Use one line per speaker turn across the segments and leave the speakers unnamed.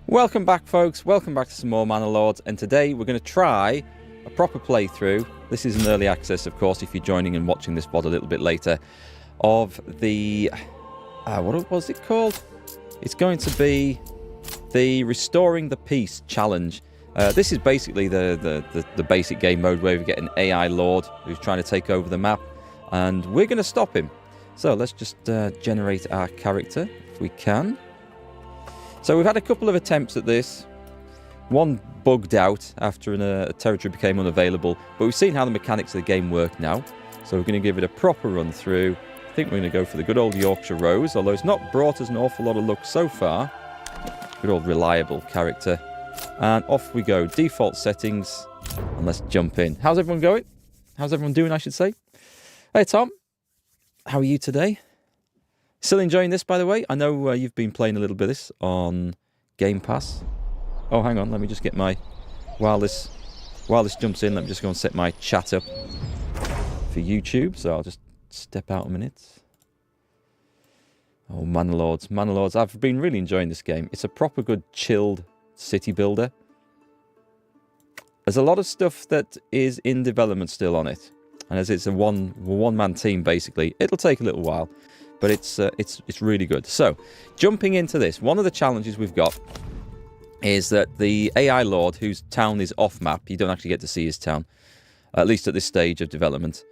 Welcome back, folks. Welcome back to some more Manor Lords, and today we're going to try a proper playthrough. This is an early access, of course, if you're joining and watching this VOD a little bit later, of the... what was it called? It's going to be the Restoring the Peace challenge. This is basically the basic game mode where we get an AI Lord who's trying to take over the map, and we're going to stop him. So let's just generate our character, if we can. So we've had a couple of attempts at this. One bugged out after a territory became unavailable, but we've seen how the mechanics of the game work now. So we're going to give it a proper run through. I think we're going to go for the good old Yorkshire Rose, although it's not brought us an awful lot of luck so far. Good old reliable character. And off we go. Default settings. And let's jump in. How's everyone going? How's everyone doing, I should say? Hey, Tom. How are you today? Still enjoying this, by the way? I know you've been playing a little bit of this on Game Pass. Oh, hang on. Let me just get my... While this jumps in, let me just go and set my chat up for YouTube. So I'll just step out a minute. Oh, Manor Lords. Manor Lords. I've been really enjoying this game. It's a proper good chilled city builder. There's a lot of stuff that is in development still on it. And as it's a one-man team, basically, it'll take a little while. But it's really good. So, jumping into this, one of the challenges we've got is that the AI Lord, whose town is off-map, you don't actually get to see his town, at least at this stage of development,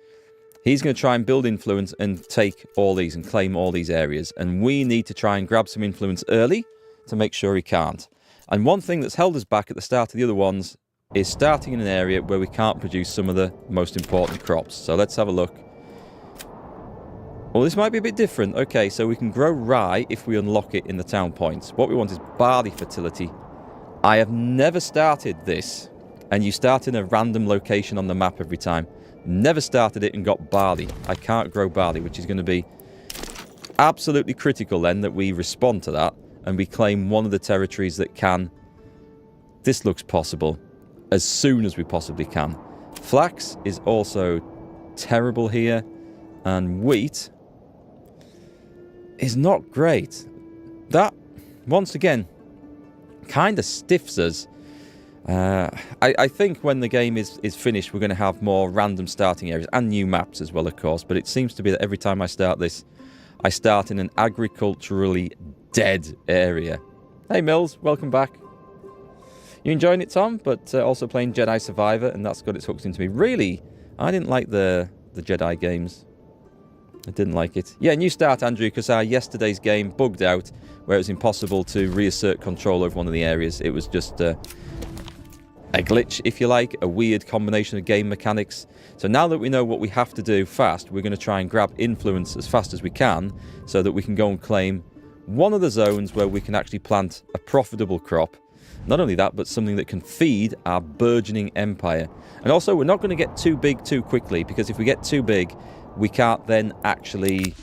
he's going to try and build influence and take all these and claim all these areas. And we need to try and grab some influence early to make sure he can't. And one thing that's held us back at the start of the other ones is starting in an area where we can't produce some of the most important crops. So let's have a look. Well, this might be a bit different. Okay, so we can grow rye if we unlock it in the town points. What we want is barley fertility. I have never started this, and you start in a random location on the map every time. Never started it and got barley. I can't grow barley, which is going to be absolutely critical then that we respond to that and we claim one of the territories that can. This looks possible as soon as we possibly can. Flax is also terrible here, and wheat is not great. That, once again, kind of stiffs us. I think when the game is finished, we're going to have more random starting areas and new maps as well, of course. But it seems to be that every time I start this, I start in an agriculturally dead area. Hey, Mills, welcome back. You enjoying it, Tom? But also playing Jedi Survivor, and that's got its hooks into me. Really, I didn't like the Jedi games. I didn't like it. Yeah, new start, Andrew, because our yesterday's game bugged out where it was impossible to reassert control over one of the areas. It was just a glitch, if you like, a weird combination of game mechanics. So now that we know what we have to do fast, we're going to try and grab influence as fast as we can so that we can go and claim one of the zones where we can actually plant a profitable crop. Not only that, but something that can feed our burgeoning empire. And also, we're not going to get too big too quickly, because if we get too big, we can't then actually...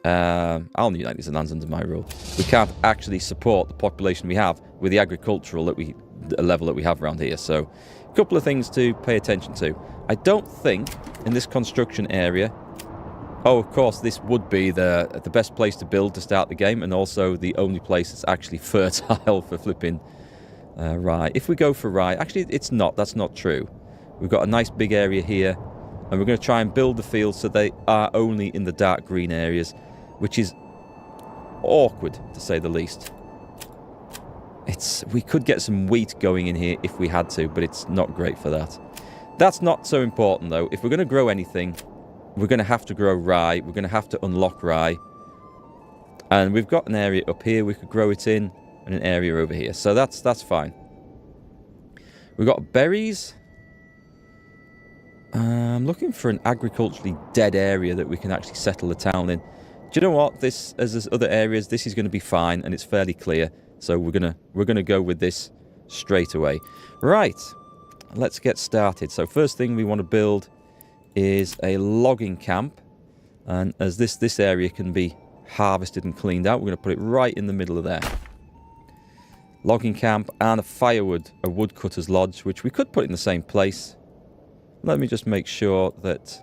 I'll unite these lands under my rule. We can't actually support the population we have with the agricultural level that we have around here. So, a couple of things to pay attention to. I don't think in this construction area... Oh, of course, this would be the best place to build to start the game, and also the only place that's actually fertile for flipping rye. If we go for rye... Actually, it's not. That's not true. We've got a nice big area here, and we're going to try and build the fields so they are only in the dark green areas, which is awkward, to say the least. We could get some wheat going in here if we had to, but it's not great for that. That's not so important, though. If we're going to grow anything, we're going to have to grow rye. We're going to have to unlock rye. And we've got an area up here we could grow it in, and an area over here. So that's fine. We've got berries. I'm looking for an agriculturally dead area that we can actually settle the town in. Do you know what? As there's other areas, this is going to be fine, and it's fairly clear. So we're gonna go with this straight away. Right, let's get started. So first thing we want to build is a logging camp, and as this area can be harvested and cleaned out, we're going to put it right in the middle of there. Logging camp and a woodcutter's lodge, which we could put in the same place. Let me just make sure that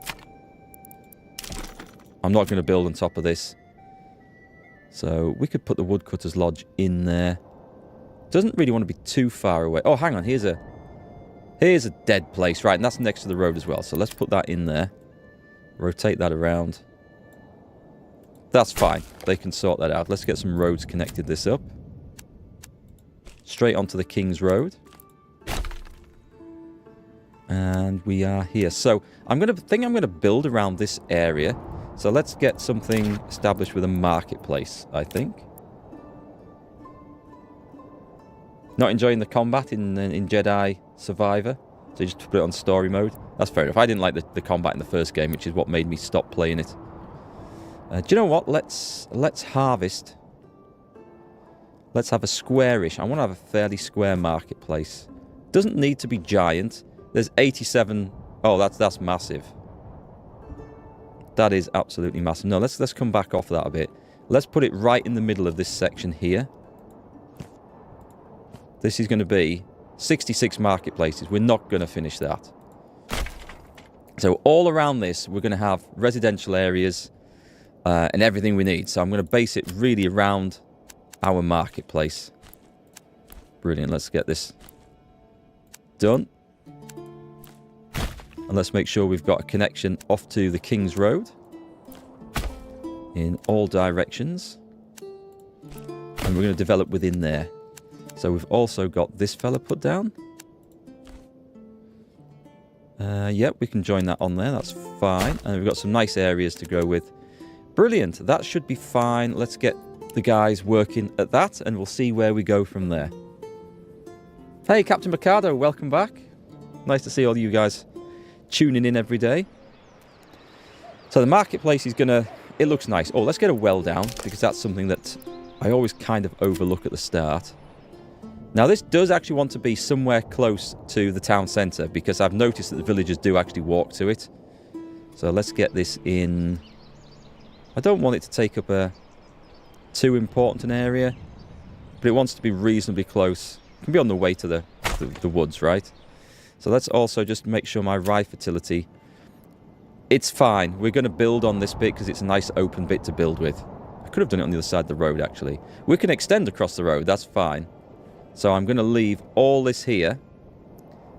I'm not going to build on top of this. So we could put the woodcutter's lodge in there. Doesn't really want to be too far away. Oh, hang on. Here's a dead place. Right, and that's next to the road as well. So let's put that in there. Rotate that around. That's fine. They can sort that out. Let's get some roads connected this up. Straight onto the King's Road. And we are here. So I'm going to build around this area. So let's get something established with a marketplace, I think. Not enjoying the combat in Jedi Survivor. So you just put it on story mode. That's fair enough. I didn't like the combat in the first game, which is what made me stop playing it. Do you know what? Let's harvest. Let's have a squarish. I want to have a fairly square marketplace. Doesn't need to be giant. There's 87. Oh, that's massive. That is absolutely massive. No, let's come back off that a bit. Let's put it right in the middle of this section here. This is going to be 66 marketplaces. We're not going to finish that. So all around this, we're going to have residential areas and everything we need. So I'm going to base it really around our marketplace. Brilliant. Let's get this done. And let's make sure we've got a connection off to the King's Road in all directions. And we're going to develop within there. So we've also got this fella put down. Yep, we can join that on there. That's fine. And we've got some nice areas to go with. Brilliant. That should be fine. Let's get the guys working at that, and we'll see where we go from there. Hey, Captain Mercado, welcome back. Nice to see all you guys tuning in every day. So the marketplace is gonna, it looks nice. Oh, let's get a well down, because that's something that I always kind of overlook at the start. Now this does actually want to be somewhere close to the town centre, because I've noticed that the villagers do actually walk to it. So let's get this in. I don't want it to take up a too important an area, but it wants to be reasonably close. It can be on the way to the woods, right? So let's also just make sure my rye fertility, it's fine. We're going to build on this bit because it's a nice open bit to build with. I could have done it on the other side of the road, actually. We can extend across the road, that's fine. So I'm going to leave all this here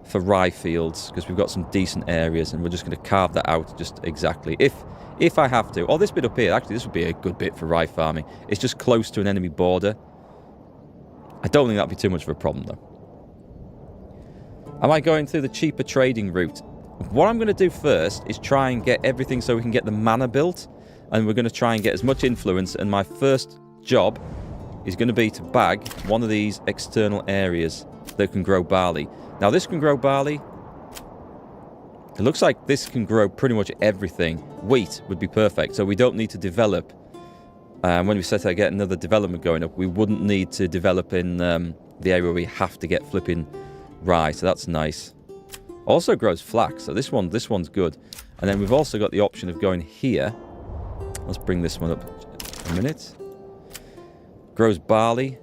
for rye fields because we've got some decent areas, and we're just going to carve that out just exactly. If I have to. Oh, this bit up here, actually, this would be a good bit for rye farming. It's just close to an enemy border. I don't think that'd be too much of a problem, though. Am I going through the cheaper trading route? What I'm going to do first is try and get everything so we can get the manor built, and we're going to try and get as much influence, and my first job is going to be to bag one of these external areas that can grow barley. Now, this can grow barley. It looks like this can grow pretty much everything. Wheat would be perfect, so we don't need to develop. When we set out to get another development going up, we wouldn't need to develop in the area where we have to get flipping rye, so that's nice. Also grows flax, so this one's good. And then we've also got the option of going here. Let's bring this one up a minute. Grows barley.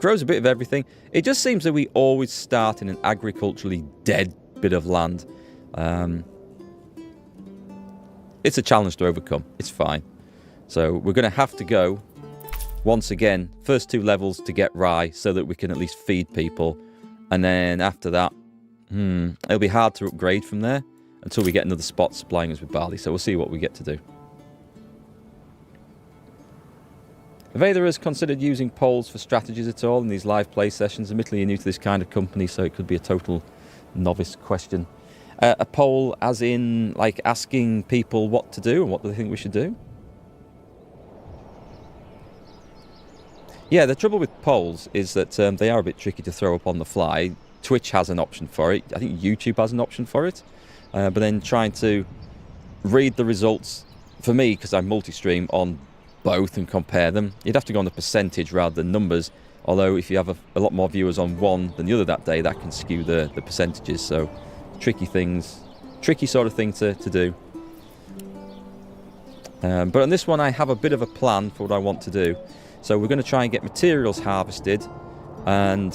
Grows a bit of everything. It just seems that we always start in an agriculturally dead bit of land. It's a challenge to overcome. It's fine. So we're going to have to go, once again, first 2 levels to get rye so that we can at least feed people. And then after that, it'll be hard to upgrade from there until we get another spot supplying us with barley. So we'll see what we get to do. Have either of us considered using polls for strategies at all in these live play sessions? Admittedly, you're new to this kind of company, so it could be a total novice question. A poll as in, like, asking people what to do and what they think we should do? Yeah, the trouble with polls is that they are a bit tricky to throw up on the fly. Twitch has an option for it. I think YouTube has an option for it. But then trying to read the results, for me, because I multi-stream on both and compare them, you'd have to go on the percentage rather than numbers. Although if you have a lot more viewers on one than the other that day, that can skew the percentages. So tricky sort of thing to do. But on this one, I have a bit of a plan for what I want to do. So we're going to try and get materials harvested. And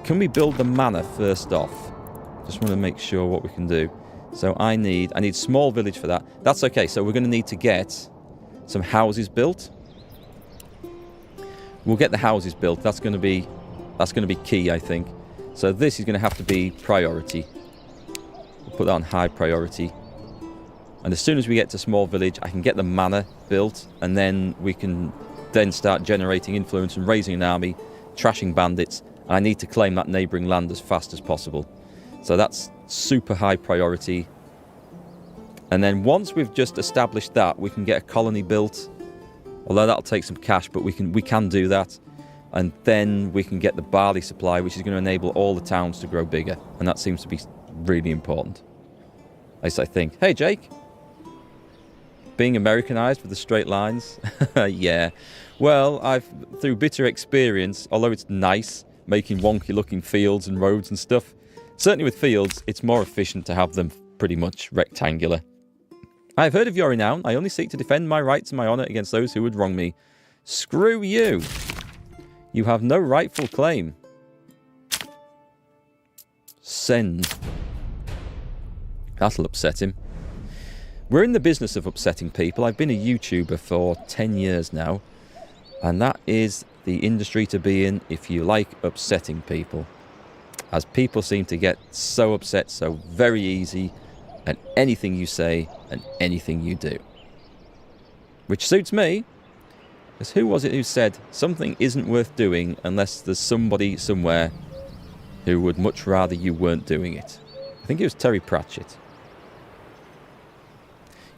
can we build the manor first off? Just want to make sure what we can do. So I need small village for that. That's okay. So we're going to need to get some houses built. We'll get the houses built. That's going to be That's going to be key, I think. So this is going to have to be priority. We'll put that on high priority. And as soon as we get to small village, I can get the manor built, and then we can then start generating influence and raising an army, trashing bandits, and I need to claim that neighbouring land as fast as possible. So that's super high priority. And then once we've just established that, we can get a colony built, although that'll take some cash, but we can do that. And then we can get the barley supply, which is going to enable all the towns to grow bigger, and that seems to be really important. At least I think. Hey, Jake. Being Americanized with the straight lines? Yeah. Well, through bitter experience, although it's nice making wonky looking fields and roads and stuff, certainly with fields, it's more efficient to have them pretty much rectangular. I have heard of your renown. I only seek to defend my rights and my honour against those who would wrong me. Screw you. You have no rightful claim. Send. That'll upset him. We're in the business of upsetting people. I've been a YouTuber for 10 years now, and that is the industry to be in if you like upsetting people. As people seem to get so upset so very easy at anything you say and anything you do. Which suits me, because who was it who said something isn't worth doing unless there's somebody somewhere who would much rather you weren't doing it? I think it was Terry Pratchett.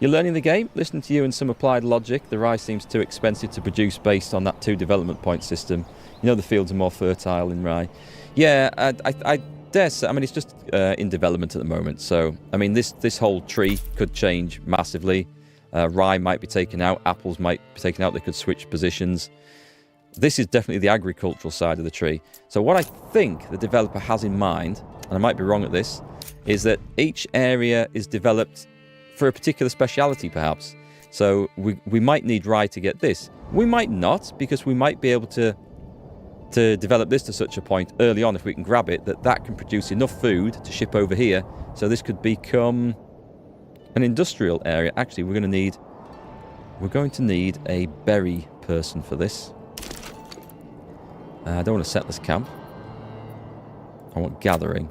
You're learning the game? Listening to you and some applied logic, the rye seems too expensive to produce based on that 2 development point system. You know the fields are more fertile in rye. Yeah, I dare say, I mean, it's just in development at the moment. So, I mean, this whole tree could change massively. Rye might be taken out, apples might be taken out, they could switch positions. This is definitely the agricultural side of the tree. So what I think the developer has in mind, and I might be wrong at this, is that each area is developed for a particular speciality, perhaps. So we might need rye to get this. We might not, because we might be able to develop this to such a point early on, if we can grab it, that can produce enough food to ship over here. So this could become an industrial area. Actually, we're going to need a berry person for this. I don't want a settlers camp. I want gathering.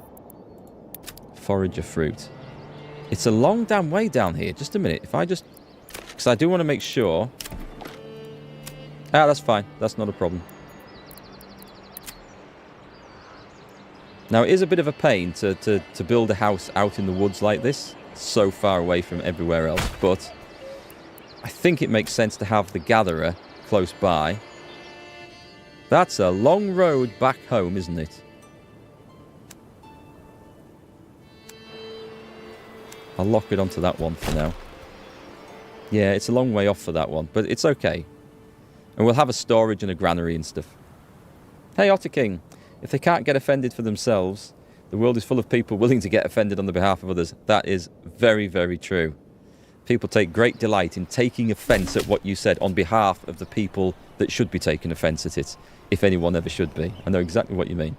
Forager fruit. It's a long damn way down here. Just a minute. If I just... Because I do want to make sure... Ah, that's fine. That's not a problem. Now, it is a bit of a pain to build a house out in the woods like this. So far away from everywhere else. But I think it makes sense to have the gatherer close by. That's a long road back home, isn't it? I'll lock it onto that one for now. Yeah, it's a long way off for that one, but it's okay. And we'll have a storage and a granary and stuff. Hey, Otter King, if they can't get offended for themselves, the world is full of people willing to get offended on the behalf of others. That is very, very true. People take great delight in taking offence at what you said on behalf of the people that should be taking offence at it, if anyone ever should be. I know exactly what you mean.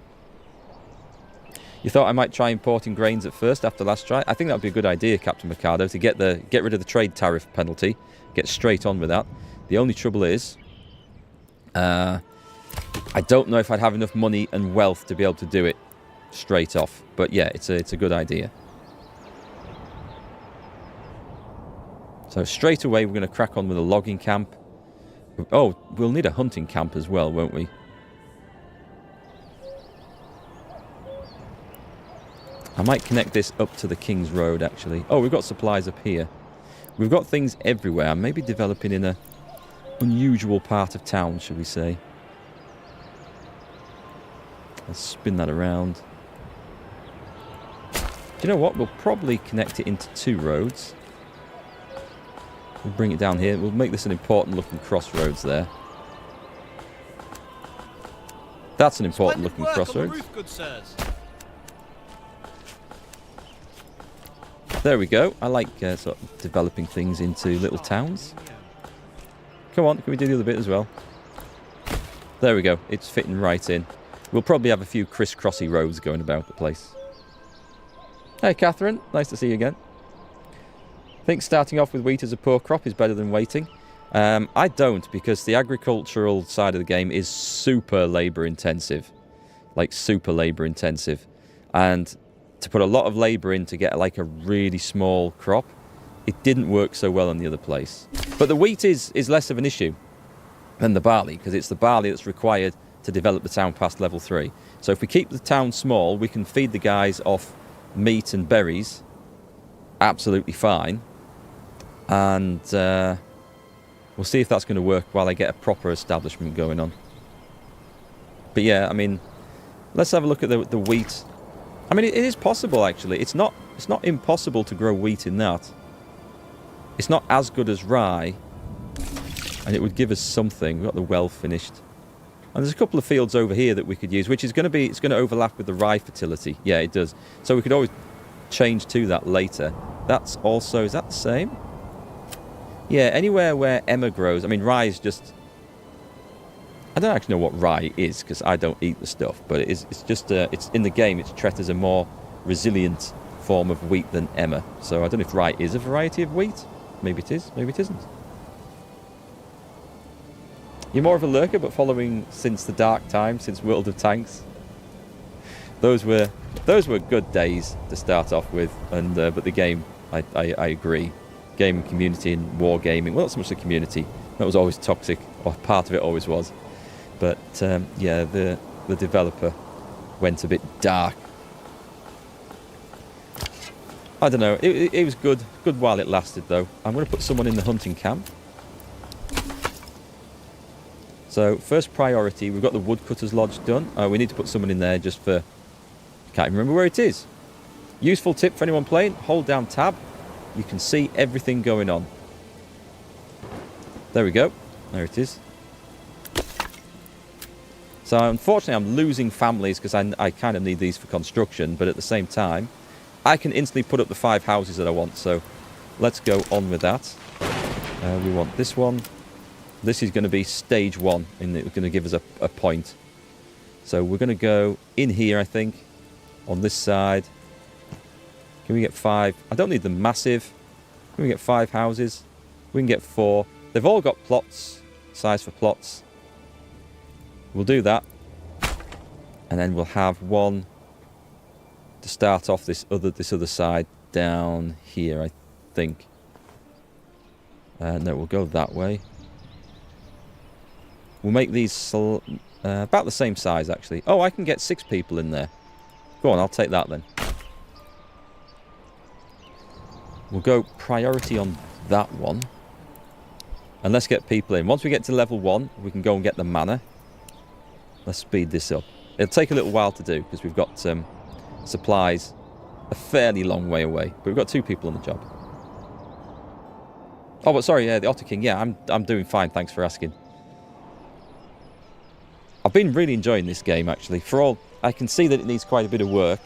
You thought I might try importing grains at first after last try? I think that would be a good idea, Captain Mercado, to get rid of the trade tariff penalty. Get straight on with that. The only trouble is, I don't know if I'd have enough money and wealth to be able to do it straight off. But yeah, it's a good idea. So straight away, we're going to crack on with a logging camp. Oh, we'll need a hunting camp as well, won't we? I might connect this up to the King's Road, actually. Oh, we've got supplies up here. We've got things everywhere. Maybe developing in an unusual part of town, should we say. Let's spin that around. Do you know what? We'll probably connect it into 2 roads. We'll bring it down here. We'll make this an important looking crossroads there. That's an important looking crossroads. There we go. I like sort of developing things into little towns. Come on, can we do the other bit as well? There we go. It's fitting right in. We'll probably have a few crisscrossy roads going about the place. Hey, Catherine. Nice to see you again. I think starting off with wheat as a poor crop is better than waiting. I don't, because the agricultural side of the game is super labour intensive. like super labor intensive, and to put a lot of labor in to get like a really small crop, it didn't work so well in the other place. But the wheat is less of an issue than the barley, because it's the barley that's required to develop the town past level 3. So if we keep the town small, we can feed the guys off meat and berries absolutely fine, and we'll see if that's going to work while I get a proper establishment going on. But yeah, I mean, let's have a look at the wheat. I mean, it is possible, actually. It's not impossible to grow wheat in that. It's not as good as rye, and it would give us something. We've got the well finished. And there's a couple of fields over here that we could use, which is going to be, it's going to overlap with the rye fertility. Yeah, it does. So we could always change to that later. That's also, is that the same? Yeah, anywhere where Emma grows. I mean, rye is just, I don't actually know what rye is, because I don't eat the stuff, but it's just, it's in the game, it's treated as a more resilient form of wheat than Emma. So I don't know if rye is a variety of wheat. Maybe it is, maybe it isn't. You're more of a lurker, but following since the dark time, since World of Tanks. Those were good days to start off with, and but the game, I agree. Game and community and war gaming, well, not so much the community, that was always toxic, or part of it always was. But yeah, the developer went a bit dark. I don't know, it was good while it lasted though. I'm going to put someone in the hunting camp. So first priority, we've got the woodcutter's lodge done. We need to put someone in there just for, can't even remember where it is. Useful tip for anyone playing, hold down tab. You can see everything going on. There we go, there it is. So unfortunately I'm losing families because I kind of need these for construction, but at the same time, I can instantly put up the 5 houses that I want, so let's go on with that. We want this one. This is going to be stage 1, and it's going to give us a point. So we're going to go in here, I think, on this side. Can we get 5? I don't need them massive. Can we get 5 houses? We can get 4. They've all got plots, size for plots. We'll do that. And then we'll have one to start off this other side down here, I think. No, we'll go that way. We'll make these about the same size, actually. Oh, I can get 6 people in there. Go on, I'll take that then. We'll go priority on that one. And let's get people in. Once we get to level 1, we can go and get the manor. Let's speed this up. It'll take a little while to do, because we've got supplies a fairly long way away. But we've got 2 people on the job. Oh, but sorry, yeah, the Otter King. Yeah, I'm doing fine, thanks for asking. I've been really enjoying this game, actually. For all, I can see that it needs quite a bit of work.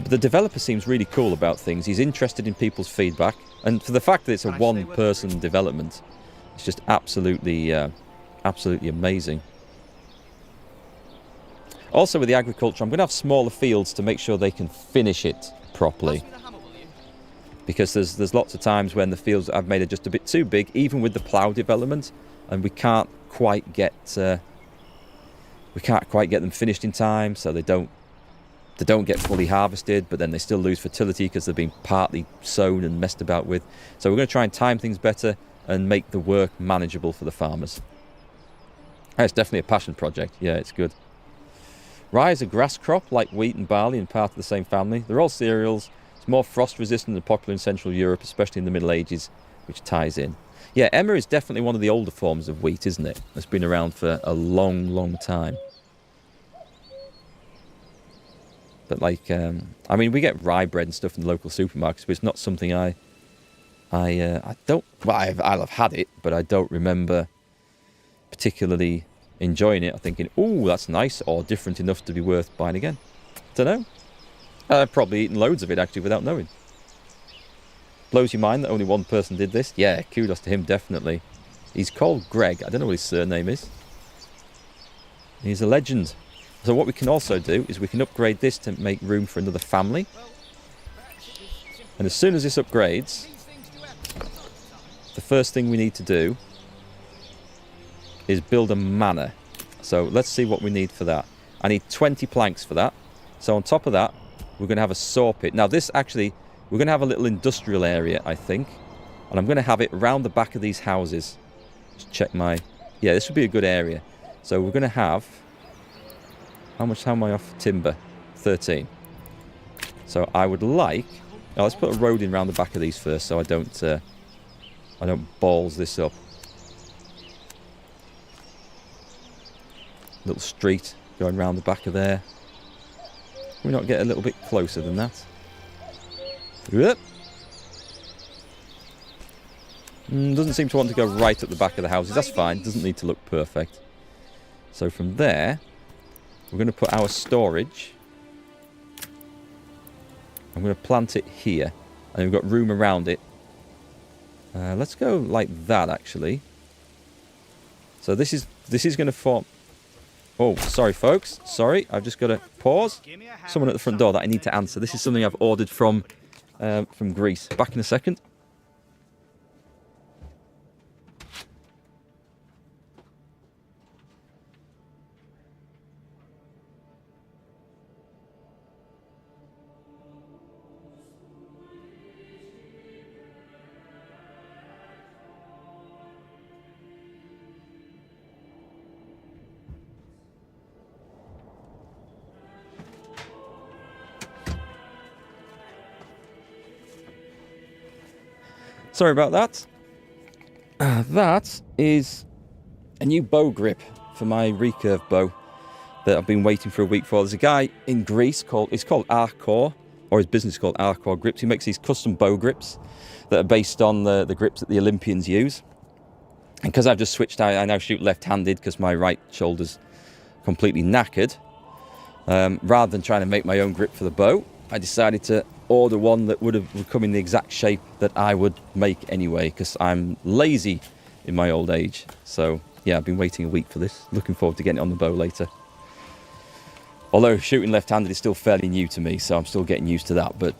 The developer seems really cool about things. He's interested in people's feedback. And for the fact that it's a one-person development, it's just absolutely, absolutely amazing. Also with the agriculture, I'm going to have smaller fields to make sure they can finish it properly. Because there's lots of times when the fields that I've made are just a bit too big, even with the plough development, and we can't quite get them finished in time, so they don't get fully harvested, but then they still lose fertility because they've been partly sown and messed about with. So we're going to try and time things better and make the work manageable for the farmers. Oh, it's definitely a passion project. Yeah, it's good. Rye is a grass crop like wheat and barley and part of the same family. They're all cereals. It's more frost resistant and popular in Central Europe, especially in the Middle Ages, which ties in. Yeah, Emma is definitely one of the older forms of wheat, isn't it? It's been around for a long, long time. But like, I mean, we get rye bread and stuff in the local supermarkets, but it's not something I don't. Well, I'll have had it, but I don't remember particularly enjoying it. I'm thinking, oh, that's nice or different enough to be worth buying again. Don't know. I've probably eaten loads of it actually without knowing. Blows your mind that only one person did this. Yeah, kudos to him, definitely. He's called Greg. I don't know what his surname is. He's a legend. So what we can also do is we can upgrade this to make room for another family. And as soon as this upgrades, the first thing we need to do is build a manor. So let's see what we need for that. I need 20 planks for that. So on top of that, we're going to have a saw pit. Now this actually, we're going to have a little industrial area, I think. And I'm going to have it around the back of these houses. Just check my... Yeah, this would be a good area. So we're going to have... How am I off timber? 13. So I would like... Oh, let's put a road in around the back of these first so I don't balls this up. Little street going around the back of there. Can we not get a little bit closer than that? Yep. Doesn't seem to want to go right up the back of the houses. That's fine. Doesn't need to look perfect. So from there, we're going to put our storage. I'm going to plant it here. And we've got room around it. Let's go like that, actually. So this is going to form... Oh, sorry, folks. Sorry, I've just got to pause. Someone at the front door that I need to answer. This is something I've ordered from Greece. Back in a second. Sorry about that. That is a new bow grip for my recurve bow that I've been waiting for a week for. There's a guy in Greece it's called Arcor, or his business is called Arcor Grips. He makes these custom bow grips that are based on the grips that the Olympians use. And because I've just switched, I now shoot left-handed because my right shoulder's completely knackered. Rather than trying to make my own grip for the bow, I decided to order one that would come in the exact shape that I would make anyway, because I'm lazy in my old age. So yeah, I've been waiting a week for this. Looking forward to getting it on the bow later. Although shooting left-handed is still fairly new to me, so I'm still getting used to that, but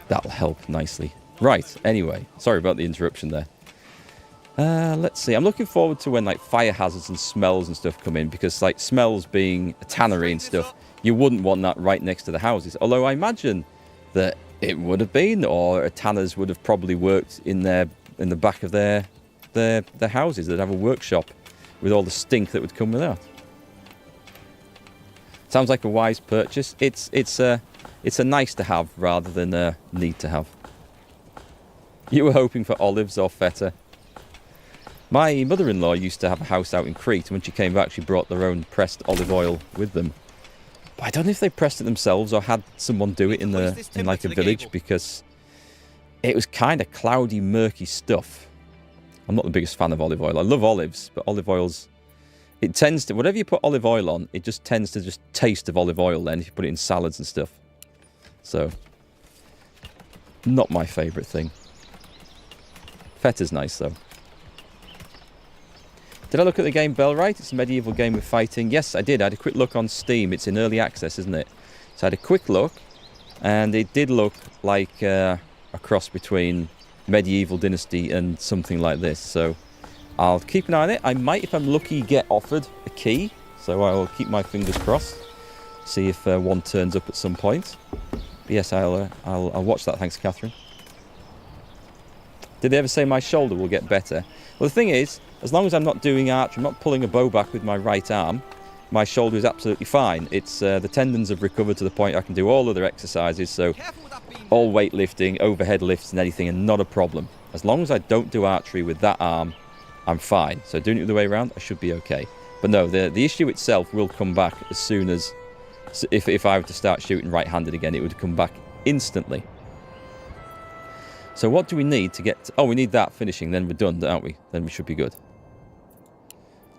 that'll help nicely. Right, anyway, sorry about the interruption there. Let's see, I'm looking forward to when like fire hazards and smells and stuff come in, because like smells being a tannery and stuff, you wouldn't want that right next to the houses. Although I imagine that it would have been, or tanners would have probably worked in the back of their houses. They'd have a workshop with all the stink that would come with that. Sounds like a wise purchase. It's a nice to have rather than a need to have. You were hoping for olives or feta. My mother-in-law used to have a house out in Crete, and when she came back she brought their own pressed olive oil with them. But I don't know if they pressed it themselves or had someone do it in like a village, because it was kind of cloudy, murky stuff. I'm not the biggest fan of olive oil. I love olives, but olive oil's... It tends to... Whatever you put olive oil on, it just tends to just taste of olive oil then if you put it in salads and stuff. So, not my favourite thing. Feta's nice, though. Did I look at the game Bellright? It's a medieval game with fighting. Yes, I did. I had a quick look on Steam. It's in early access, isn't it? So I had a quick look, and it did look like a cross between Medieval Dynasty and something like this. So I'll keep an eye on it. I might, if I'm lucky, get offered a key. So I'll keep my fingers crossed. See if one turns up at some point. But yes, I'll watch that. Thanks, Catherine. Did they ever say my shoulder will get better? Well, the thing is, as long as I'm not doing archery, I'm not pulling a bow back with my right arm, my shoulder is absolutely fine. It's the tendons have recovered to the point I can do all other exercises, so all weightlifting, overhead lifts and anything, and not a problem. As long as I don't do archery with that arm, I'm fine. So doing it the other way around, I should be okay. But no, the issue itself will come back as soon as... If I were to start shooting right-handed again, it would come back instantly. So what do we need to get... Oh, we need that finishing, then we're done, aren't we? Then we should be good.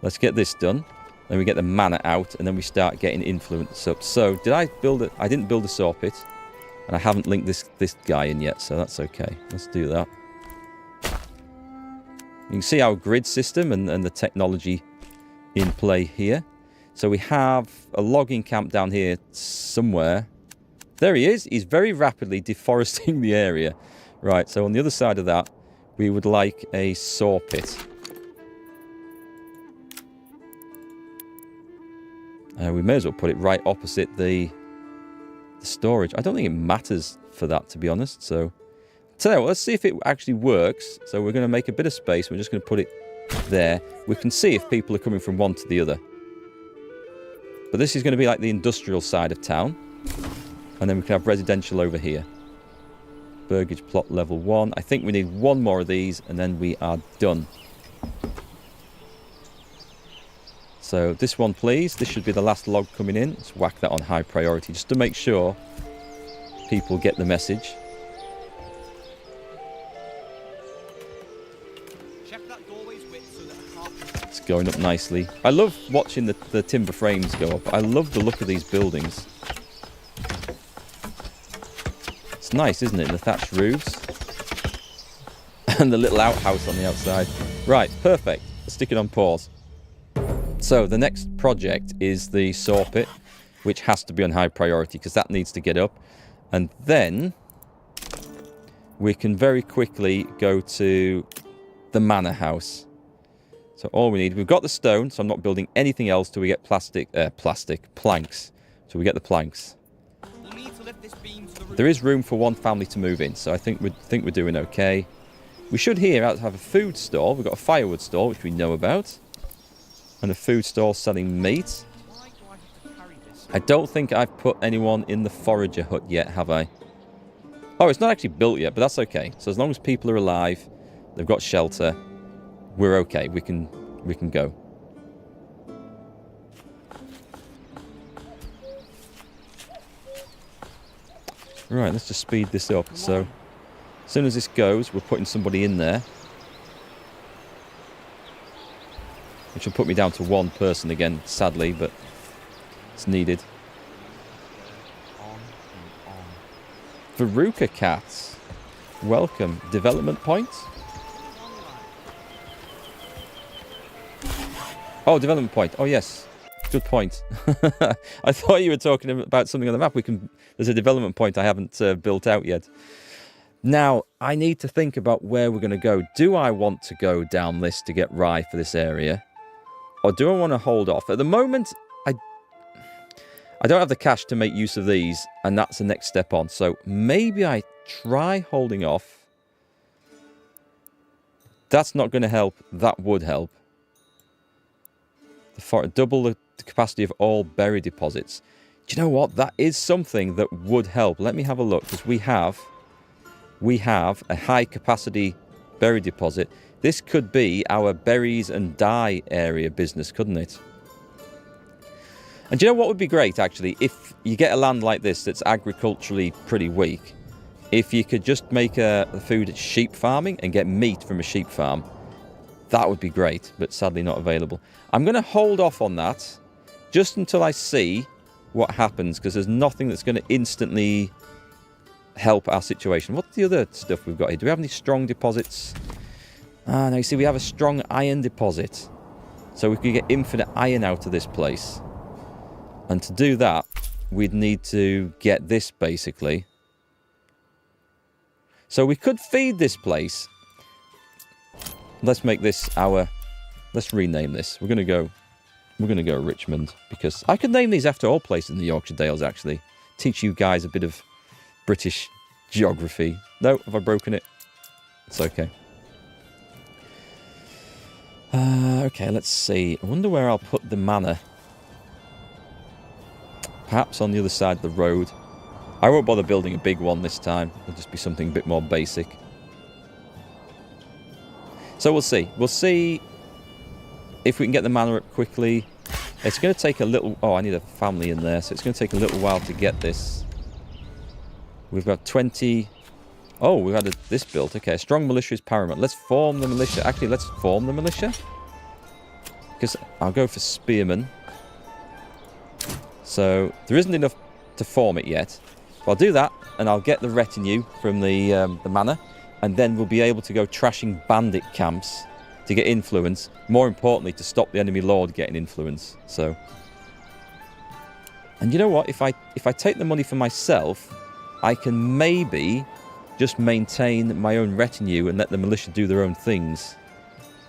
Let's get this done. Then we get the mana out, and then we start getting influence up. So, did I build it? I didn't build a saw pit. And I haven't linked this guy in yet, so that's okay. Let's do that. You can see our grid system and the technology in play here. So we have a logging camp down here somewhere. There he is. He's very rapidly deforesting the area. Right, so on the other side of that, we would like a saw pit. We may as well put it right opposite the storage. I don't think it matters for that, to be honest. So, tell you what, let's see if it actually works. So we're going to make a bit of space. We're just going to put it there. We can see if people are coming from one to the other. But this is going to be like the industrial side of town. And then we can have residential over here. Burgage plot level 1. I think we need one more of these and then we are done. So this one, please. This should be the last log coming in. Let's whack that on high priority just to make sure people get the message. It's going up nicely. I love watching the timber frames go up. I love the look of these buildings. It's nice, isn't it? The thatched roofs. And the little outhouse on the outside. Right, perfect. Let's stick it on pause. So the next project is the saw pit, which has to be on high priority because that needs to get up. And then we can very quickly go to the manor house. So all we need, we've got the stone, so I'm not building anything else till we get planks. So we get the planks. There is room for one family to move in, so I think we're doing okay. We should here have a food store. We've got a firewood store, which we know about. And a food store selling meat. I don't think I've put anyone in the forager hut yet, have I? Oh, it's not actually built yet, but that's okay. So as long as people are alive, they've got shelter, we're okay. We can go. Right, let's just speed this up. So as soon as this goes, we're putting somebody in there. Which will put me down to one person again, sadly, but it's needed. Veruca cats. Welcome. Development point? Oh, development point. Oh, yes. Good point. I thought you were talking about something on the map. There's a development point I haven't built out yet. Now, I need to think about where we're going to go. Do I want to go down this to get rye for this area? Or do I want to hold off? At the moment, I don't have the cash to make use of these, and that's the next step on. So maybe I try holding off. That's not going to help. That would help. Double the capacity of all berry deposits. Do you know what? That is something that would help. Let me have a look, because we have a high capacity berry deposit. This could be our berries and dye area business, couldn't it? And do you know what would be great, actually? If you get a land like this that's agriculturally pretty weak, if you could just make a food sheep farming and get meat from a sheep farm, that would be great, but sadly not available. I'm going to hold off on that just until I see what happens, because there's nothing that's going to instantly help our situation. What's the other stuff we've got here? Do we have any strong deposits? Ah, no, you see, we have a strong iron deposit. So we could get infinite iron out of this place. And to do that, we'd need to get this, basically. So we could feed this place. Let's make this our... Let's rename this. We're going to go Richmond, because I could name these after all places in the Yorkshire Dales, actually. Teach you guys a bit of British geography. No, have I broken it? It's okay. Okay, let's see. I wonder where I'll put the manor. Perhaps on the other side of the road. I won't bother building a big one this time. It'll just be something a bit more basic. So we'll see. We'll see if we can get the manor up quickly. It's going to take a little... Oh, I need a family in there. So it's going to take a little while to get this. We've got 20... Oh, we've had this built. Okay, a strong militia is paramount. Let's form the militia. Actually, let's form the militia. Because I'll go for spearmen. So there isn't enough to form it yet. So I'll do that, and I'll get the retinue from the manor. And then we'll be able to go trashing bandit camps to get influence. More importantly, to stop the enemy lord getting influence. So... And you know what? If I take the money for myself, I can maybe... just maintain my own retinue and let the militia do their own things.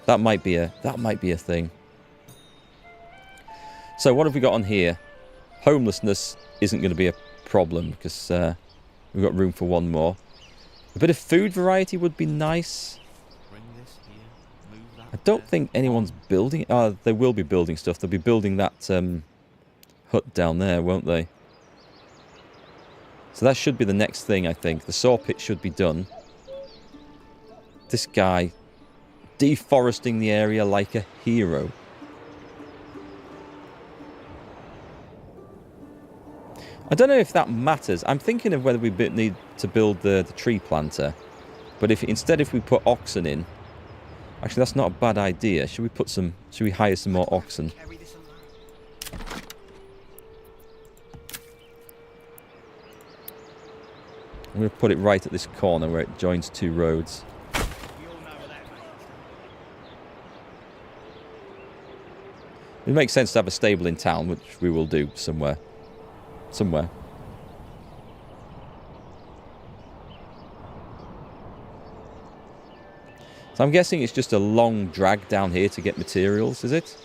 That might be a thing. So what have we got on here? Homelessness isn't going to be a problem because we've got room for one more. A bit of food variety would be nice. I don't think anyone's building... Oh, they will be building stuff. They'll be building that hut down there, won't they? So that should be the next thing, I think. The saw pit should be done. This guy deforesting the area like a hero. I don't know if that matters. I'm thinking of whether we need to build the tree planter. But if we put oxen in... Actually, that's not a bad idea. Should we hire some more oxen? I'm going to put it right at this corner where it joins two roads. It makes sense to have a stable in town, which we will do somewhere. Somewhere. So I'm guessing it's just a long drag down here to get materials, is it?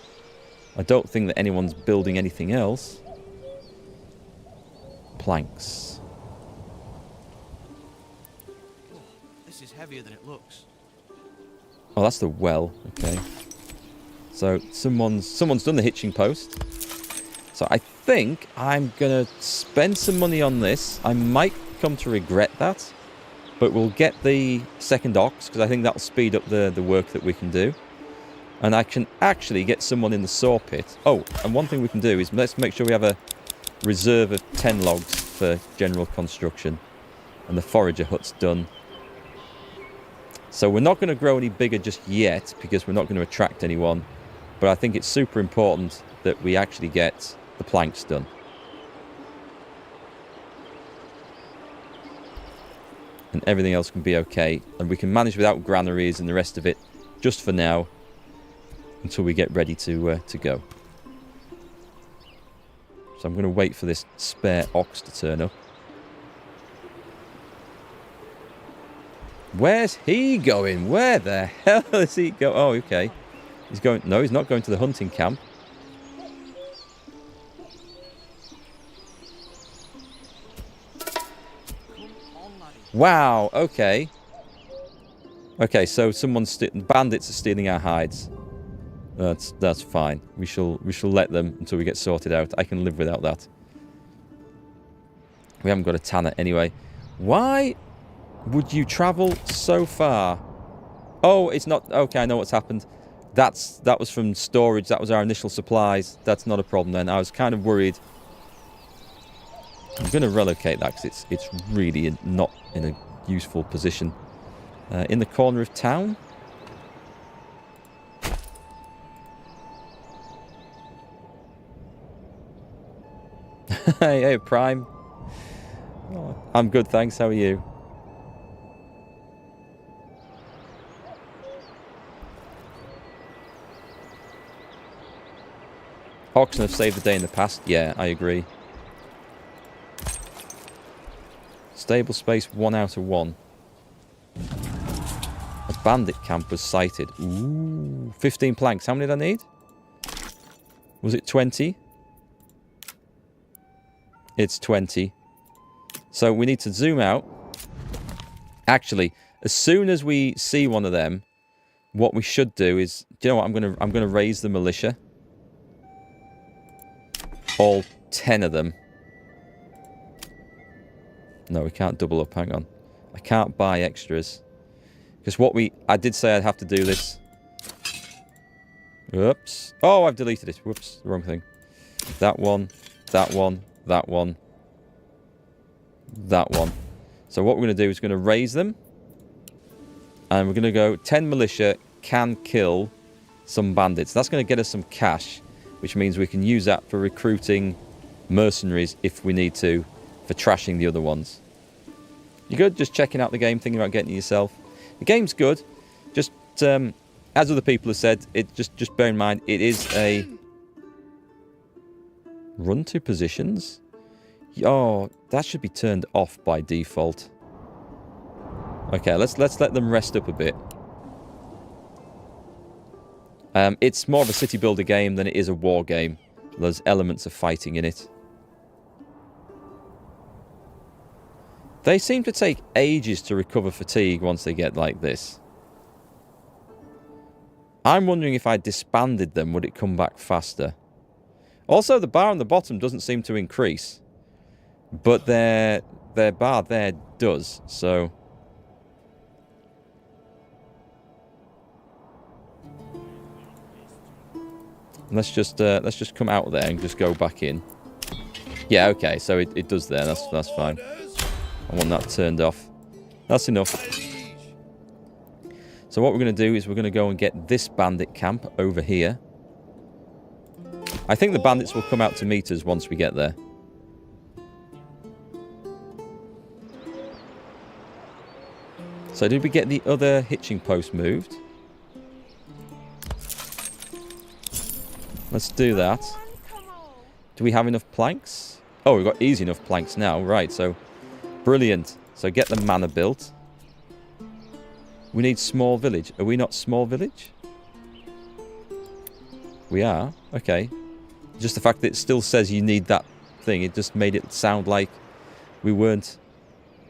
I don't think that anyone's building anything else. Planks.
Oh, this is heavier than it looks.
Oh, that's the well. Okay. So someone's done the hitching post. So I think I'm going to spend some money on this. I might come to regret that. But we'll get the second ox, because I think that'll speed up the work that we can do. And I can actually get someone in the saw pit. Oh, and one thing we can do is let's make sure we have a reserve of 10 logs for general construction. And the forager hut's done. So we're not going to grow any bigger just yet, because we're not going to attract anyone. But I think it's super important that we actually get the planks done. And everything else can be okay. And we can manage without granaries and the rest of it just for now. Until we get ready to go. So I'm going to wait for this spare ox to turn up. Where's he going? Where the hell is he going? Oh, okay. He's going... No, he's not going to the hunting camp. Wow, okay. Okay, so bandits are stealing our hides. That's fine. We shall let them until we get sorted out. I can live without that. We haven't got a tanner anyway. Why would you travel so far? Oh, it's not... Okay, I know what's happened. That was from storage. That was our initial supplies. That's not a problem then. I was kind of worried. I'm going to relocate that because it's really not in a useful position. In the corner of town. Hey, Prime. Oh, I'm good, thanks. How are you? Oxen have saved the day in the past. Yeah, I agree. Stable space 1 out of 1. A bandit camp was sighted. Ooh, 15 planks. How many did I need? Was it 20? It's 20. So we need to zoom out. Actually, as soon as we see one of them, what we should do is, do you know what? I'm gonna raise the militia. All 10 of them. No, we can't double up. Hang on. I can't buy extras. Because I did say I'd have to do this. Oops. Oh, I've deleted it. Whoops. The wrong thing. That one. That one. That one. That one. So what we're going to do is we're going to raise them. And we're going to go 10 militia can kill some bandits. That's going to get us some cash. Which means we can use that for recruiting mercenaries if we need to. For trashing the other ones. You good? Just checking out the game, thinking about getting it yourself. The game's good. Just as other people have said, just bear in mind it is a run to positions. Oh, that should be turned off by default. Okay, let's let them rest up a bit. It's more of a city builder game than it is a war game. There's elements of fighting in it. They seem to take ages to recover fatigue once they get like this. I'm wondering if I disbanded them, would it come back faster? Also, the bar on the bottom doesn't seem to increase. But their bar there does, so... Let's just come out there and just go back in. Yeah, okay, so it does there. That's fine. I want that turned off. That's enough. So what we're going to do is we're going to go and get this bandit camp over here. I think the bandits will come out to meet us once we get there. So did we get the other hitching post moved? Let's do that. Do we have enough planks? Oh, we've got easy enough planks now. Right, so brilliant. So get the manor built. We need small village. Are we not small village? We are? Okay. Just the fact that it still says you need that thing, it just made it sound like we weren't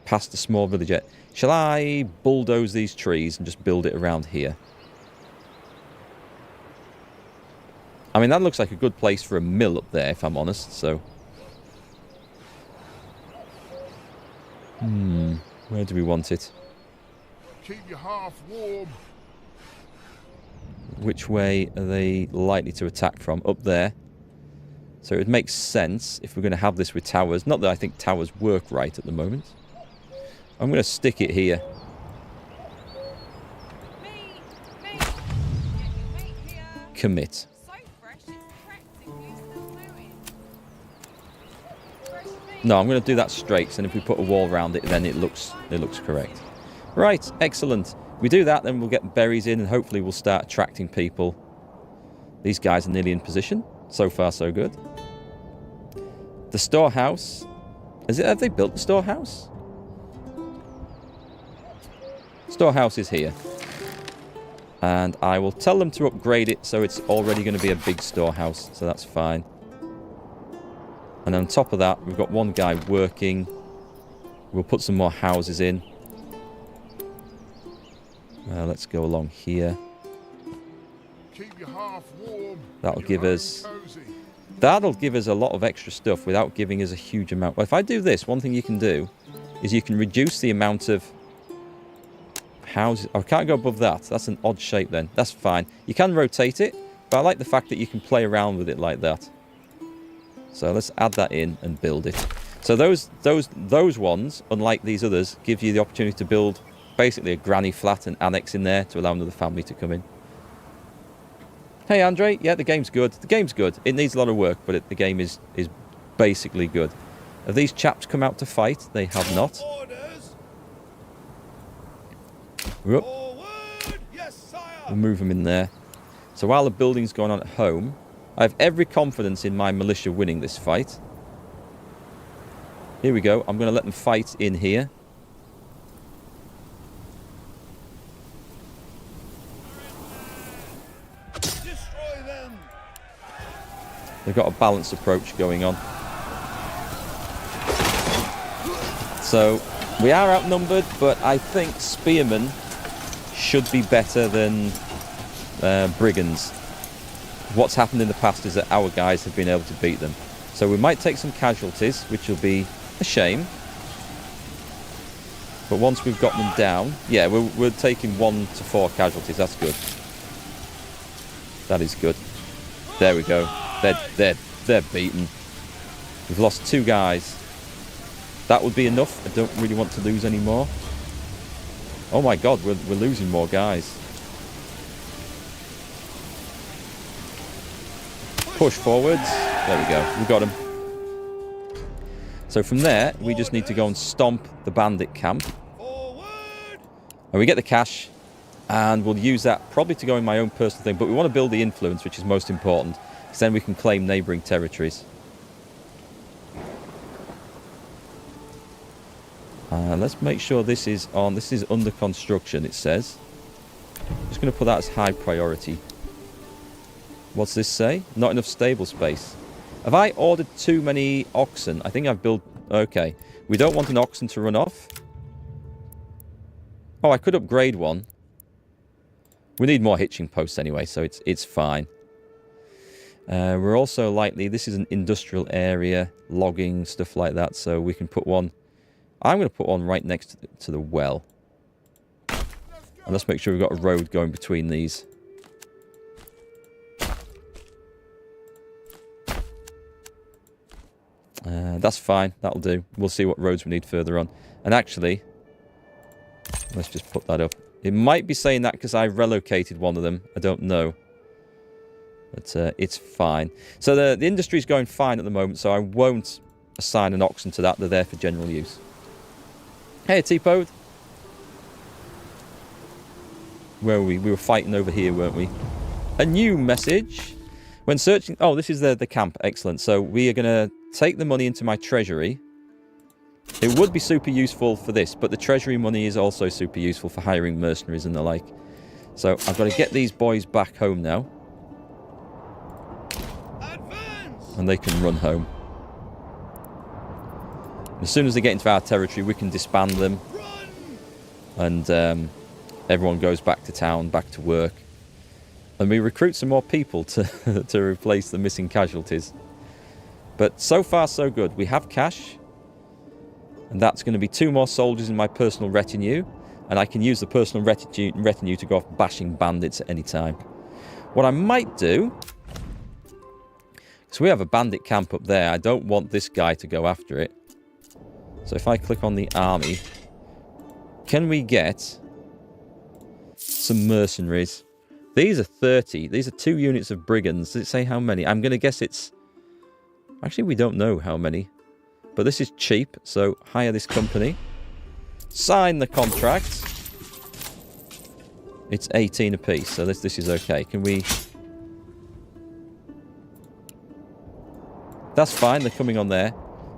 past the small village yet. Shall I bulldoze these trees and just build it around here? I mean, that looks like a good place for a mill up there, if I'm honest, so... Where do we want it?
Keep your half warm.
Which way are they likely to attack from? Up there. So it would make sense if we're going to have this with towers. Not that I think towers work right at the moment. I'm going to stick it here. Commit. No, I'm going to do that straight, and if we put a wall around it, then it looks correct. Right, excellent. We do that, then we'll get berries in, and hopefully we'll start attracting people. These guys are nearly in position. So far, so good. The storehouse. Have they built the storehouse? Storehouse is here. And I will tell them to upgrade it so it's already going to be a big storehouse. So that's fine. And on top of that, we've got one guy working. We'll put some more houses in. Let's go along here.
Keep your half warm.
That'll give us a lot of extra stuff without giving us a huge amount. Well, if I do this, one thing you can do is you can reduce the amount of houses. I can't go above that. That's an odd shape then. That's fine. You can rotate it, but I like the fact that you can play around with it like that. So let's add that in and build it. So those ones, unlike these others, give you the opportunity to build basically a granny flat and annex in there to allow another family to come in. Hey Andre, yeah, the game's good. The game's good. It needs a lot of work, but the game is basically good. Have these chaps come out to fight? They have not. Whoop. We'll move them in there. So while the building's going on at home, I have every confidence in my militia winning this fight. Here we go. I'm going to let them fight in here.
Destroy them.
They've got a balanced approach going on. So we are outnumbered, but I think spearmen should be better than brigands. What's happened in the past is that our guys have been able to beat them. So we might take some casualties, which will be a shame. But once we've got them down, yeah, we're taking 1 to 4 casualties. That's good. That is good. There we go. They're beaten. We've lost 2 guys. That would be enough. I don't really want to lose any more. Oh my god, we're losing more guys. Push forwards. There we go. We got him. So from there, we just need to go and stomp the bandit camp. And we get the cash. And we'll use that probably to go in my own personal thing. But we want to build the influence, which is most important. Because then we can claim neighbouring territories. Let's make sure this is on. This is under construction, it says. Just going to put that as high priority. What's this say? Not enough stable space. Have I ordered too many oxen? I think I've built... Okay. We don't want an oxen to run off. Oh, I could upgrade one. We need more hitching posts anyway, so it's fine. We're also likely... This is an industrial area, logging, stuff like that, so we can put one... I'm going to put one right next to the well. And let's make sure we've got a road going between these. That's fine. That'll do. We'll see what roads we need further on. And actually, let's just put that up. It might be saying that because I relocated one of them. I don't know. But it's fine. So the industry's going fine at the moment, so I won't assign an oxen to that. They're there for general use. Hey, T-Pod. Where were we? We were fighting over here, weren't we? A new message. When searching... Oh, this is the camp. Excellent. So we are going to take the money into my treasury. It would be super useful for this, but the treasury money is also super useful for hiring mercenaries and the like. So I've got to get these boys back home now. Advance! And they can run home. As soon as they get into our territory, we can disband them. And everyone goes back to town, back to work. And we recruit some more people to, to replace the missing casualties. But so far, so good. We have cash. And that's going to be 2 more soldiers in my personal retinue. And I can use the personal retinue to go off bashing bandits at any time. What I might do... So we have a bandit camp up there. I don't want this guy to go after it. So if I click on the army... Can we get some mercenaries? These are 30. These are 2 units of brigands. Does it say how many? I'm going to guess it's... Actually, we don't know how many. But this is cheap, so hire this company. Sign the contract. It's 18 apiece, so this is okay. Can we... That's fine, they're coming on there.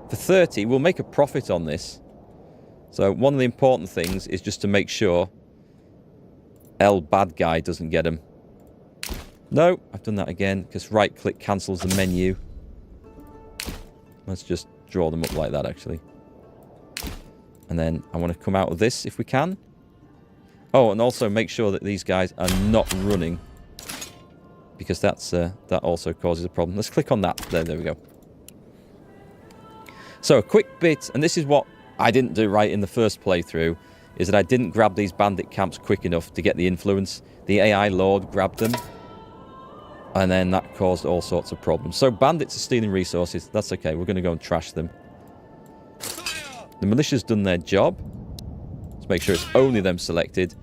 For 30, we'll make a profit on this. So one of the important things is just to make sure L bad guy doesn't get them. No, I've done that again, because right-click cancels the menu. Let's just draw them up like that, actually. And then I want to come out of this if we can. Oh, and also make sure that these guys are not running. Because that's that also causes a problem. Let's click on that. There we go. So a quick bit, and this is what I didn't do right in the first playthrough, is that I didn't grab these bandit camps quick enough to get the influence. The AI Lord grabbed them. And then that caused all sorts of problems. So bandits are stealing resources. That's okay. We're going to go and trash them. The militia's done their job. Let's make sure it's only them selected.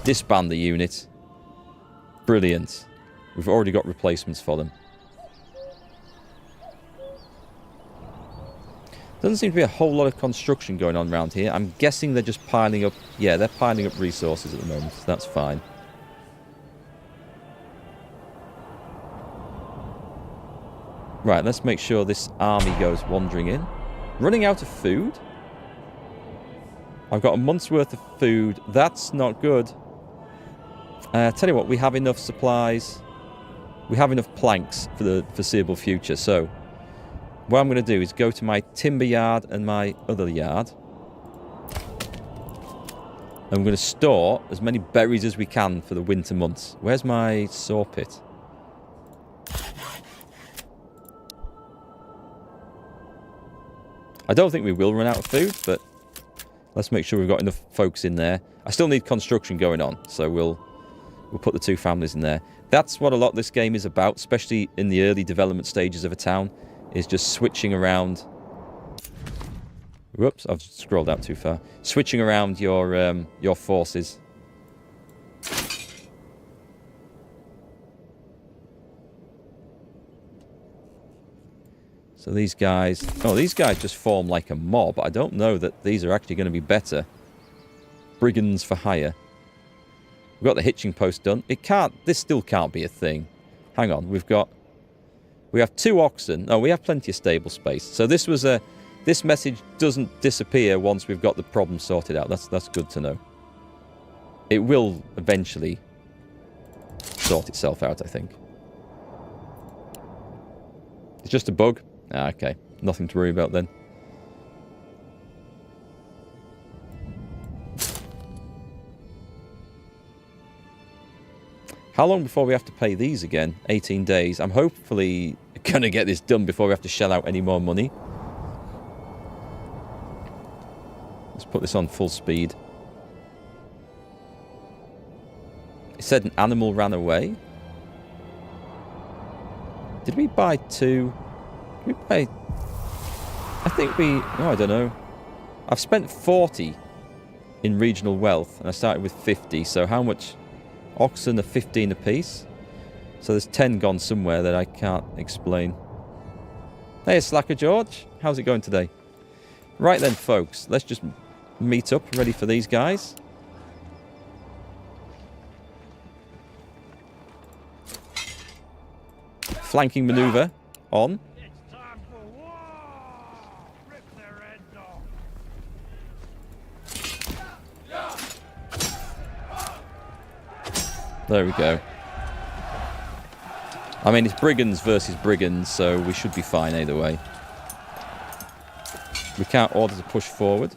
Disband the unit. Brilliant. We've already got replacements for them. Doesn't seem to be a whole lot of construction going on around here. I'm guessing they're just piling up... Yeah, they're piling up resources at the moment. So that's fine. Right, let's make sure this army goes wandering in. Running out of food? I've got a month's worth of food. That's not good. Tell you what, we have enough supplies. We have enough planks for the foreseeable future. So, what I'm going to do is go to my timber yard and my other yard. And I'm going to store as many berries as we can for the winter months. Where's my saw pit? I don't think we will run out of food, but let's make sure we've got enough folks in there. I still need construction going on, so we'll put the 2 families in there. That's what a lot of this game is about, especially in the early development stages of a town, is just switching around. Whoops, I've scrolled out too far. Switching around your forces. So these guys... Oh, these guys just form like a mob. I don't know that these are actually going to be better. Brigands for hire. We've got the hitching post done. It can't... This still can't be a thing. Hang on. We have 2 oxen. Oh, we have plenty of stable space. So this was a... This message doesn't disappear once we've got the problem sorted out. That's good to know. It will eventually sort itself out, I think. It's just a bug. Ah, okay. Nothing to worry about then. How long before we have to pay these again? 18 days. I'm hopefully going to get this done before we have to shell out any more money. Let's put this on full speed. It said an animal ran away. Did we buy 2? Did we buy... I think we... Oh, I don't know. I've spent 40 in regional wealth, and I started with 50. So how much... Oxen are 15 apiece. So there's 10 gone somewhere that I can't explain. Hey, Slacker George. How's it going today? Right then, folks. Let's just meet up, ready for these guys. Flanking maneuver on.
It's time for war! Rip their heads off!
There we go. I mean, it's brigands versus brigands, so we should be fine either way. We can't order to push forward.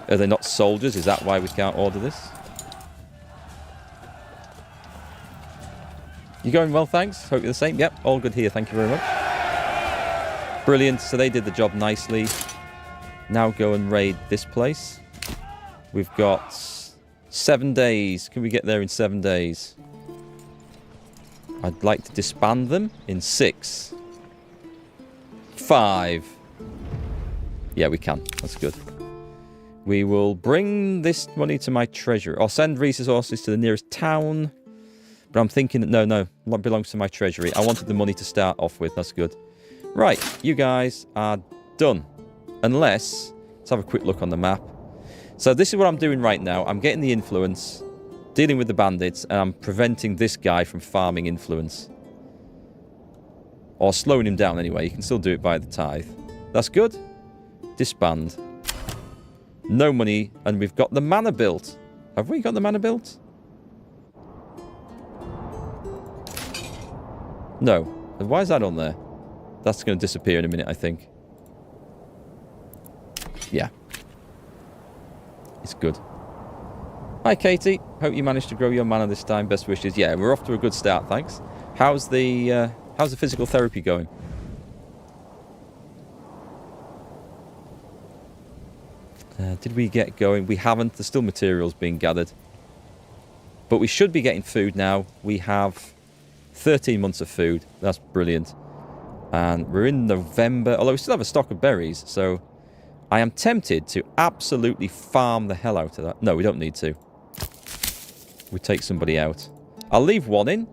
Are they not soldiers? Is that why we can't order this? You going well, thanks? Hope you're the same. Yep, all good here. Thank you very much. Brilliant. So they did the job nicely. Now go and raid this place. We've got 7 days. Can we get there in 7 days? I'd like to disband them in 6. 5. Yeah, we can. That's good. We will bring this money to my treasury. Or send resources to the nearest town. But I'm thinking that no, what belongs to my treasury. I wanted the money to start off with. That's good. Right, you guys are done. Unless, let's have a quick look on the map. So this is what I'm doing right now. I'm getting the influence, dealing with the bandits, and I'm preventing this guy from farming influence. Or slowing him down anyway. You can still do it by the tithe. That's good. Disband. No money, and we've got the manor built. Have we got the manor built? No. Why is that on there? That's going to disappear in a minute, I think. Yeah. It's good. Hi, Katie. Hope you managed to grow your manor this time. Best wishes. Yeah, we're off to a good start, thanks. How's the physical therapy going? Did we get going? We haven't. There's still materials being gathered. But we should be getting food now. We have 13 months of food. That's brilliant. And we're in November. Although we still have a stock of berries. So I am tempted to absolutely farm the hell out of that. No, we don't need to. We take somebody out. I'll leave one in.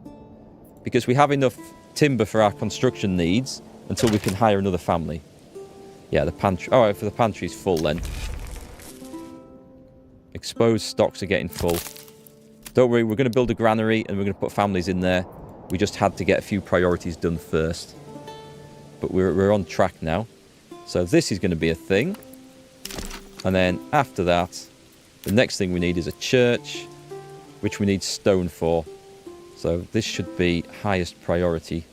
Because we have enough timber for our construction needs. Until we can hire another family. Yeah, the pantry. Oh, for the pantry's full then. Exposed stocks are getting full. Don't worry, we're going to build a granary and we're going to put families in there. We just had to get a few priorities done first. But we're on track now. So this is going to be a thing. And then after that, the next thing we need is a church, which we need stone for. So this should be highest priority.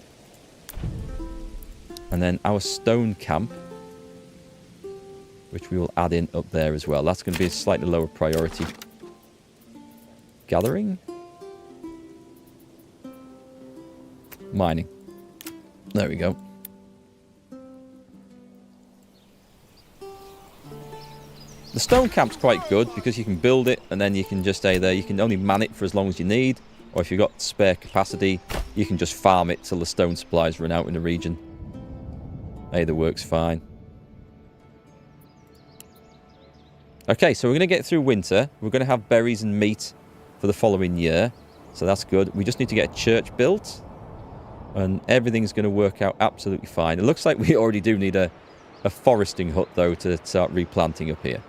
And then our stone camp, which we will add in up there as well. That's going to be a slightly lower priority. Gathering? Mining. There we go. The stone camp's quite good because you can build it and then you can just stay there. You can only man it for as long as you need. Or if you've got spare capacity, you can just farm it till the stone supplies run out in the region. Either works fine. Okay, so we're going to get through winter. We're going to have berries and meat for the following year. So that's good. We just need to get a church built. And everything's going to work out absolutely fine. It looks like we already do need a foresting hut, though, to start replanting up here.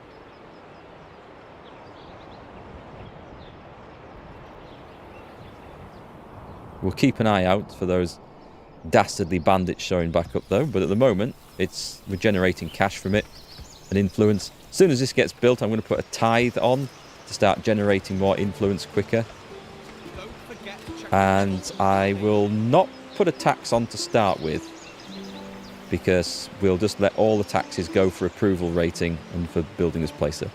We'll keep an eye out for those dastardly bandits showing back up, though. But at the moment, we're generating cash from it and influence. As soon as this gets built, I'm going to put a tithe on to start generating more influence quicker. And I will not put a tax on to start with. because we'll just let all the taxes go for approval rating and for building this place up.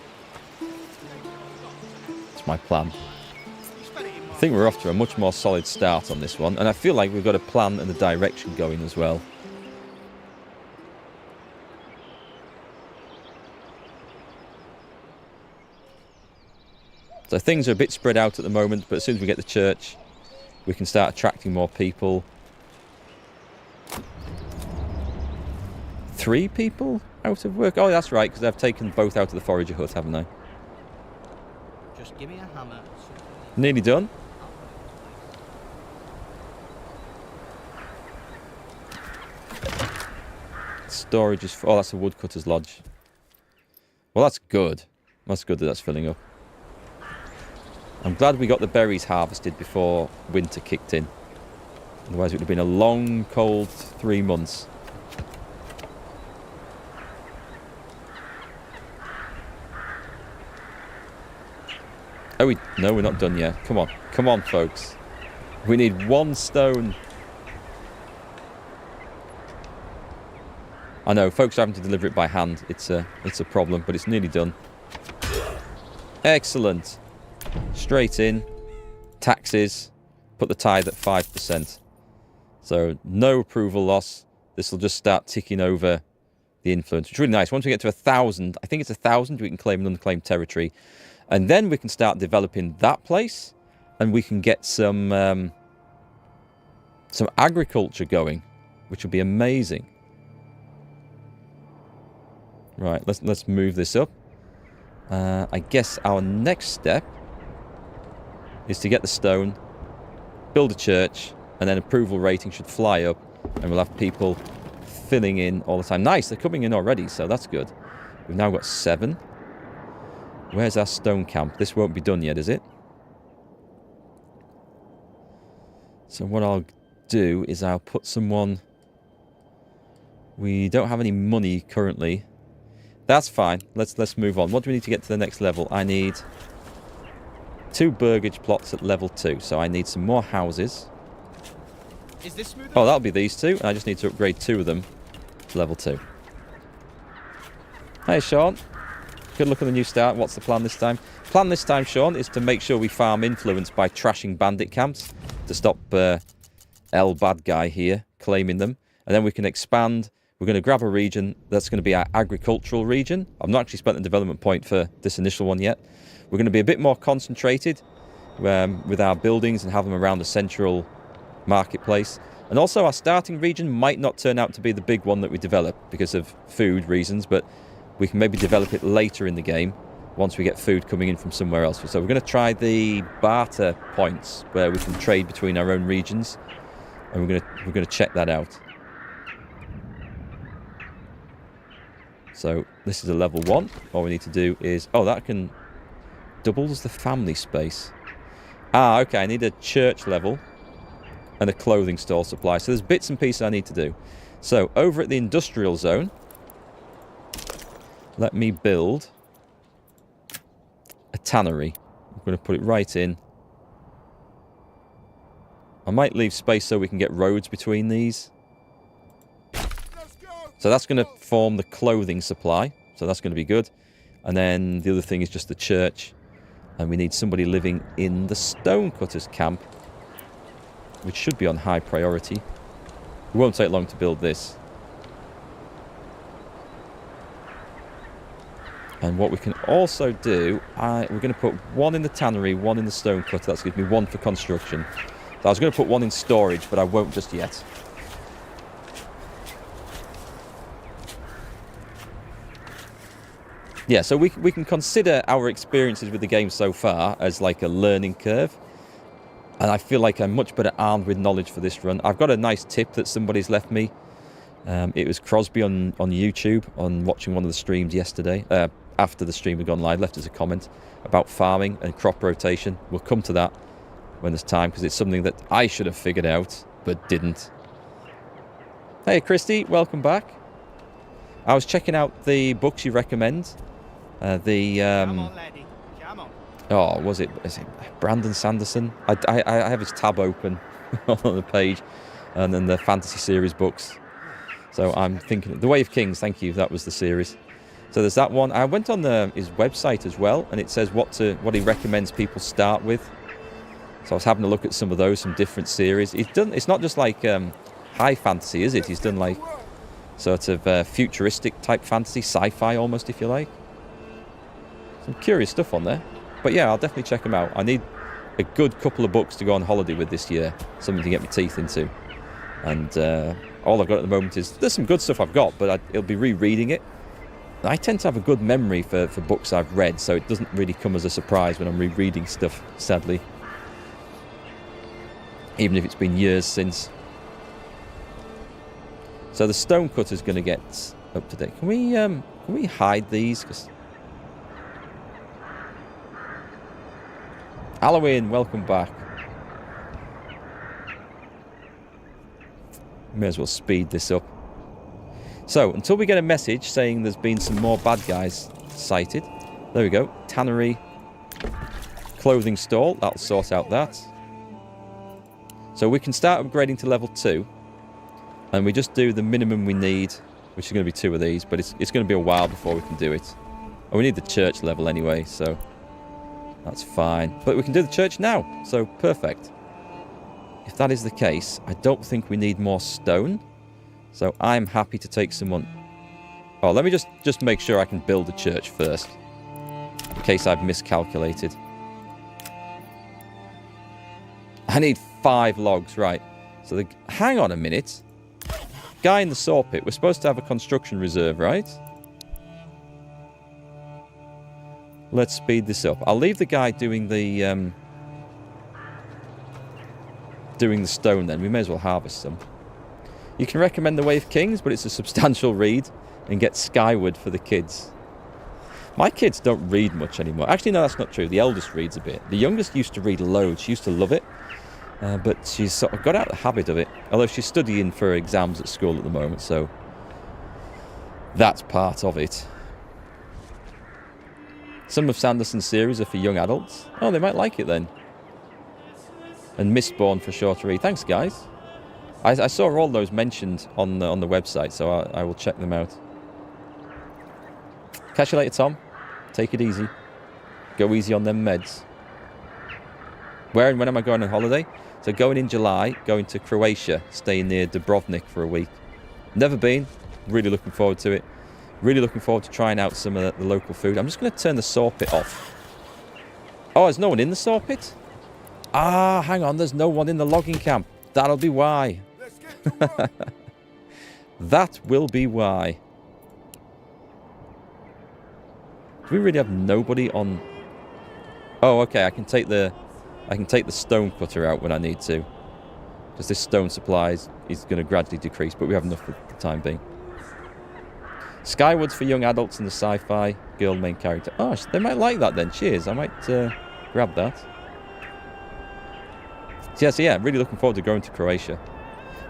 That's my plan. I think we're off to a much more solid start on this one, and I feel like we've got a plan and a direction going as well. So things are a bit spread out at the moment, but as soon as we get the church, we can start attracting more people. 3 people out of work? Oh, that's right, because I've taken both out of the forager hut, haven't I?
Just give me a hammer.
Nearly done. Storage is... Oh, that's a woodcutter's lodge. Well, that's good. That's good that that's filling up. I'm glad we got the berries harvested before winter kicked in. Otherwise it would have been a long, cold 3 months. Oh, no, we're not done yet. Come on. Come on, folks. We need 1 stone. I know, folks are having to deliver it by hand. It's a problem, but it's nearly done. Excellent. Straight in. Taxes. Put the tithe at 5%. So no approval loss. This will just start ticking over the influence. It's really nice. Once we get to 1,000, I think it's 1,000, we can claim an unclaimed territory. And then we can start developing that place. And we can get some agriculture going, which will be amazing. Right, let's move this up. I guess our next step is to get the stone, build a church, and then approval rating should fly up, and we'll have people filling in all the time. Nice, they're coming in already, so that's good. We've now got 7. Where's our stone camp? This won't be done yet, is it? So what I'll do is I'll put someone... We don't have any money currently. That's fine. Let's move on. What do we need to get to the next level? I need 2 burgage plots at level 2. So I need some more houses.
Is this smooth?
Oh, that'll be these 2. And I just need to upgrade 2 of them to level 2. Hey, Sean. Good luck on the new start. What's the plan this time? Plan this time, Sean, is to make sure we farm influence by trashing bandit camps to stop El Bad Guy here claiming them. And then we can expand. We're going to grab a region that's going to be our agricultural region. I've not actually spent the development point for this initial one yet. We're going to be a bit more concentrated with our buildings and have them around the central marketplace. And also our starting region might not turn out to be the big one that we develop because of food reasons, but we can maybe develop it later in the game once we get food coming in from somewhere else. So we're going to try the barter points where we can trade between our own regions, and we're going to check that out. So this is a level 1. All we need to do is... Oh, that can... doubles the family space. Ah, okay. I need a church level and a clothing store supply. So there's bits and pieces I need to do. So over at the industrial zone, let me build a tannery. I'm going to put it right in. I might leave space so we can get roads between these. So that's going to form the clothing supply. So that's going to be good. And then the other thing is just the church. And we need somebody living in the stonecutters camp, which should be on high priority. It won't take long to build this. And what we can also do, we're going to put 1 in the tannery, 1 in the stonecutter. That's going to be 1 for construction. So I was going to put 1 in storage, but I won't just yet. Yeah, so we can consider our experiences with the game so far as like a learning curve. And I feel like I'm much better armed with knowledge for this run. I've got a nice tip that somebody's left me. It was Crosby on YouTube, on watching one of the streams yesterday. After the stream had gone live, left us a comment about farming and crop rotation. We'll come to that when there's time, because it's something that I should have figured out, but didn't. Hey, Christy, welcome back. I was checking out the books you recommend.
Come on, lady. Come on.
Oh, is it Brandon Sanderson? I have his tab open on the page, and then the fantasy series books. So I'm thinking, The Way of Kings, thank you, that was the series. So there's that one. I went on his website as well, and it says what he recommends people start with. So I was having a look at some of those, some different series. It's not just like high fantasy, is it? He's done like sort of futuristic type fantasy, sci-fi almost, if you like. Some curious stuff on there. But yeah, I'll definitely check them out. I need a good couple of books to go on holiday with this year. Something to get my teeth into. And all I've got at the moment is... There's some good stuff I've got, but it'll be rereading it. I tend to have a good memory for books I've read, so it doesn't really come as a surprise when I'm rereading stuff, sadly. Even if it's been years since. So the Stonecutter's going to get up to date. Can we hide these? 'Cause Halloween, welcome back. May as well speed this up. So, until we get a message saying there's been some more bad guys sighted. There we go. Tannery. Clothing stall. That'll sort out that. So we can start upgrading to level 2. And we just do the minimum we need. Which is going to be 2 of these. But it's going to be a while before we can do it. And we need the church level anyway. So that's fine. But we can do the church now. So perfect. If that is the case, I don't think we need more stone. So I'm happy to take someone... Oh, let me just make sure I can build a church first. In case I've miscalculated. I need 5 logs, right. So hang on a minute. Guy in the saw pit, we're supposed to have a construction reserve, right? Let's speed this up. I'll leave the guy doing the stone then. We may as well harvest some. You can recommend The Way of Kings, but it's a substantial read, and get Skyward for the kids. My kids don't read much anymore. Actually, no, that's not true. The eldest reads a bit. The youngest used to read loads. She used to love it, but she's sort of got out of the habit of it. Although she's studying for exams at school at the moment, so that's part of it. Some of Sanderson's series are for young adults. Oh, they might like it then. And Mistborn for sure to read. Thanks, guys. I saw all those mentioned on the website, so I will check them out. Catch you later, Tom. Take it easy. Go easy on them meds. Where and when am I going on holiday? So going in July, going to Croatia, staying near Dubrovnik for a week. Never been. Really looking forward to it. Really looking forward to trying out some of the local food. I'm just going to turn the saw pit off. Oh, there's no one in the saw pit? Ah, hang on. There's no one in the logging camp. That'll be why. That will be why. Do we really have nobody on? Oh, okay. I can take the stone cutter out when I need to. Because this stone supply is going to gradually decrease, but we have enough for the time being. Skyward's for young adults and the sci-fi girl main character. Oh, they might like that then. Cheers. I might grab that. So yeah, really looking forward to going to Croatia.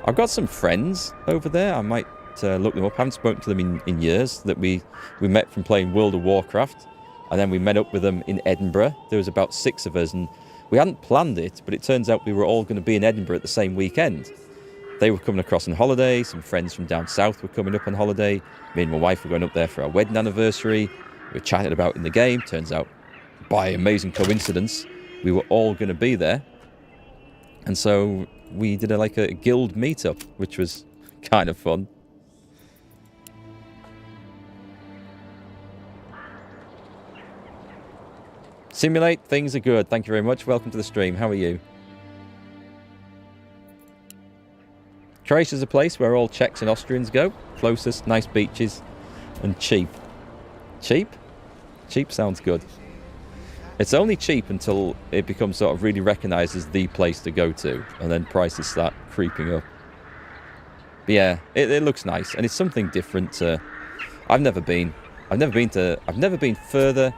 I've got some friends over there. I might look them up. I haven't spoken to them in years. That we met from playing World of Warcraft. And then we met up with them in Edinburgh. There was about 6 of us. And we hadn't planned it, but it turns out we were all going to be in Edinburgh at the same weekend. They were coming across on holiday. Some friends from down south were coming up on holiday. Me and my wife were going up there for our wedding anniversary. We were chatting about in the game. Turns out, by amazing coincidence, we were all going to be there. And so we did a guild meetup, which was kind of fun. Simulate, things are good. Thank you very much. Welcome to the stream. How are you? Croatia's a place where all Czechs and Austrians go. Closest, nice beaches, and cheap. Cheap? Cheap sounds good. It's only cheap until it becomes sort of really recognised as the place to go to, and then prices start creeping up. But yeah, it looks nice, and it's something different. I've never been further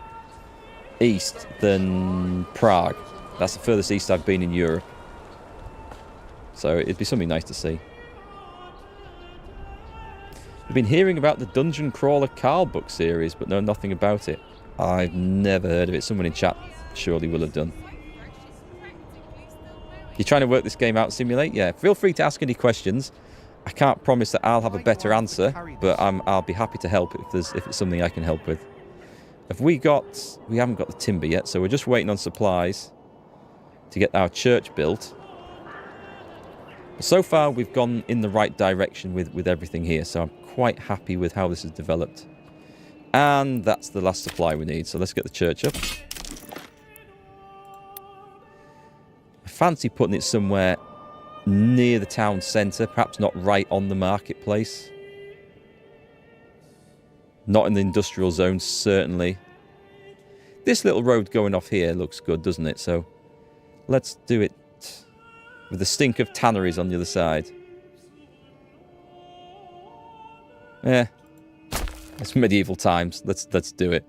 east than Prague. That's the furthest east I've been in Europe. So it'd be something nice to see. I've been hearing about the Dungeon Crawler Carl book series, but know nothing about it. I've never heard of it. Someone in chat surely will have done. You trying to work this game out, Simulate? Yeah, feel free to ask any questions. I can't promise that I'll have a better answer, but I'll be happy to help if it's something I can help with. We haven't got the timber yet, so we're just waiting on supplies to get our church built. So far, we've gone in the right direction with everything here, so I'm quite happy with how this has developed. And that's the last supply we need, so let's get the church up. I fancy putting it somewhere near the town centre, perhaps not right on the marketplace. Not in the industrial zone, certainly. This little road going off here looks good, doesn't it? So let's do it with the stink of tanneries on the other side. Yeah, it's medieval times. Let's do it.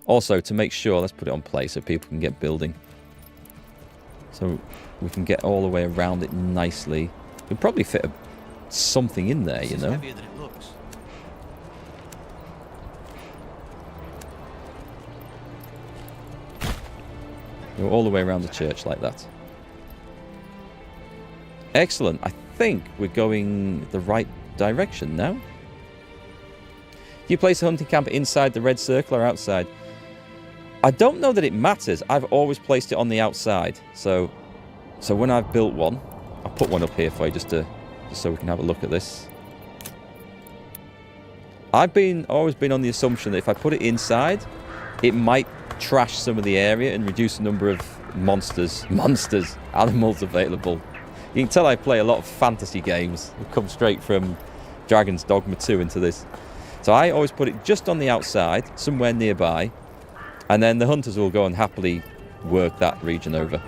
Also, to make sure, let's put it on play so people can get building. So we can get all the way around it nicely. We'll probably fit something in there, you know.
Heavier than it looks.
Go all the way around the church like that. Excellent. I think we're going the right direction now. Do you place a hunting camp inside the red circle or outside? I don't know that it matters. I've always placed it on the outside. So when I've built one, I'll put one up here for you just so we can have a look at this. I've always been on the assumption that if I put it inside, it might trash some of the area and reduce the number of animals available. You can tell I play a lot of fantasy games. We've come straight from Dragon's Dogma 2 into this. So I always put it just on the outside, somewhere nearby, and then the hunters will go and happily work that region over.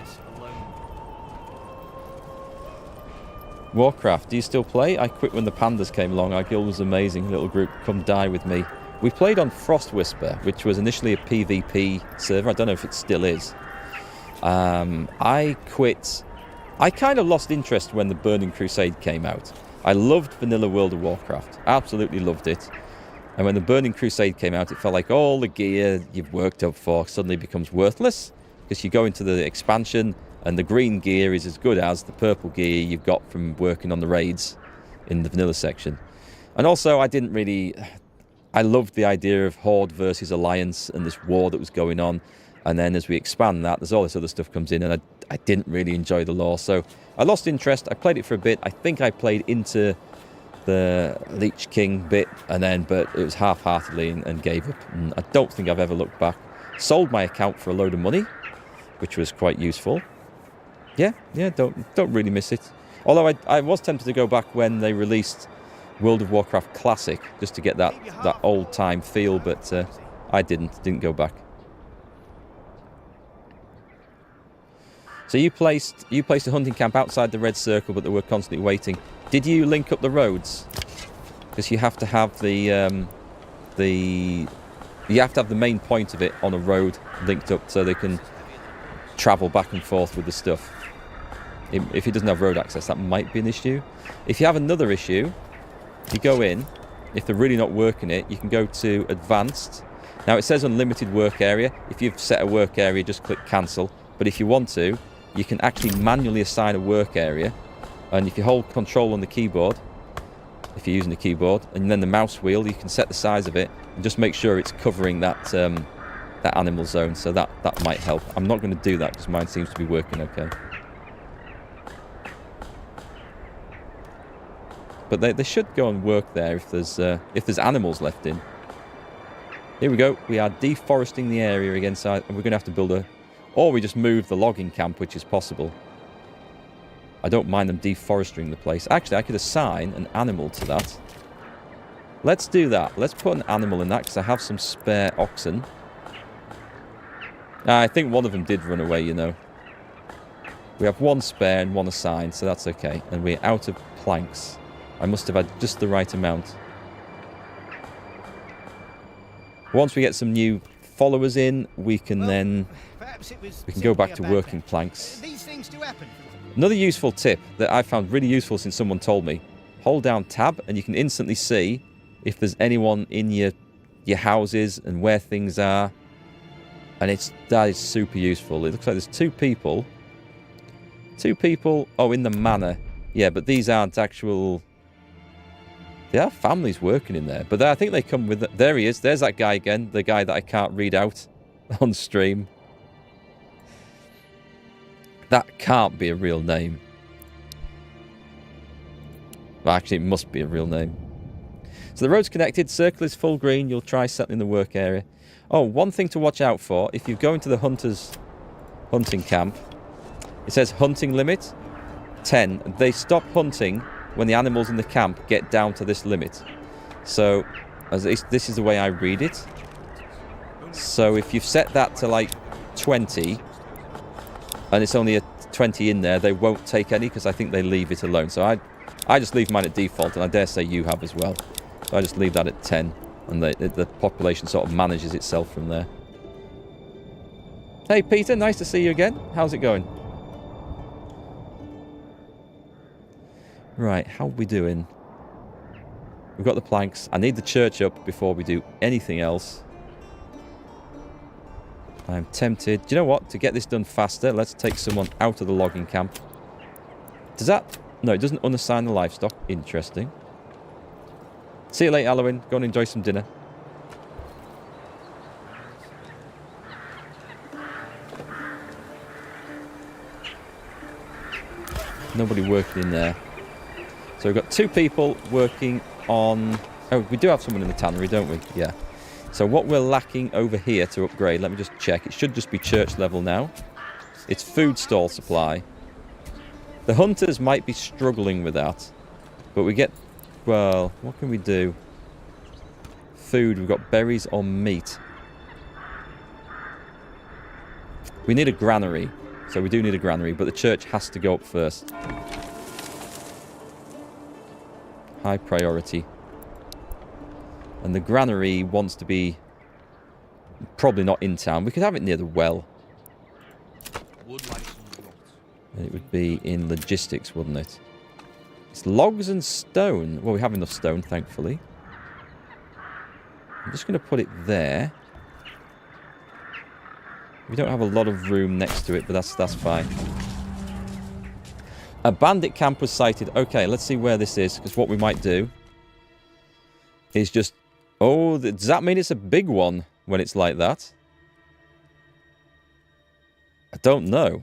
Warcraft, do you still play? I quit when the pandas came along. Our guild was amazing. Little group, come die with me. We played on Frost Whisper, which was initially a PvP server. I don't know if it still is. I quit. I kind of lost interest when the Burning Crusade came out. I loved vanilla World of Warcraft. Absolutely loved it. And when the Burning Crusade came out, it felt like all the gear you've worked up for suddenly becomes worthless. Because you go into the expansion and the green gear is as good as the purple gear you've got from working on the raids in the vanilla section. And also, I loved the idea of Horde versus Alliance and this war that was going on. And then as we expand that, there's all this other stuff comes in, and I didn't really enjoy the lore. So I lost interest. I played it for a bit. I think I played into the Leech King bit, but it was half-heartedly and gave up. And I don't think I've ever looked back. Sold my account for a load of money, which was quite useful. Yeah, don't really miss it. Although I was tempted to go back when they released World of Warcraft Classic, just to get that old time feel, but I didn't go back. So you placed a hunting camp outside the red circle, but they were constantly waiting. Did you link up the roads? Because you have to have the main point of it on a road linked up so they can travel back and forth with the stuff. If it doesn't have road access, that might be an issue. If you have another issue, you go in. If they're really not working it, you can go to Advanced. Now it says Unlimited Work Area. If you've set a work area, just click Cancel. But if you want to, you can actually manually assign a work area. And if you hold Control on the keyboard, if you're using the keyboard, and then the mouse wheel, you can set the size of it and just make sure it's covering that animal zone. So that might help. I'm not going to do that because mine seems to be working okay. But they should go and work there if there's animals left in. Here we go. We are deforesting the area again, so we're going to have to build or we just move the logging camp, which is possible. I don't mind them deforesting the place. Actually, I could assign an animal to that. Let's do that. Let's put an animal in that because I have some spare oxen. I think one of them did run away, you know. We have one spare and one assigned, so that's okay. And we're out of planks. I must have had just the right amount. Once we get some new followers in, we can go back to working planks.
These things do happen.
Another useful tip that I found really useful since someone told me: hold down Tab and you can instantly see if there's anyone in your houses and where things are. And that is super useful. It looks like there's two people. Oh, in the manor. Yeah, but these aren't actual... There are families working in there. But I think they come with... There he is. There's that guy again. The guy that I can't read out on stream. That can't be a real name. Well, actually, it must be a real name. So the road's connected. Circle is full green. You'll try settling the work area. Oh, one thing to watch out for. If you go into the hunter's hunting camp, it says hunting limit 10. They stop hunting when the animals in the camp get down to this limit. So this is the way I read it. So if you've set that to like 20 and it's only a 20 in there, they won't take any because I think they leave it alone. So I just leave mine at default, and I dare say you have as well. So I just leave that at 10, and the population sort of manages itself from there. Hey Peter, nice to see you again. How's it going? Right, how are we doing? We've got the planks. I need the church up before we do anything else. I'm tempted. Do you know what? To get this done faster, let's take someone out of the logging camp. Does that... No, it doesn't unassign the livestock. Interesting. See you later, Halloween. Go and enjoy some dinner. Nobody working in there. So we've got 2 people working on... Oh, we do have someone in the tannery, don't we? Yeah. So what we're lacking over here to upgrade, let me just check. It should just be church level now. It's food stall supply. The hunters might be struggling with that. But we get... Well, what can we do? Food, we've got berries or meat. We need a granary. So we do need a granary, but the church has to go up first. High priority. And the granary wants to be probably not in town. We could have it near the well. And it would be in logistics, wouldn't it? It's logs and stone. Well, we have enough stone, thankfully. I'm just going to put it there. We don't have a lot of room next to it, but that's fine. A bandit camp was sighted. Okay, let's see where this is, because what we might do is just... Oh, does that mean it's a big one when it's like that? I don't know.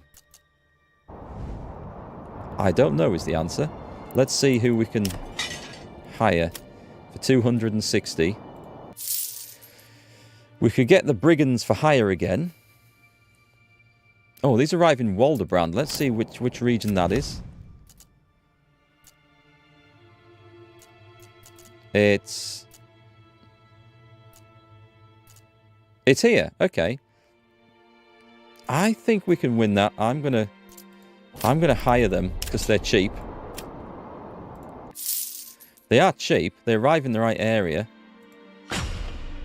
I don't know is the answer. Let's see who we can hire for 260. We could get the brigands for hire again. Oh, these arrive in Waldebrand. Let's see which region that is. It's here. Okay. I think we can win that. I'm gonna hire them because they're cheap. They are cheap. They arrive in the right area.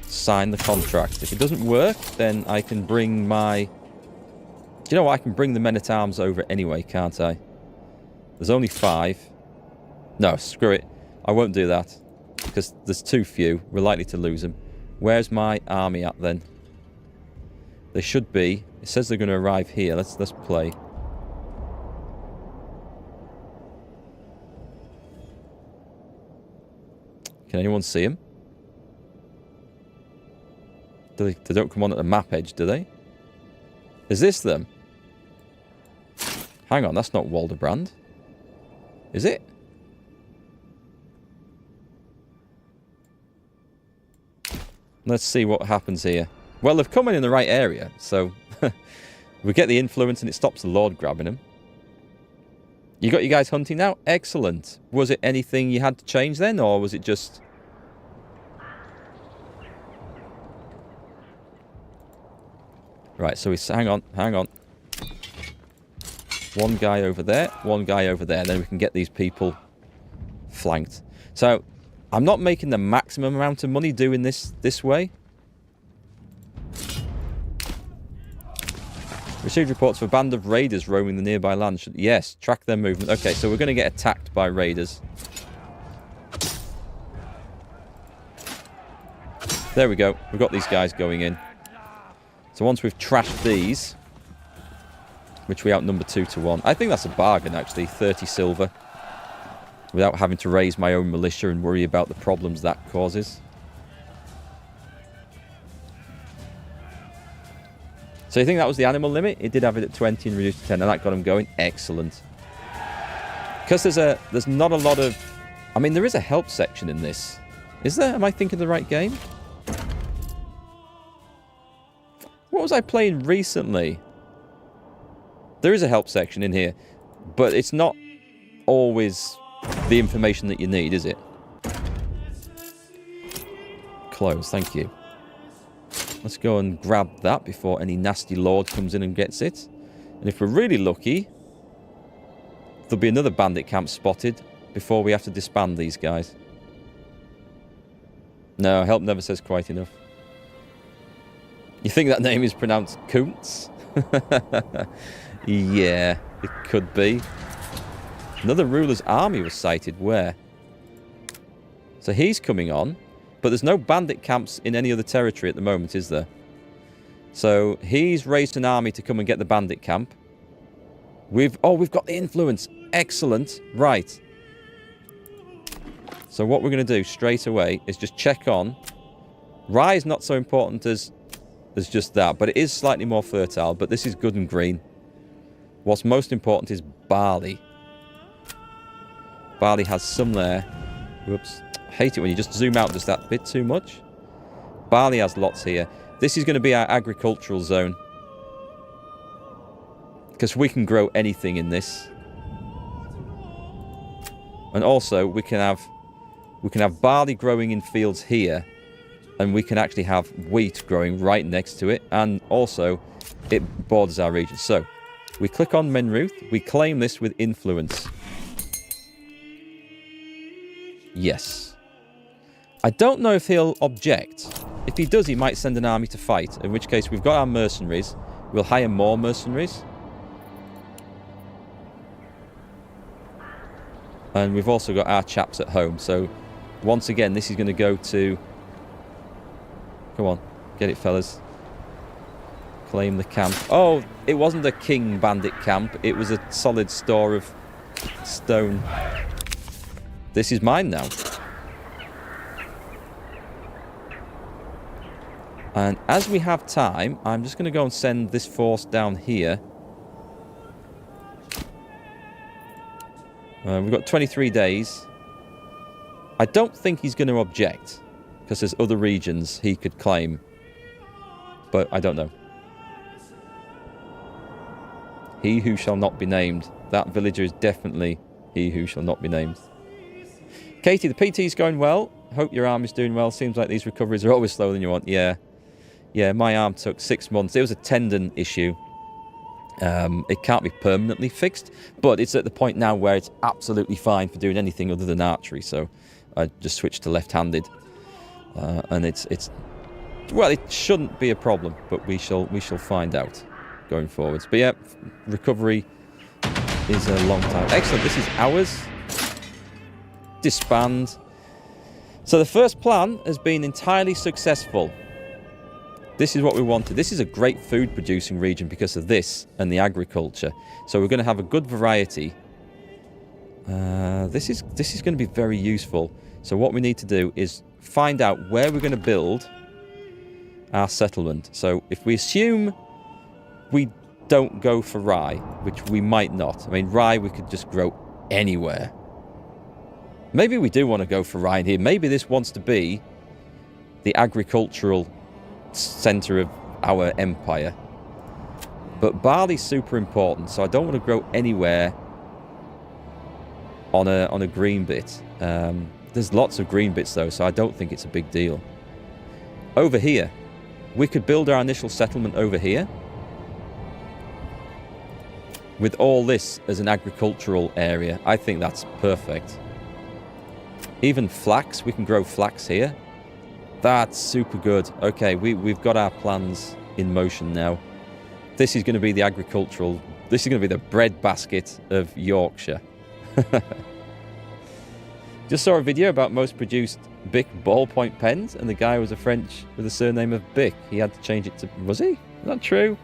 Sign the contract. If it doesn't work, then I can bring my... Do you know what? I can bring the men-at-arms over anyway, can't I? There's only 5. No, screw it. I won't do that. Because there's too few. We're likely to lose them. Where's my army at then? They should be. It says they're going to arrive here. Let's play. Can anyone see them? They don't come on at the map edge, do they? Is this them? Hang on, that's not Waldebrand. Is it? Let's see what happens here. Well, they've come in the right area, so we get the influence and it stops the Lord grabbing them. You got you guys hunting now? Excellent. Was it anything you had to change then, or was it just... Right, so hang on. One guy over there, one guy over there. Then we can get these people flanked. So, I'm not making the maximum amount of money doing this way. Received reports of a band of raiders roaming the nearby land. Yes, track their movement. Okay, so we're going to get attacked by raiders. There we go. We've got these guys going in. So once we've trashed these, which we outnumber 2 to 1. I think that's a bargain, actually. 30 silver. without having to raise my own militia and worry about the problems that causes. So you think that was the animal limit? It did have it at 20 and reduced to 10, and that got him going. Excellent. Because there's not a lot of... I mean, there is a help section in this. Is there? Am I thinking of the right game? What was I playing recently? There is a help section in here, but it's not always the information that you need, is it? Close, thank you. Let's go and grab that before any nasty lord comes in and gets it. And if we're really lucky, there'll be another bandit camp spotted before we have to disband these guys. No, help never says quite enough. You think that name is pronounced Kuntz? Yeah, it could be. Another ruler's army was sighted. Where? So he's coming on. But there's no bandit camps in any other territory at the moment, is there? So he's raised an army to come and get the bandit camp. We've got the influence. Excellent. Right. So what we're going to do straight away is just check on. Rye is not so important as just that, but it is slightly more fertile. But this is good and green. What's most important is barley. Barley has some there. Whoops. I hate it when you just zoom out just that bit too much. Barley has lots here. This is going to be our agricultural zone. Because we can grow anything in this. And also we can have barley growing in fields here. And we can actually have wheat growing right next to it. And also it borders our region. So we click on Menruth. We claim this with influence. Yes. I don't know if he'll object. If he does, he might send an army to fight. In which case, we've got our mercenaries. We'll hire more mercenaries. And we've also got our chaps at home. So, once again, this is going to go to... Come on. Get it, fellas. Claim the camp. Oh, it wasn't a king bandit camp. It was a solid store of stone. This is mine now. And as we have time, I'm just going to go and send this force down here. We've got 23 days. I don't think he's going to object, because there's other regions he could claim. But I don't know. He who shall not be named. That villager is definitely he who shall not be named. Katie, the PT's going well. Hope your arm is doing well. Seems like these recoveries are always slower than you want. Yeah. Yeah, my arm took 6 months. It was a tendon issue. It can't be permanently fixed, but it's at the point now where it's absolutely fine for doing anything other than archery. So I just switched to left-handed, and it's well, it shouldn't be a problem, but we shall find out going forwards. But yeah, recovery is a long time. Excellent. This is ours. Disband. So the first plan has been entirely successful. This is what we wanted. This is a great food producing region because of this and the agriculture. So we're going to have a good variety. This is going to be very useful. So what we need to do is find out where we're going to build our settlement. So if we assume we don't go for rye, which we might not. I mean, rye we could just grow anywhere. Maybe we do want to go for rye here. Maybe this wants to be the agricultural center of our empire. But barley's super important, so I don't want to grow anywhere on a green bit. There's lots of green bits though, so I don't think it's a big deal. Over here, we could build our initial settlement over here with all this as an agricultural area. I think that's perfect. Even flax, we can grow flax here. That's super good. Okay, we've got our plans in motion now. This is going to be the agricultural... This is going to be the breadbasket of Yorkshire. Just saw a video about most produced Bic ballpoint pens, and the guy was a French with the surname of Bic. He had to change it to... Was he? Is that true?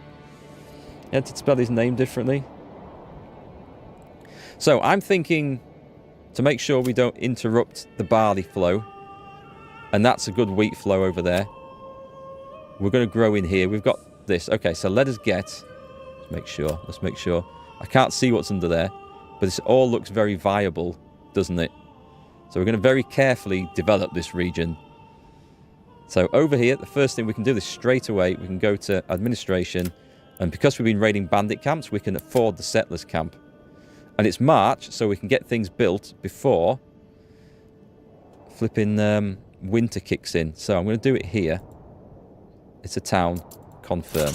He had to spell his name differently. So I'm thinking to make sure we don't interrupt the barley flow. And that's a good wheat flow over there. We're going to grow in here. We've got this. Okay, so let us get... Let's make sure. Let's make sure. I can't see what's under there. But this all looks very viable, doesn't it? So we're going to very carefully develop this region. So over here, the first thing we can do is straight away, we can go to administration. And because we've been raiding bandit camps, we can afford the settlers camp. And it's March, so we can get things built before flipping winter kicks in. So I'm going to do it here. It's a town. Confirm.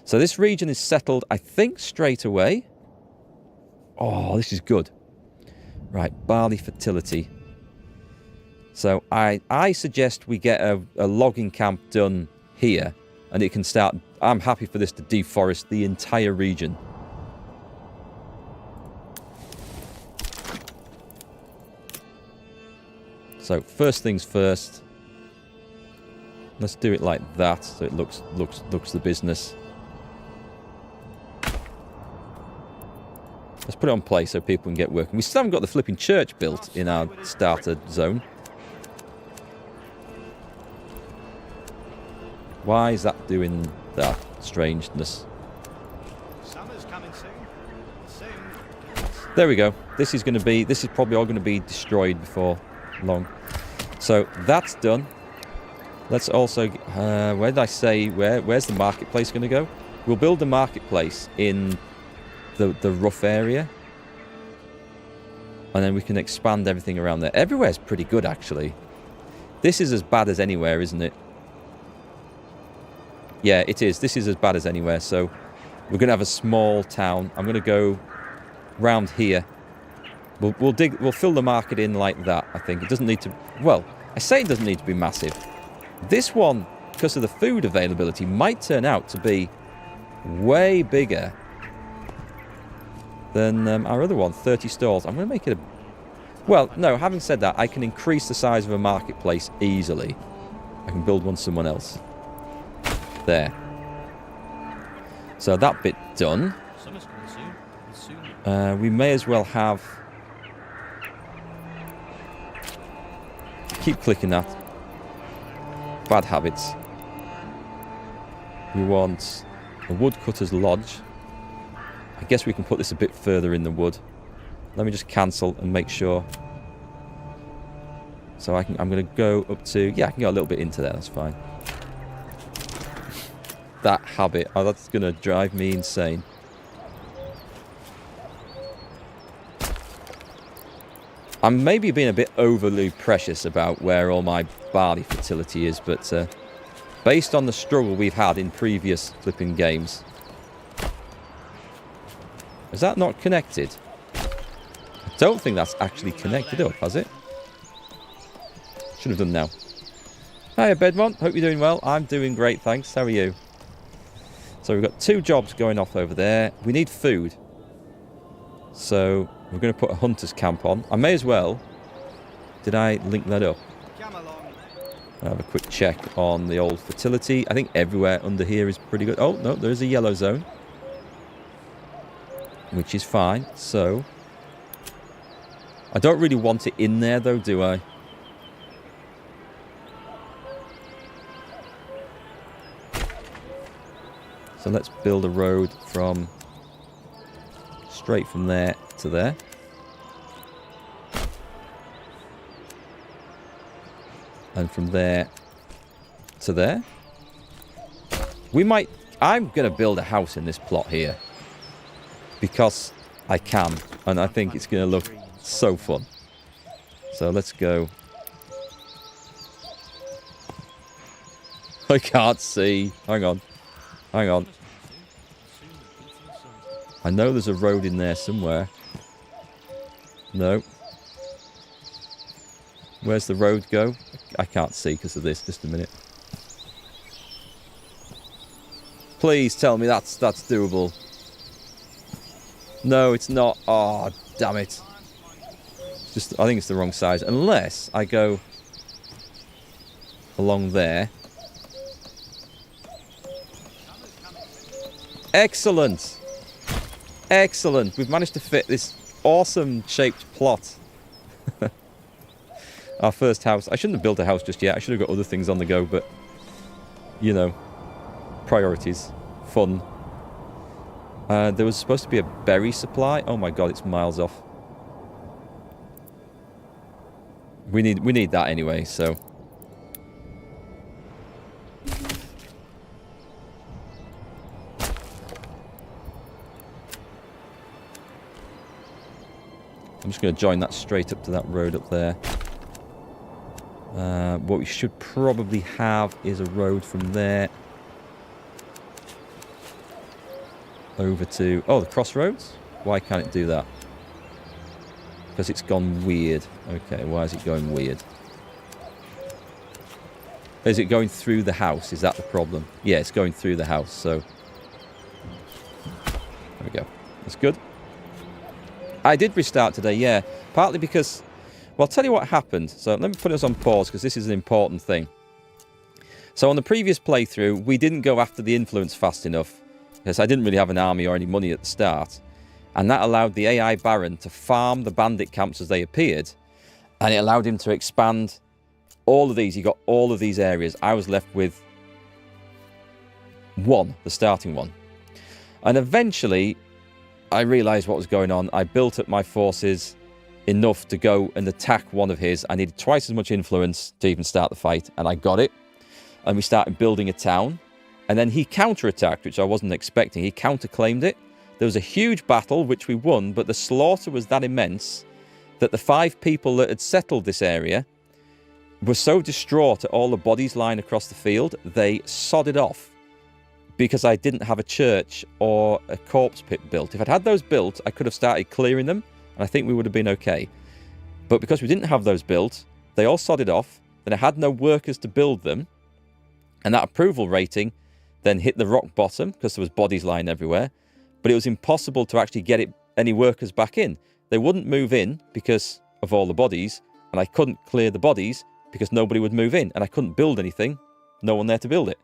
So this region is settled, I think, straight away. Oh, this is good. Right, barley fertility. So I suggest we get a logging camp done here. And it can start... I'm happy for this to deforest the entire region. So first things first. Let's do it like that, so it looks the business. Let's put it on play so people can get working. We still haven't got the flipping church built in our starter zone. Why is that doing that strangeness?
Summer's coming soon. Soon.
There we go. This is probably all going to be destroyed before long. So that's done. Let's also, where did I say, where's the marketplace going to go? We'll build the marketplace in the rough area. And then we can expand everything around there. Everywhere's pretty good, actually. This is as bad as anywhere, isn't it? Yeah, it is. This is as bad as anywhere. So we're going to have a small town. I'm going to go round here. We'll fill the market in like that, I think. It doesn't need to... Well, I say it doesn't need to be massive. This one, because of the food availability, might turn out to be way bigger than our other one, 30 stalls. I'm going to make it a... Well, no, having said that, I can increase the size of a marketplace easily. I can build one somewhere else. There. So that bit done.
Summer's coming soon.
We may as well have... Keep clicking that. Bad habits. We want a woodcutter's lodge. I guess we can put this a bit further in the wood. Let me just cancel and make sure. So I'm going to go up to... Yeah, I can go a little bit into there. That's fine. That habit. Oh, that's going to drive me insane. I'm maybe being a bit overly precious about where all my barley fertility is, but based on the struggle we've had in previous flipping games... Is that not connected? I don't think that's actually connected up, has it? Should have done now. Hiya, Bedmont. Hope you're doing well. I'm doing great, thanks. How are you? So we've got 2 jobs going off over there. We need food. So we're going to put a hunter's camp on. I may as well. Did I link that up?
Come along.
I'll have a quick check on the old fertility. I think everywhere under here is pretty good. Oh, no, there is a yellow zone. Which is fine. So I don't really want it in there, though, do I? So let's build a road from straight from there to there. And from there to there. We might... I'm going to build a house in this plot here. Because I can. And I think it's going to look so fun. So let's go. I can't see. Hang on. Hang on. I know there's a road in there somewhere. No. Where's the road go? I can't see because of this. Just a minute. Please tell me that's doable. No, it's not. Oh, damn it. I think it's the wrong size. Unless I go along there. Excellent. Excellent. We've managed to fit this awesome shaped plot. Our first house. I shouldn't have built a house just yet. I should have got other things on the go, but, you know, priorities. Fun. There was supposed to be a berry supply. Oh my god, it's miles off. We need that anyway, so. I'm just going to join that straight up to that road up there. What we should probably have is a road from there over to... Oh, the crossroads? Why can't it do that? Because it's gone weird. Okay, why is it going weird? Is it going through the house? Is that the problem? Yeah, it's going through the house, so... There we go. That's good. I did restart today, yeah. Partly because... Well, I'll tell you what happened. So let me put us on pause, because this is an important thing. So on the previous playthrough, we didn't go after the influence fast enough. Because I didn't really have an army or any money at the start. And that allowed the AI Baron to farm the bandit camps as they appeared. And it allowed him to expand all of these. He got all of these areas. I was left with one, the starting one. And eventually, I realised what was going on. I built up my forces enough to go and attack one of his. I needed twice as much influence to even start the fight, and I got it. And we started building a town. And then he counterattacked, which I wasn't expecting. He counterclaimed it. There was a huge battle, which we won, but the slaughter was that immense that the 5 people that had settled this area were so distraught at all the bodies lying across the field, they sodded off because I didn't have a church or a corpse pit built. If I'd had those built, I could have started clearing them, and I think we would have been okay. But because we didn't have those built, they all sodded off, then I had no workers to build them, and that approval rating then hit the rock bottom because there was bodies lying everywhere. But it was impossible to actually get any workers back in. They wouldn't move in because of all the bodies, and I couldn't clear the bodies because nobody would move in, and I couldn't build anything. No one there to build it.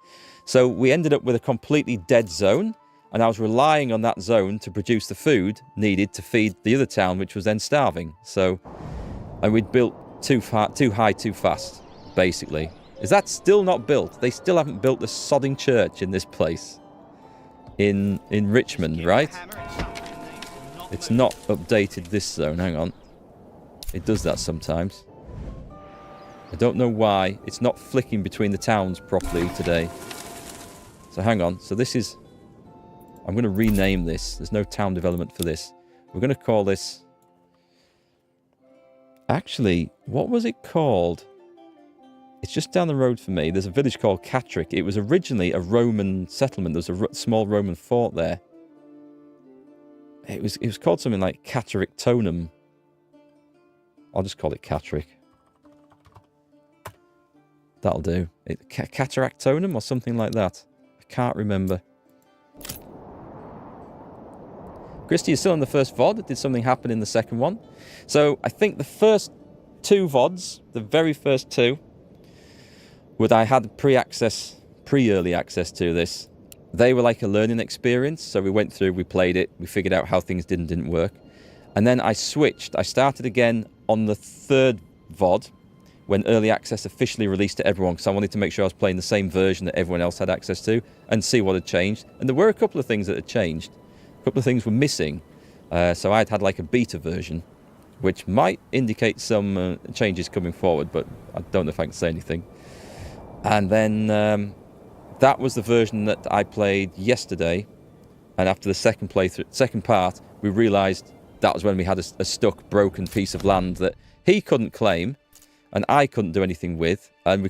So we ended up with a completely dead zone, and I was relying on that zone to produce the food needed to feed the other town, which was then starving. So, and we'd built too high, too fast, basically. Is that still not built? They still haven't built the sodding church in this place. In Richmond, right? It's not updated this zone. Hang on. It does that sometimes. I don't know why. It's not flicking between the towns properly today. So hang on. So this is... I'm going to rename this. There's no town development for this. We're going to call this... Actually, what was it called? It's just down the road for me. There's a village called Catterick. It was originally a Roman settlement. There was a small Roman fort there. It was called something like Catterick Tonum. I'll just call it Catterick. That'll do. Cataract Tonum or something like that. I can't remember. Christy, you're still in the first VOD. Did something happen in the second one? So I think the first 2 VODs, the very first 2, I had pre-early access to this. They were like a learning experience. So we went through, we played it, we figured out how things did and didn't work. And then I switched. I started again on the 3rd VOD when early access officially released to everyone, because I wanted to make sure I was playing the same version that everyone else had access to and see what had changed. And there were a couple of things that had changed. A couple of things were missing. So I'd had like a beta version, which might indicate some changes coming forward, but I don't know if I can say anything. And then that was the version that I played yesterday. And after the second part, we realised that was when we had a stuck, broken piece of land that he couldn't claim, and I couldn't do anything with, and we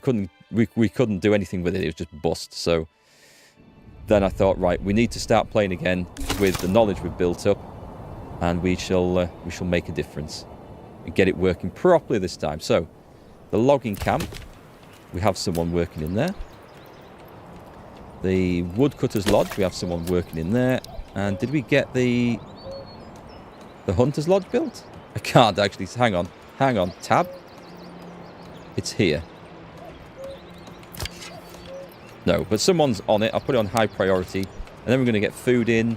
couldn't do anything with it. It was just bust. So then I thought, right, we need to start playing again with the knowledge we've built up, and we shall make a difference and get it working properly this time. So the logging camp. We have someone working in there. The woodcutter's lodge, we have someone working in there. And did we get the hunter's lodge built? I can't actually. Hang on. Tab. It's here. No, but someone's on it. I'll put it on high priority. And then we're going to get food in.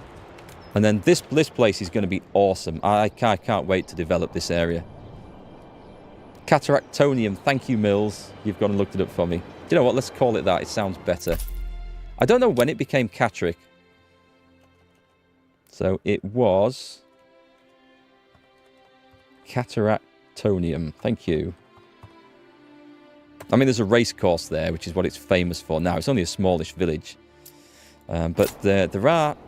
And then this place is going to be awesome. I can't wait to develop this area. Cataractonium, thank you, Mills. You've gone and looked it up for me. Do you know what? Let's call it that. It sounds better. I don't know when it became Catric. So it was Cataractonium. Thank you. I mean, there's a race course there, which is what it's famous for now. It's only a smallish village. But there are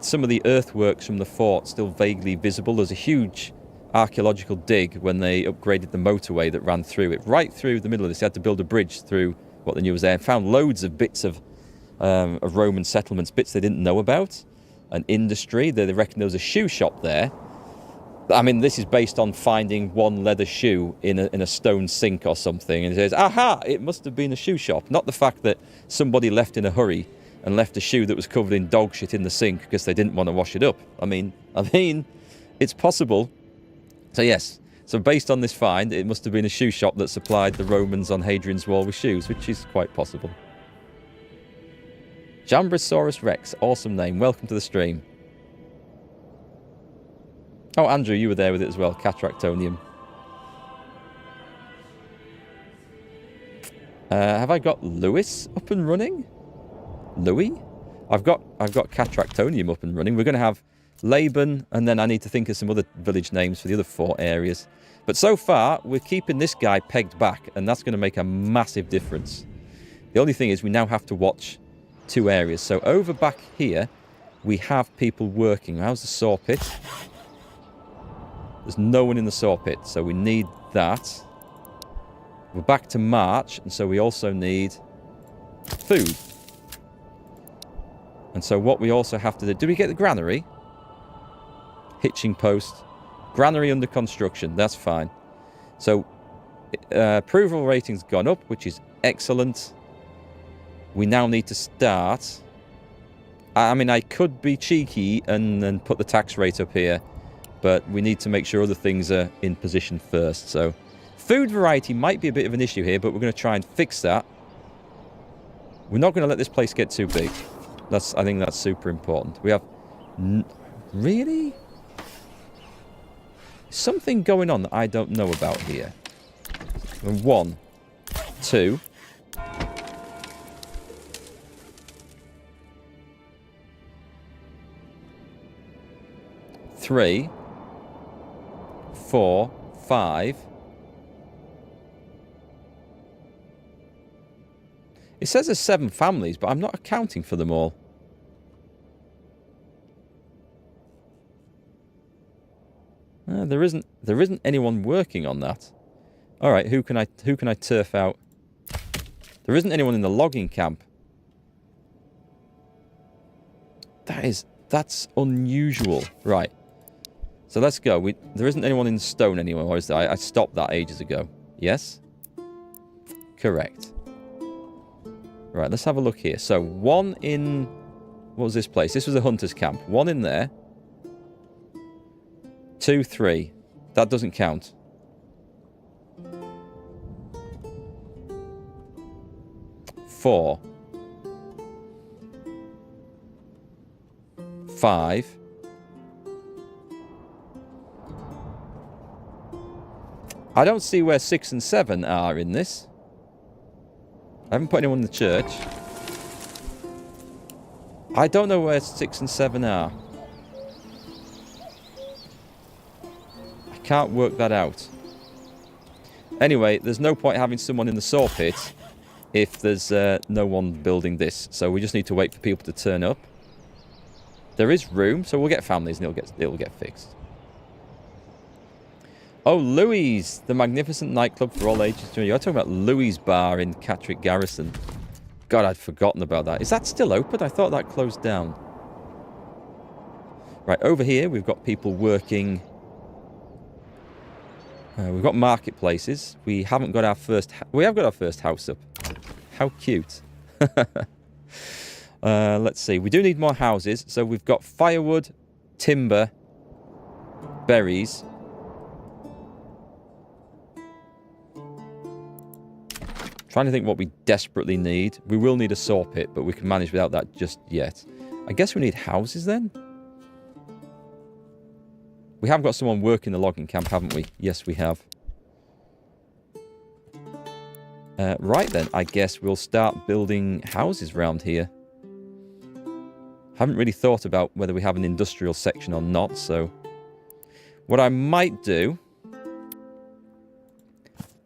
some of the earthworks from the fort still vaguely visible. There's a huge archaeological dig when they upgraded the motorway that ran through it. Right through the middle of this, they had to build a bridge through what they knew was there. And found loads of bits of Roman settlements, bits they didn't know about. An industry. They reckon there was a shoe shop there. I mean, this is based on finding one leather shoe in a stone sink or something. And it says, aha, it must have been a shoe shop. Not the fact that somebody left in a hurry and left a shoe that was covered in dog shit in the sink because they didn't want to wash it up. I mean, it's possible. So yes, so based on this find, it must have been a shoe shop that supplied the Romans on Hadrian's Wall with shoes, which is quite possible. Jambrosaurus Rex, awesome name. Welcome to the stream. Oh, Andrew, you were there with it as well. Cataractonium. Have I got Lewis up and running? Louis? I've got Cataractonium up and running. We're going to have Laban, and then I need to think of some other village names for the other 4 areas. But so far, we're keeping this guy pegged back, and that's going to make a massive difference. The only thing is we now have to watch 2 areas. So over back here, we have people working. How's the saw pit? There's no one in the saw pit, so we need that. We're back to March, and so we also need food. And so what we also have to do... Did we get the granary? Hitching post. Granary under construction. That's fine. So approval rating's gone up, which is excellent. We now need to start... I mean, I could be cheeky and put the tax rate up here, but we need to make sure other things are in position first. So food variety might be a bit of an issue here, but we're going to try and fix that. We're not going to let this place get too big. I think that's super important. We have... Really? Something going on that I don't know about here. 1, 2... 3, 4, 5. It says there's 7 families, but I'm not accounting for them all. There isn't anyone working on that. All right, who can I turf out? There isn't anyone in the logging camp. That's unusual. Right. So let's go. There isn't anyone in stone anymore, is there? I stopped that ages ago. Yes? Correct. Right, let's have a look here. So, 1 in... What was this place? This was a hunter's camp. 1 in there. 2, 3. That doesn't count. 4. 5. I don't see where 6 and 7 are in this. I haven't put anyone in the church. I don't know where 6 and 7 are. I can't work that out. Anyway, there's no point having someone in the saw pit if there's no one building this. So we just need to wait for people to turn up. There is room, so we'll get families and it'll get fixed. Oh, Louis, the magnificent nightclub for all ages. You're talking about Louis Bar in Catrick Garrison. God, I'd forgotten about that. Is that still open? I thought that closed down. Right, over here we've got people working. We've got marketplaces. We haven't got our first... We have got our first house up. How cute. Let's see. We do need more houses. So we've got firewood, timber, berries... Trying to think what we desperately need. We will need a saw pit, but we can manage without that just yet. I guess we need houses then? We have got someone working the logging camp, haven't we? Yes, we have. Right then, I guess we'll start building houses around here. Haven't really thought about whether we have an industrial section or not, so... What I might do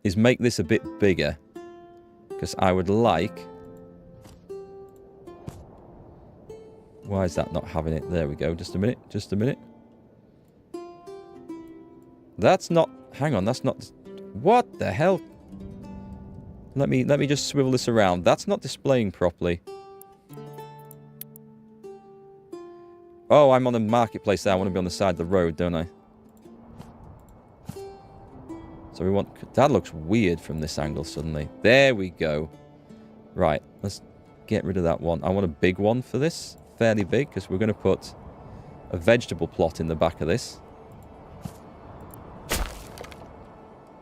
is make this a bit bigger. Because I would like... Why is that not having it? There we go. Just a minute. Just a minute. That's not... Hang on. That's not... What the hell? Let me just swivel this around. That's not displaying properly. Oh, I'm on the marketplace there. I want to be on the side of the road, don't I? So we want... That looks weird from this angle suddenly. There we go. Right. Let's get rid of that one. I want a big one for this. Fairly big, because we're going to put a vegetable plot in the back of this.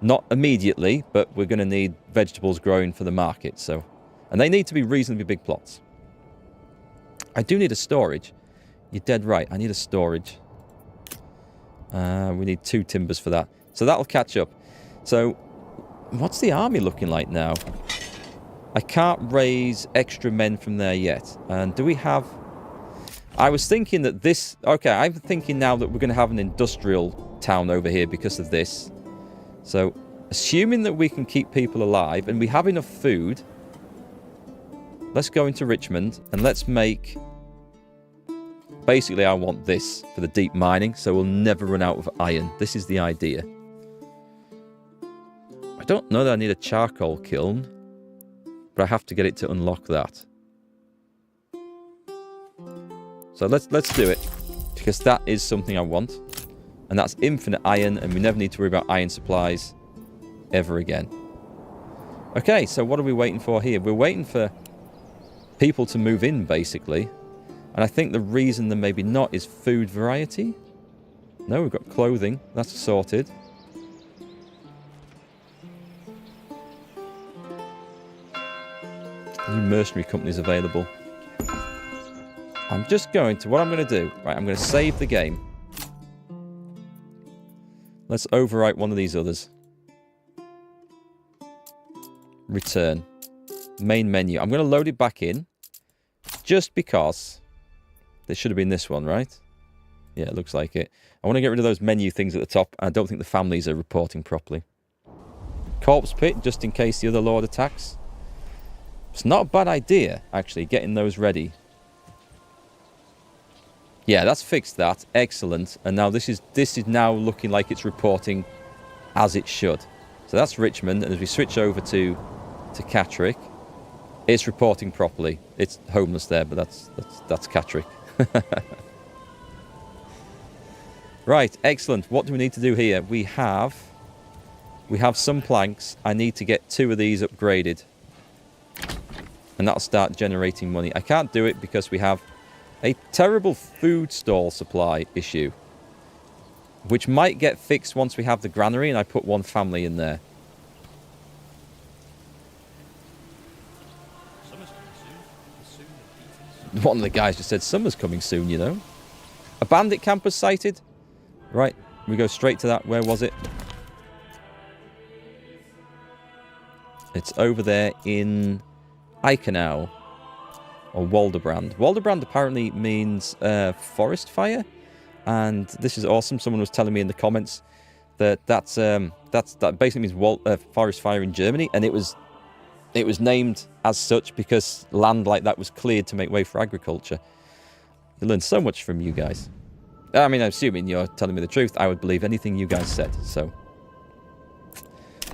Not immediately, but we're going to need vegetables growing for the market, so... And they need to be reasonably big plots. I do need a storage. You're dead right, I need a storage. We need 2 timbers for that. So that'll catch up. So, what's the army looking like now? I can't raise extra men from there yet. And do we have... I was thinking that this... Okay, I'm thinking now that we're going to have an industrial town over here because of this. So, assuming that we can keep people alive and we have enough food, let's go into Richmond and let's make... Basically, I want this for the deep mining, so we'll never run out of iron. This is the idea. I don't know that I need a charcoal kiln, but I have to get it to unlock that. So let's do it, because that is something I want. And that's infinite iron, and we never need to worry about iron supplies ever again. Okay, so what are we waiting for here? We're waiting for people to move in, basically. And I think the reason there maybe not is food variety. No, we've got clothing. That's sorted. New mercenary companies available. I'm just going to... What I'm going to do... Right, I'm going to save the game. Let's overwrite one of these others. Return. Main menu. I'm going to load it back in. Just because... It should have been this one, right? Yeah, it looks like it. I want to get rid of those menu things at the top. I don't think the families are reporting properly. Corpse pit, just in case the other lord attacks. It's not a bad idea, actually, getting those ready. Yeah, that's fixed that. Excellent. And now this is now looking like it's reporting as it should. So that's Richmond. And as we switch over to Catterick, it's reporting properly. It's homeless there, but that's Catterick. Right, excellent. What do we need to do here? We have some planks. I need to get 2 of these upgraded. And that'll start generating money. I can't do it because we have a terrible food stall supply issue. Which might get fixed once we have the granary and I put 1 family in there. One of the guys just said, summer's coming soon, you know. A bandit camp was sighted. Right, we go straight to that. Where was it? It's over there in Eichenau. Or Walderbrand. Walderbrand apparently means forest fire. And this is awesome. Someone was telling me in the comments that that basically means forest fire in Germany. And it was named as such because land like that was cleared to make way for agriculture. You learn so much from you guys. I mean, I'm assuming you're telling me the truth. I would believe anything you guys said. So,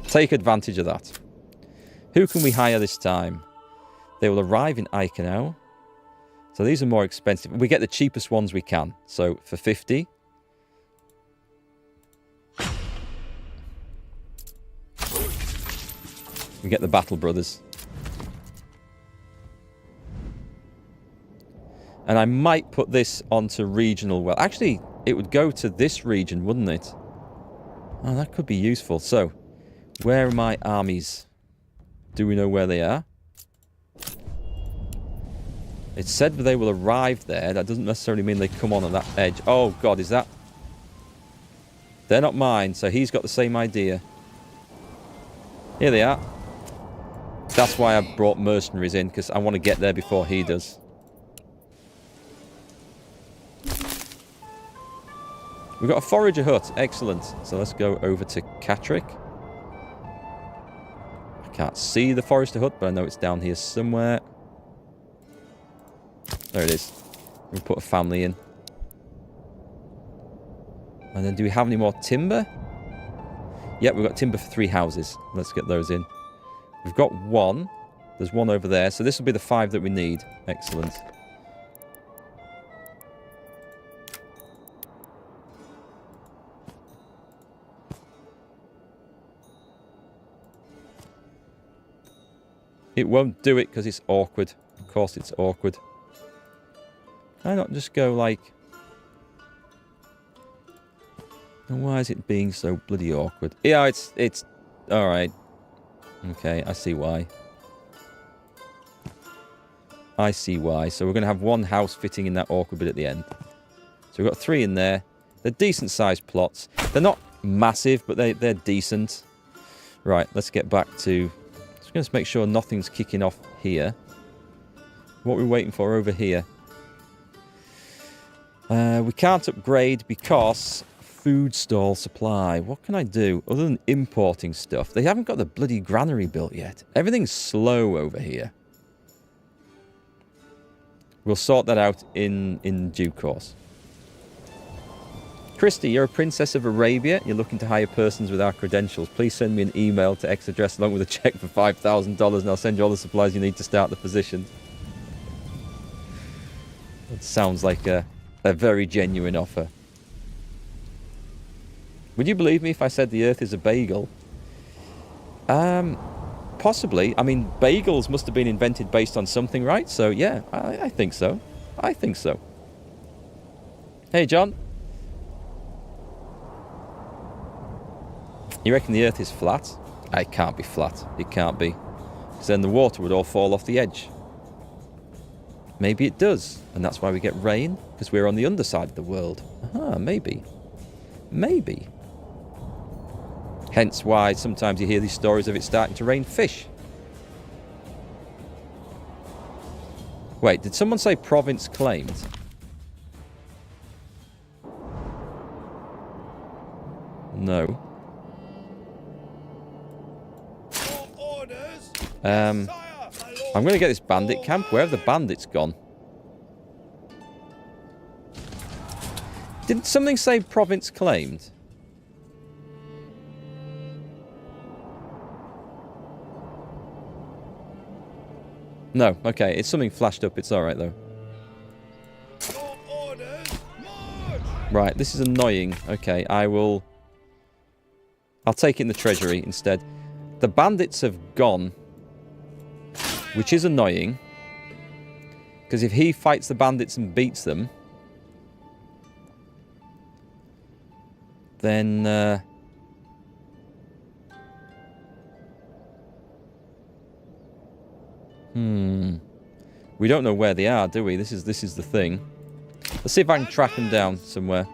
take advantage of that. Who can we hire this time? They will arrive in Eichenau. So these are more expensive. We get the cheapest ones we can. So, for 50... we get the Battle Brothers. And I might put this onto regional. Well, actually, it would go to this region, wouldn't it? Oh, that could be useful. So, where are my armies? Do we know where they are? It said that they will arrive there. That doesn't necessarily mean they come on that edge. Oh, God, is that... They're not mine, so he's got the same idea. Here they are. That's why I brought mercenaries in, because I want to get there before he does. We've got a forager hut. Excellent. So let's go over to Catrick. I can't see the forester hut, but I know it's down here somewhere. There it is. We'll put a family in. And then do we have any more timber? Yep, we've got timber for 3 houses. Let's get those in. We've got 1. There's 1 over there. So this will be the 5 that we need. Excellent. It won't do it because it's awkward. Of course it's awkward. Can I not just go like... And why is it being so bloody awkward? Yeah, it's... Alright. Okay, I see why. I see why. So we're going to have 1 house fitting in that awkward bit at the end. So we've got 3 in there. They're decent sized plots. They're not massive, but they're decent. Right, let's get back to... Just going to make sure nothing's kicking off here. What are we waiting for over here? We can't upgrade because... Food stall supply. What can I do other than importing stuff? They haven't got the bloody granary built yet. Everything's slow over here. We'll sort that out in due course. Christy, you're a princess of Arabia. You're looking to hire persons with our credentials. Please send me an email to X address along with a check for $5,000 and I'll send you all the supplies you need to start the position. That sounds like a very genuine offer. Would you believe me if I said the Earth is a bagel? Possibly. I mean, bagels must have been invented based on something, right? So, yeah, I think so. I think so. Hey, John. You reckon the Earth is flat? It can't be flat. It can't be. Because then the water would all fall off the edge. Maybe it does. And that's why we get rain. Because we're on the underside of the world. Aha, maybe. Maybe. Hence why sometimes you hear these stories of it starting to rain fish. Wait, did someone say province claimed? No. I'm going to get this bandit camp. Where have the bandits gone? Did something say province claimed? No, okay, it's something flashed up, it's alright though. Right, this is annoying. Okay, I'll take it in the treasury instead. The bandits have gone, which is annoying. Because if he fights the bandits and beats them, then... We don't know where they are, do we? This is the thing. Let's see if I can track them down somewhere.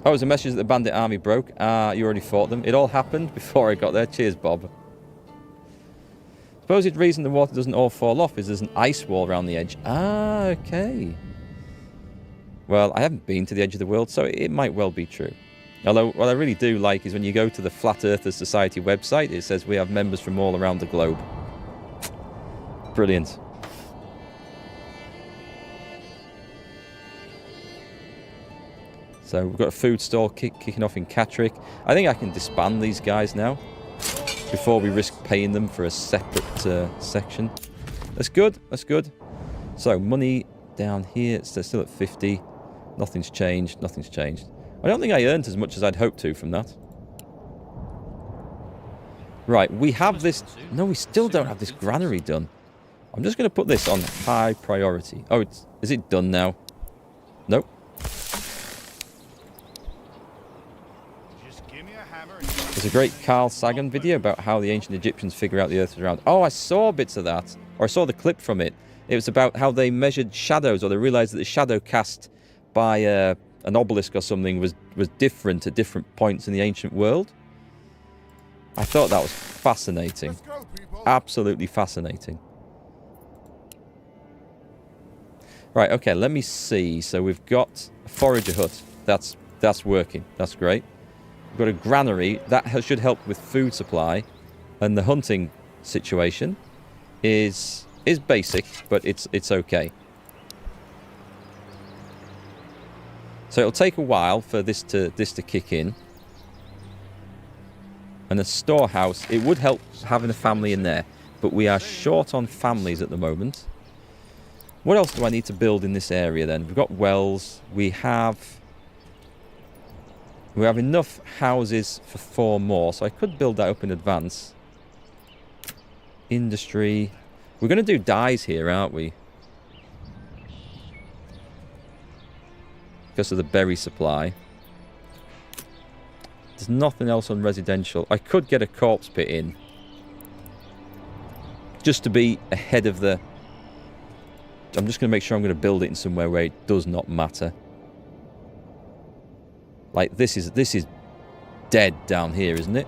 Oh, it was a message that the bandit army broke. Ah, you already fought them. It all happened before I got there. Cheers, Bob. Supposed reason the water doesn't all fall off is there's an ice wall around the edge. Ah, okay. Well, I haven't been to the edge of the world, so it might well be true. Although, what I really do like is when you go to the Flat Earthers Society website, it says we have members from all around the globe. Brilliant. So we've got a food stall kicking off in Catrick. I think I can disband these guys now before we risk paying them for a separate section. That's good. That's good. So money down here. It's still at 50. Nothing's changed. Nothing's changed. I don't think I earned as much as I'd hoped to from that. Right, we have this... No, we still don't have this granary done. I'm just going to put this on high priority. Oh, is it done now? Nope. There's a great Carl Sagan video about how the ancient Egyptians figure out the Earth is round. Oh, I saw bits of that. Or I saw the clip from it. It was about how they measured shadows, or they realised that the shadow cast by an obelisk or something was different at different points in the ancient world. I thought that was fascinating.
Let's go, people.
Absolutely fascinating. Right, okay, let me see. So we've got a forager hut. That's working. That's great. We've got a granary. That should help with food supply. And the hunting situation is basic, but it's okay. So it'll take a while for this to kick in. And a storehouse, it would help having a family in there, but we are short on families at the moment. What else do I need to build in this area then? We've got wells. We have enough houses for 4 more, so I could build that up in advance. Industry. We're going to do dyes here, aren't we? Because of the berry supply. There's nothing else on residential. I could get a corpse pit in. Just to be ahead of the... I'm just going to make sure I'm going to build it in somewhere where it does not matter. Like, this is dead down here, isn't it?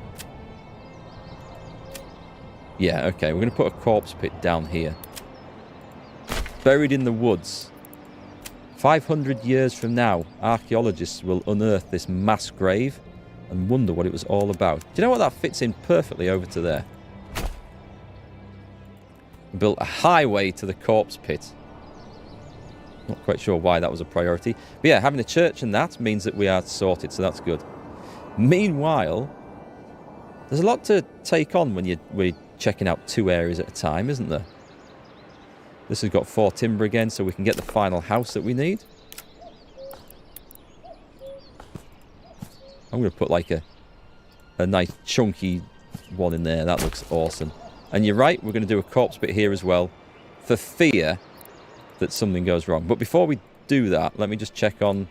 Yeah, okay. We're going to put a corpse pit down here. Buried in the woods. 500 years from now, archaeologists will unearth this mass grave and wonder what it was all about. Do you know what? That fits in perfectly over to there. We built a highway to the corpse pit. Not quite sure why that was a priority. But yeah, having a church and that means that we are sorted, so that's good. Meanwhile, there's a lot to take on when we're checking out 2 areas at a time, isn't there? This has got 4 timber again, so we can get the final house that we need. I'm going to put like a nice chunky one in there. That looks awesome. And you're right, we're going to do a corpse pit here as well, for fear that something goes wrong. But before we do that, let me just check on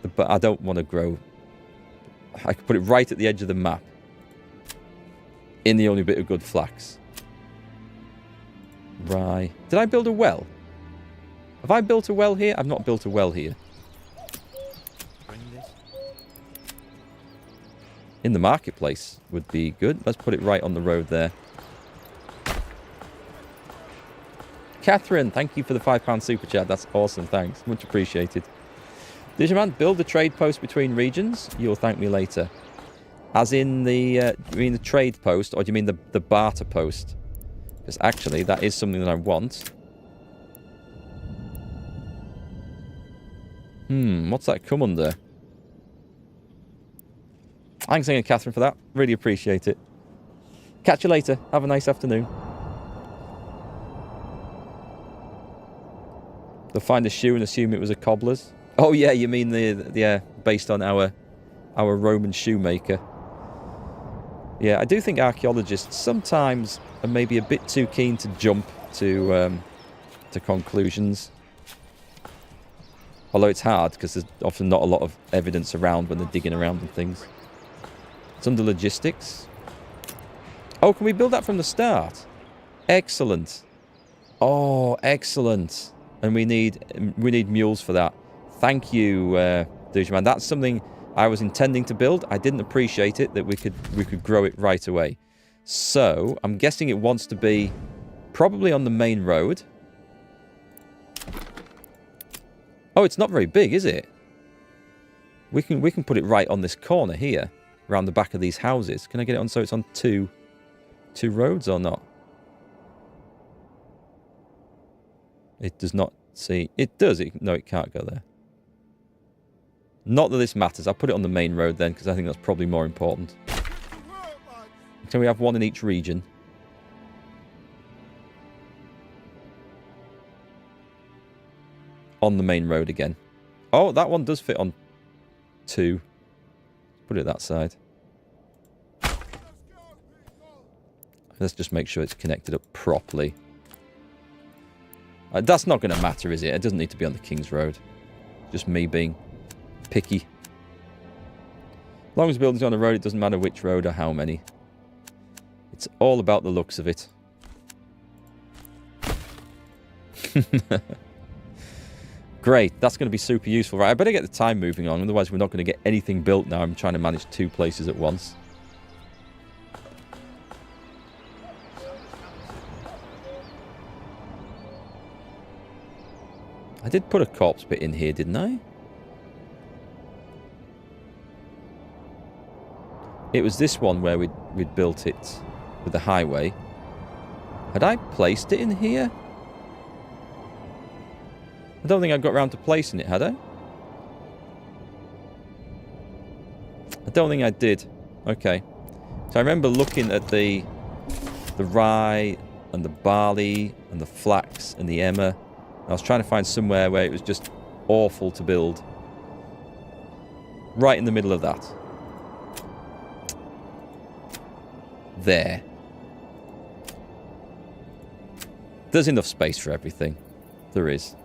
the... I don't want to grow... I could put it right at the edge of the map. In the only bit of good flax. Right. Did I build a well? Have I built a well here? I've not built a well here. In the marketplace would be good. Let's put it right on the road there. Catherine, thank you for the £5 super chat. That's awesome. Thanks. Much appreciated. Digiman, build a trade post between regions. You'll thank me later. As in the... you mean the trade post, or do you mean the barter post? Because actually, that is something that I want. What's that come under? Thanks again, Catherine, for that. Really appreciate it. Catch you later. Have a nice afternoon. They'll find a shoe and assume it was a cobbler's. Oh yeah, you mean the based on our Roman shoemaker. Yeah, I do think archaeologists sometimes are maybe a bit too keen to jump to conclusions. Although it's hard because there's often not a lot of evidence around when they're digging around and things. It's under logistics. Oh, can we build that from the start? Excellent. Oh, excellent. And we need mules for that. Thank you, Doucheman. That's something I was intending to build. I didn't appreciate it that we could grow it right away. So I'm guessing it wants to be probably on the main road. Oh, it's not very big, is it? We can put it right on this corner here, around the back of these houses. Can I get it on so it's on two roads or not? It does not see. It does. No, it can't go there. Not that this matters. I'll put it on the main road then, because I think that's probably more important. Can we have one in each region? On the main road again. Oh, that one does fit on 2. Put it that side. Let's just make sure it's connected up properly. That's not going to matter, is it? It doesn't need to be on the King's Road. Just me being picky. As long as the building's on the road, it doesn't matter which road or how many. It's all about the looks of it. Great, that's going to be super useful. Right, I better get the time moving on, otherwise we're not going to get anything built now. I'm trying to manage 2 places at once. I did put a corpse pit in here, didn't I? It was this one where we'd built it with the highway. Had I placed it in here? I don't think I got around to placing it, had I? I don't think I did. Okay. So I remember looking at the rye and the barley and the flax and the emmer. I was trying to find somewhere where it was just awful to build. Right in the middle of that. There. There's enough space for everything. There is.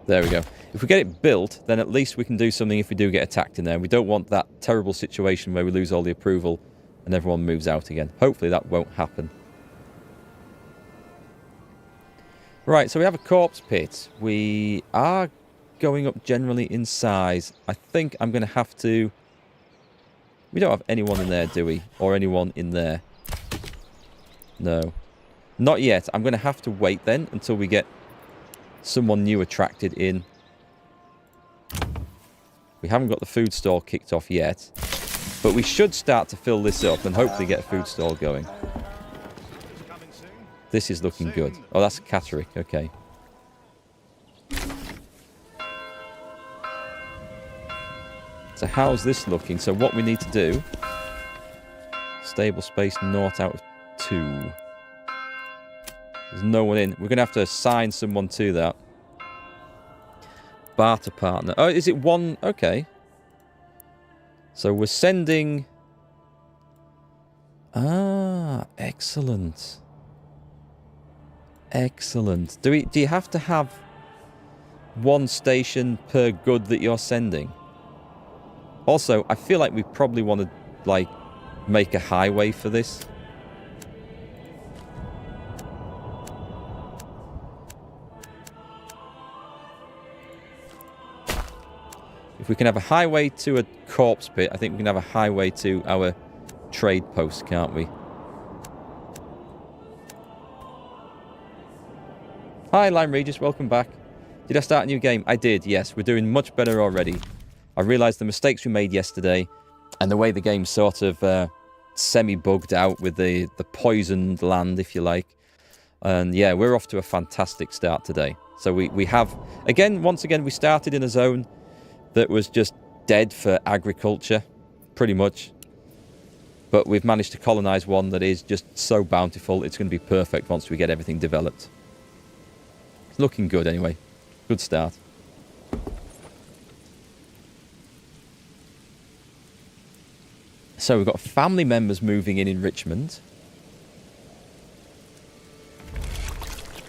There we go. If we get it built, then at least we can do something if we do get attacked in there. We don't want that terrible situation where we lose all the approval and everyone moves out again. Hopefully that won't happen. Right, so we have a corpse pit. We are going up generally in size. I think I'm going to have to... We don't have anyone in there, do we? Or anyone in there? No. Not yet. I'm going to have to wait then until we get someone new attracted in. We haven't got the food stall kicked off yet. But we should start to fill this up and hopefully get a food stall going. This is looking good. Oh, that's a catterick. Okay. So how's this looking? So what we need to do... Stable space 0 out of 2. There's no one in. We're going to have to assign someone to that. Barter partner. Oh, is it one? Okay. So we're sending... Ah, excellent. Excellent. Do you have to have one station per good that you're sending? Also, I feel like we probably want to, like, make a highway for this. If we can have a highway to a corpse pit, I think we can have a highway to our trade post, can't we? Hi, Lime Regis, welcome back. Did I start a new game? I did, yes. We're doing much better already. I realised the mistakes we made yesterday and the way the game sort of semi-bugged out with the poisoned land, if you like. And yeah, we're off to a fantastic start today. So we have, once again, we started in a zone that was just dead for agriculture, pretty much. But we've managed to colonise one that is just so bountiful, it's going to be perfect once we get everything developed. It's looking good anyway. Good start. So we've got family members moving in Richmond.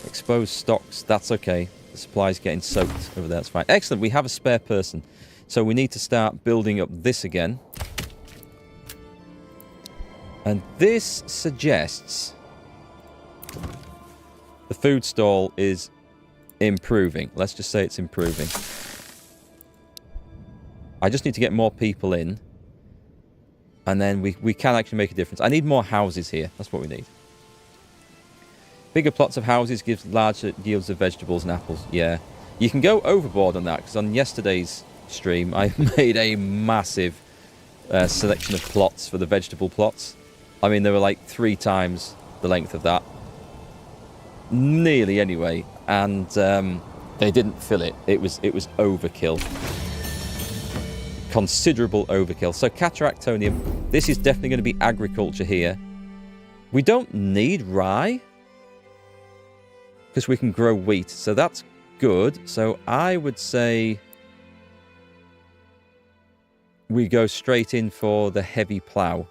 Exposed stocks, that's okay. The supply's getting soaked over there, that's fine. Excellent, we have a spare person. So we need to start building up this again. And this suggests the food stall is improving. Let's just say it's improving. I just need to get more people in. And then we can actually make a difference. I need more houses here. That's what we need. Bigger plots of houses gives larger yields of vegetables and apples. Yeah. You can go overboard on that, because on yesterday's stream, I made a massive selection of plots for the vegetable plots. I mean, they were like 3 times the length of that. Nearly, anyway. And they didn't fill it. It was overkill. Considerable overkill. So Cataractonium, this is definitely going to be agriculture here. We don't need rye, because we can grow wheat. So that's good. So I would say we go straight in for the heavy plough.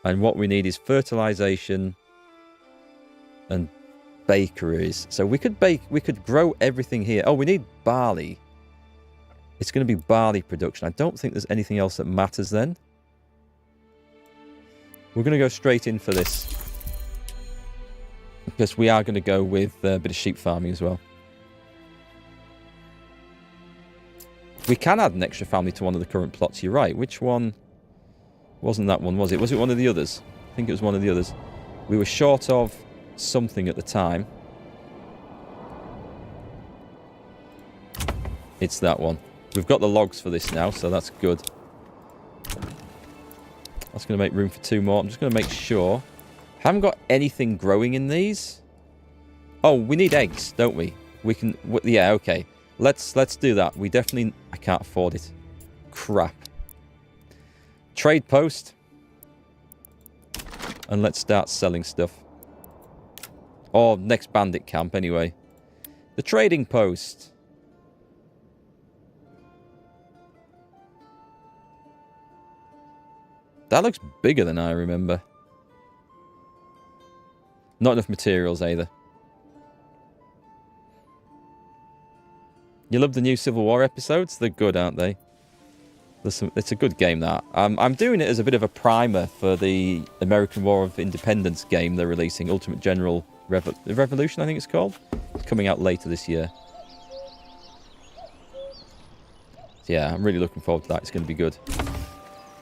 And what we need is fertilization and bakeries. So we could grow everything here. Oh, we need barley. It's going to be barley production. I don't think there's anything else that matters then. We're going to go straight in for this. Because we are going to go with a bit of sheep farming as well. We can add an extra family to one of the current plots. You're right. Which one? Wasn't that one, was it? Was it one of the others? I think it was one of the others. We were short of something at the time. It's that one. We've got the logs for this now, so that's good. That's going to make room for 2 more. I'm just going to make sure. Haven't got anything growing in these. Oh, we need eggs, don't we? We can... yeah, okay. Let's do that. We definitely... I can't afford it. Crap. Trade post. And let's start selling stuff. Or next bandit camp, anyway. The trading post. That looks bigger than I remember. Not enough materials either. You love the new Civil War episodes? They're good, aren't they? It's a good game, that. I'm doing it as a bit of a primer for the American War of Independence game they're releasing. Ultimate General Revolution, I think it's called. It's coming out later this year. So yeah, I'm really looking forward to that. It's going to be good.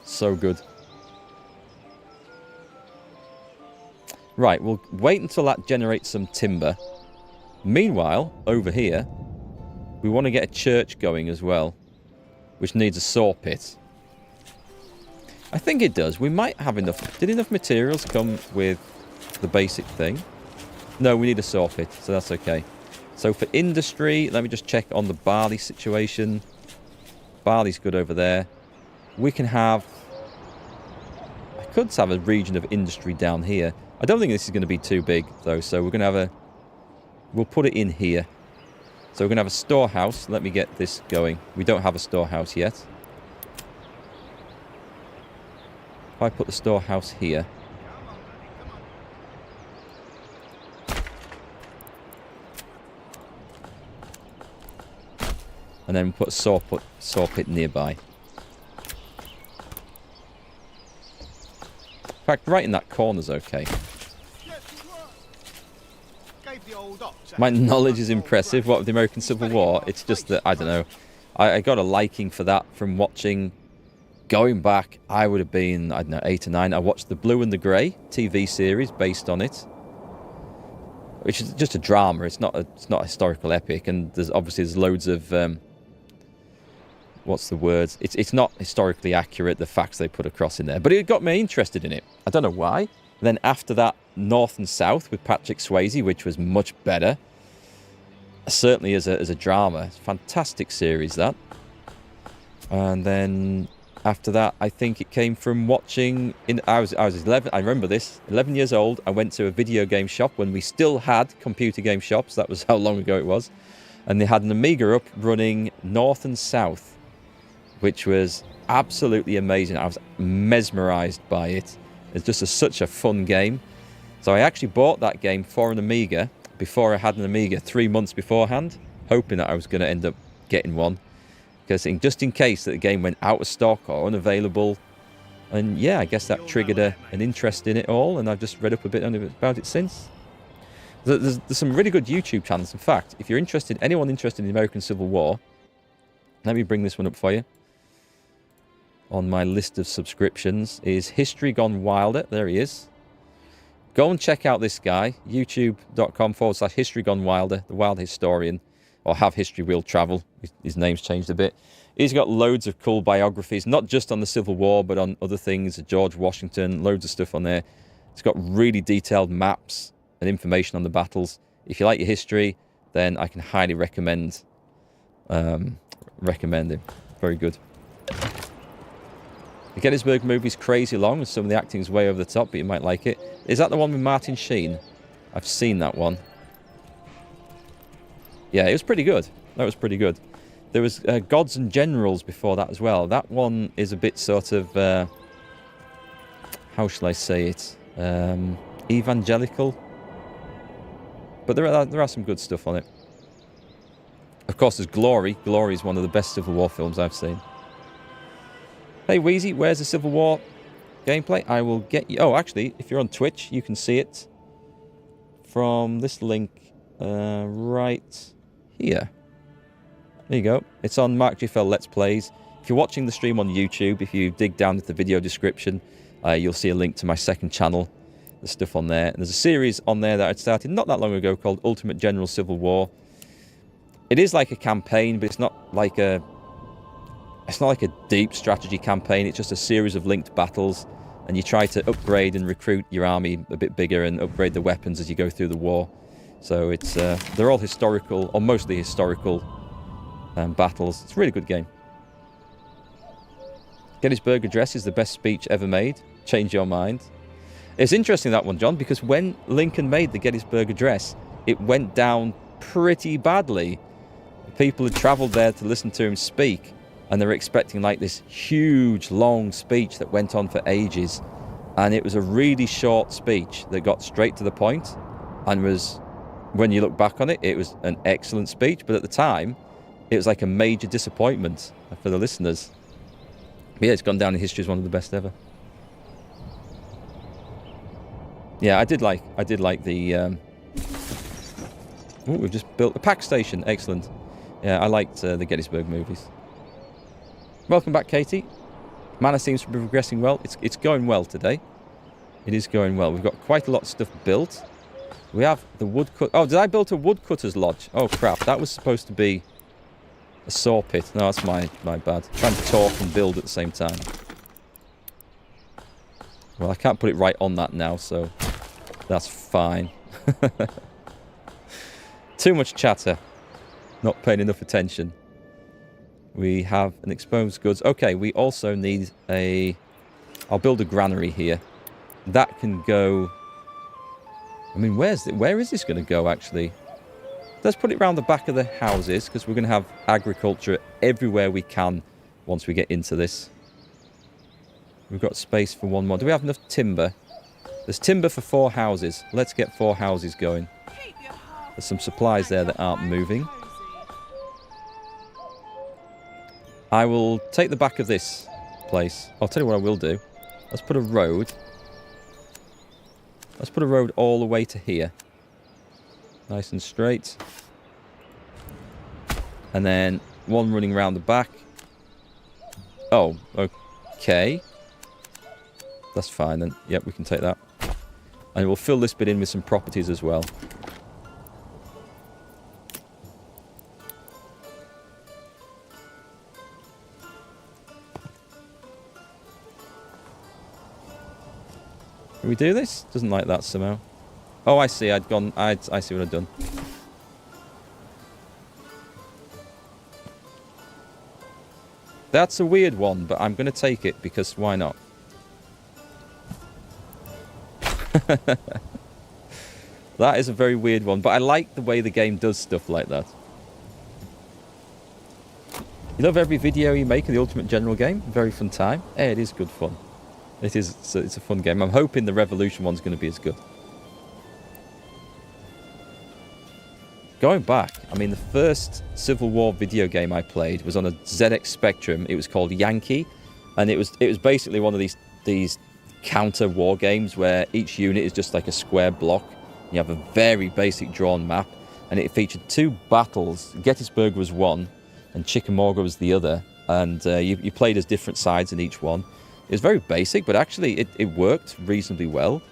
So good. Right, we'll wait until that generates some timber. Meanwhile, over here, we want to get a church going as well, which needs a saw pit. I think it does. We might have enough. Did enough materials come with the basic thing? No, we need a saw pit, so that's okay. So for industry, let me just check on the barley situation. Barley's good over there. We can have... I could have a region of industry down here. I don't think this is going to be too big, though, so we're going to have a... We'll put it in here. So we're going to have a storehouse. Let me get this going. We don't have a storehouse yet. If I put the storehouse here... And then put a saw pit nearby. In fact, right in that corner's okay. My knowledge is impressive. What, of the American Civil War? It's just that, I don't know. I got a liking for that from watching... Going back, I would have been, I don't know, 8 or 9. I watched the Blue and the Grey TV series based on it. Which is just a drama. It's not a historical epic. And there's loads of... what's the word? It's not historically accurate, the facts they put across in there. But it got me interested in it. I don't know why. And then after that, North and South with Patrick Swayze, which was much better. Certainly as a drama. Fantastic series, that. And then after that, I think it came from watching... I was 11. I remember this. 11 years old. I went to a video game shop when we still had computer game shops. That was how long ago it was. And they had an Amiga up running North and South, which was absolutely amazing. I was mesmerized by it. It's just such a fun game. So I actually bought that game for an Amiga before I had an Amiga 3 months beforehand, hoping that I was going to end up getting one. Because just in case that the game went out of stock or unavailable. And yeah, I guess that triggered an interest in it all, and I've just read up a bit about it since. There's some really good YouTube channels. In fact, if you're interested, anyone interested in the American Civil War, let me bring this one up for you. On my list of subscriptions is History Gone Wilder. There he is. Go and check out this guy, youtube.com/History Gone Wilder, the wild historian, or Have History Will Travel. His name's changed a bit. He's got loads of cool biographies, not just on the Civil War, but on other things, George Washington, loads of stuff on there. It's got really detailed maps and information on the battles. If you like your history, then I can highly recommend him. Very good. The Gettysburg movie's crazy long, and some of the acting is way over the top, but you might like it. Is that the one with Martin Sheen? I've seen that one. Yeah, it was pretty good. That was pretty good. There was Gods and Generals before that as well. That one is a bit sort of... how shall I say it? Evangelical. But there are some good stuff on it. Of course, there's Glory. Glory is one of the best Civil War films I've seen. Hey, Wheezy, where's the Civil War gameplay? I will get you... Oh, actually, if you're on Twitch, you can see it from this link right here. There you go. It's on MarkGFL Let's Plays. If you're watching the stream on YouTube, if you dig down into the video description, you'll see a link to my second channel. There's stuff on there. And there's a series on there that I'd started not that long ago called Ultimate General Civil War. It is like a campaign, but it's not like a deep strategy campaign. It's just a series of linked battles, and you try to upgrade and recruit your army a bit bigger and upgrade the weapons as you go through the war. So it's they're all historical, or mostly historical battles. It's a really good game. Gettysburg Address is the best speech ever made. Change your mind. It's interesting, that one, John, because when Lincoln made the Gettysburg Address, it went down pretty badly. People had travelled there to listen to him speak, and they were expecting like this huge, long speech that went on for ages. And it was a really short speech that got straight to the point, and was, when you look back on it, it was an excellent speech. But at the time, it was like a major disappointment for the listeners. But yeah, it's gone down in history as one of the best ever. Yeah, I did like the... Oh, we've just built a pack station. Excellent. Yeah, I liked the Gettysburg movies. Welcome back, Katie. Manor seems to be progressing well. It's going well today. It is going well. We've got quite a lot of stuff built. We have the woodcut... Oh, did I build a woodcutter's lodge? Oh, crap. That was supposed to be a saw pit. No, that's my bad. Trying to talk and build at the same time. Well, I can't put it right on that now, so that's fine. Too much chatter. Not paying enough attention. We have an exposed goods. Okay, we also need a... I'll build a granary here. That can go... I mean, where is this going to go, actually? Let's put it around the back of the houses, because we're going to have agriculture everywhere we can once we get into this. We've got space for one more. Do we have enough timber? There's timber for 4 houses. Let's get 4 houses going. There's some supplies there that aren't moving. I will take the back of this place. I'll tell you what I will do. Let's put a road. Let's put a road all the way to here. Nice and straight. And then one running around the back. Oh, okay. That's fine then. Yep, we can take that. And we'll fill this bit in with some properties as well. Can we do this? Doesn't like that somehow. Oh, I see. I see what I've done. That's a weird one, but I'm going to take it because why not? That is a very weird one, but I like the way the game does stuff like that. You love every video you make of the Ultimate General game? Very fun time. Yeah, it is good fun. It is. It's a fun game. I'm hoping the Revolution one's going to be as good. Going back, I mean, the first Civil War video game I played was on a ZX Spectrum. It was called Yankee, and it was basically one of these counter war games where each unit is just like a square block. You have a very basic drawn map, and it featured 2 battles. Gettysburg was one, and Chickamauga was the other, and you played as different sides in each one. It was very basic, but actually it worked reasonably well.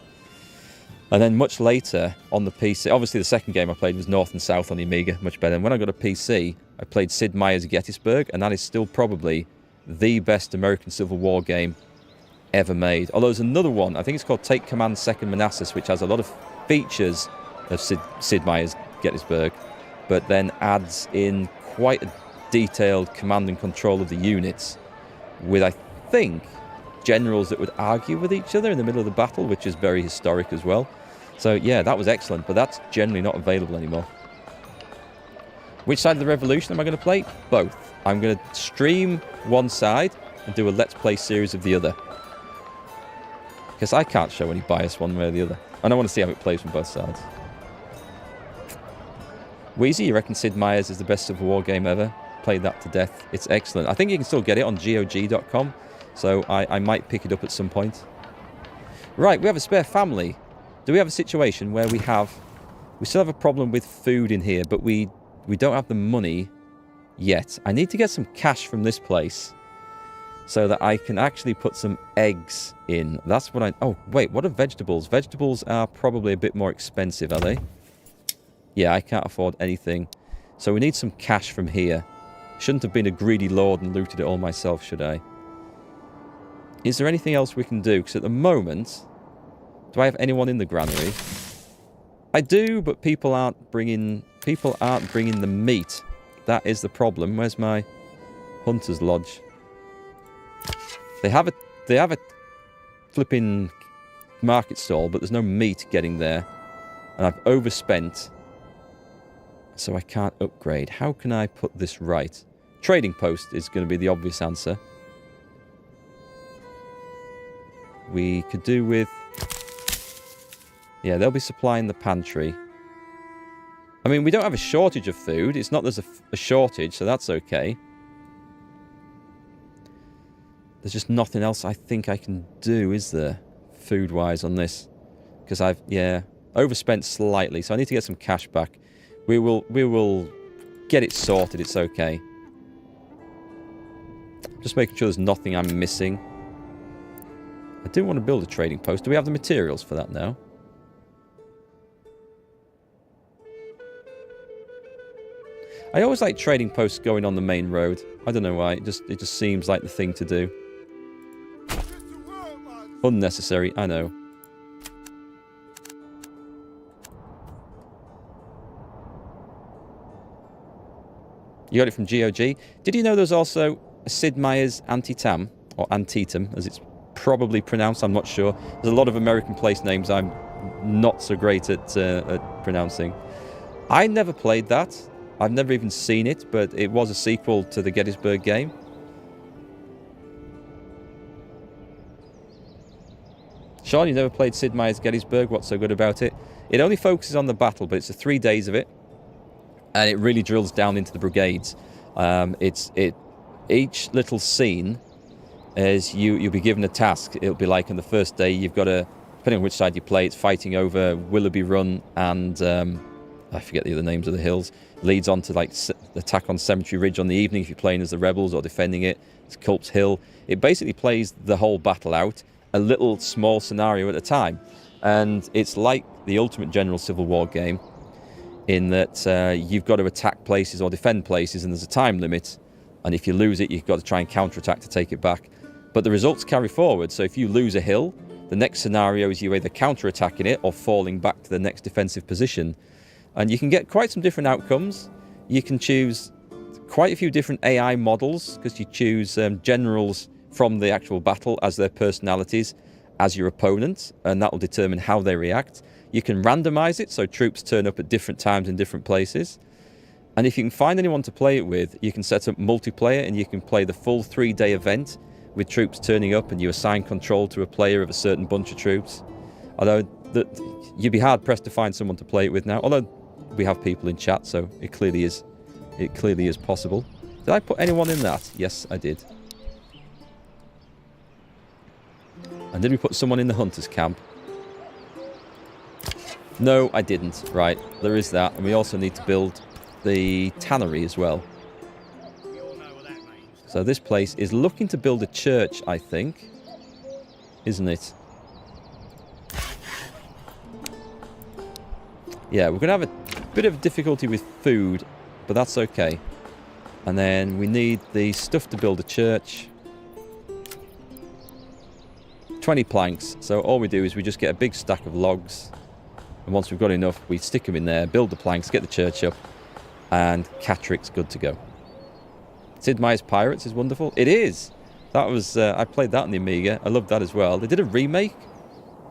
And then much later on the PC, obviously the second game I played was North and South on the Amiga, much better. And when I got a PC, I played Sid Meier's Gettysburg, and that is still probably the best American Civil War game ever made. Although there's another one, I think it's called Take Command 2nd Manassas, which has a lot of features of Sid Meier's Gettysburg, but then adds in quite a detailed command and control of the units with, I think, generals that would argue with each other in the middle of the battle, which is very historic as well. So yeah, that was excellent, but that's generally not available anymore. Which side of the Revolution am I going to play? Both. I'm going to stream one side and do a Let's Play series of the other. Because I can't show any bias one way or the other. And I want to see how it plays from both sides. Wheezy, you reckon Sid Meier's is the best Civil War game ever? Played that to death. It's excellent. I think you can still get it on GOG.com, so I might pick it up at some point. Right, we have a spare family. Do we have a situation where we still have a problem with food in here, but we don't have the money yet? I need to get some cash from this place so that I can actually put some eggs in. That's what oh, wait, what are vegetables? Vegetables are probably a bit more expensive, are they? Yeah, I can't afford anything. So we need some cash from here. Shouldn't have been a greedy lord and looted it all myself, should I? Is there anything else we can do? Because at the moment, do I have anyone in the granary? I do, but people aren't bringing the meat. That is the problem. Where's my hunter's lodge? They have a flipping market stall, but there's no meat getting there. And I've overspent, so I can't upgrade. How can I put this right? Trading post is going to be the obvious answer. We could do with... Yeah, they'll be supplying the pantry. I mean, we don't have a shortage of food. It's not there's a shortage, so that's okay. There's just nothing else I think I can do, is there? Food-wise on this. Because I've, yeah, overspent slightly, so I need to get some cash back. We will get it sorted, it's okay. Just making sure there's nothing I'm missing. I do want to build a trading post. Do we have the materials for that now? I always like trading posts going on the main road. I don't know why. It just seems like the thing to do. Unnecessary, I know. You got it from GOG. Did you know there's also a Sid Meier's Antietam, or Antietam, as it's probably pronounced, I'm not sure. There's a lot of American place names I'm not so great at pronouncing. I never played that. I've never even seen it, but it was a sequel to the Gettysburg game. Sean, you never played Sid Meier's Gettysburg. What's so good about it? It only focuses on the battle, but it's the 3 days of it. And it really drills down into the brigades. Each little scene is you'll be given a task. It'll be like on the first day, you've got to, depending on which side you play, it's fighting over Willoughby Run and I forget the other names of the hills. Leads on to like attack on Cemetery Ridge on the evening if you're playing as the rebels or defending it. It's Culp's Hill. It basically plays the whole battle out, a little small scenario at a time. And it's like the Ultimate General Civil War game in that you've got to attack places or defend places and there's a time limit. And if you lose it, you've got to try and counterattack to take it back. But the results carry forward. So if you lose a hill, the next scenario is you either counterattacking it or falling back to the next defensive position. And you can get quite some different outcomes. You can choose quite a few different AI models because you choose generals from the actual battle as their personalities as your opponent, and that will determine how they react. You can randomize it, so troops turn up at different times in different places. And if you can find anyone to play it with, you can set up multiplayer and you can play the full 3-day event with troops turning up and you assign control to a player of a certain bunch of troops. Although you'd be hard pressed to find someone to play it with now, although we have people in chat, so it clearly is possible. Did I put anyone in that? Yes, I did. And did we put someone in the hunter's camp? No, I didn't. Right, there is that. And we also need to build the tannery as well. So this place is looking to build a church, I think. Isn't it? Yeah, we're going to have a bit of difficulty with food, but that's okay. And then we need the stuff to build a church. 20 planks. So all we do is we just get a big stack of logs. And once we've got enough, we stick them in there, build the planks, get the church up, and Catrick's good to go. Sid Meier's Pirates is wonderful. It is! That was... I played that on the Amiga. I loved that as well. They did a remake,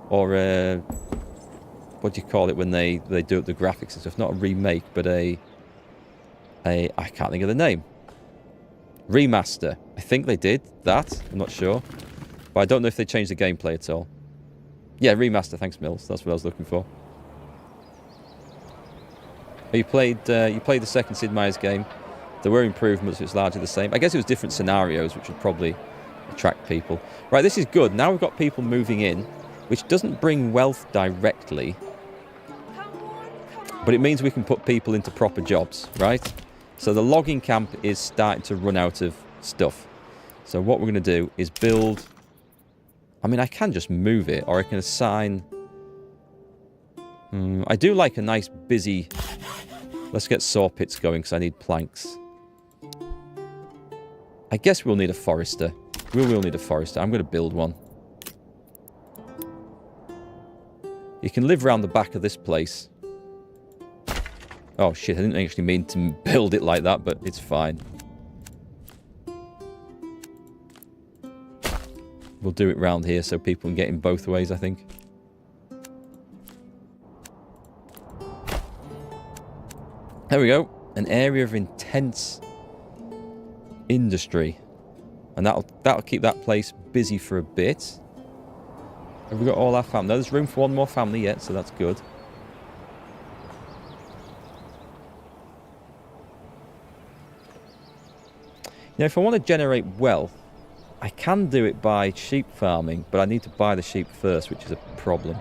or what do you call it when they do up the graphics and stuff? Not a remake, but I can't think of the name. Remaster. I think they did that. I'm not sure. But I don't know if they changed the gameplay at all. Yeah, remaster. Thanks, Mills. That's what I was looking for. You played the second Sid Meier's game. There were improvements, it's largely the same. I guess it was different scenarios, which would probably attract people. Right, this is good. Now we've got people moving in, which doesn't bring wealth directly, but it means we can put people into proper jobs, right? So the logging camp is starting to run out of stuff. So what we're going to do is build... I mean, I can just move it, or I can assign... I do like a nice busy... Let's get saw pits going, because I need planks. I guess we'll need a forester. We will need a forester. I'm going to build one. You can live around the back of this place. Oh shit, I didn't actually mean to build it like that, but it's fine. We'll do it round here so people can get in both ways, I think. There we go. An area of intense industry. And that'll keep that place busy for a bit. Have we got all our family? No, there's room for one more family yet, so that's good. Now, if I want to generate wealth, I can do it by sheep farming, but I need to buy the sheep first, which is a problem.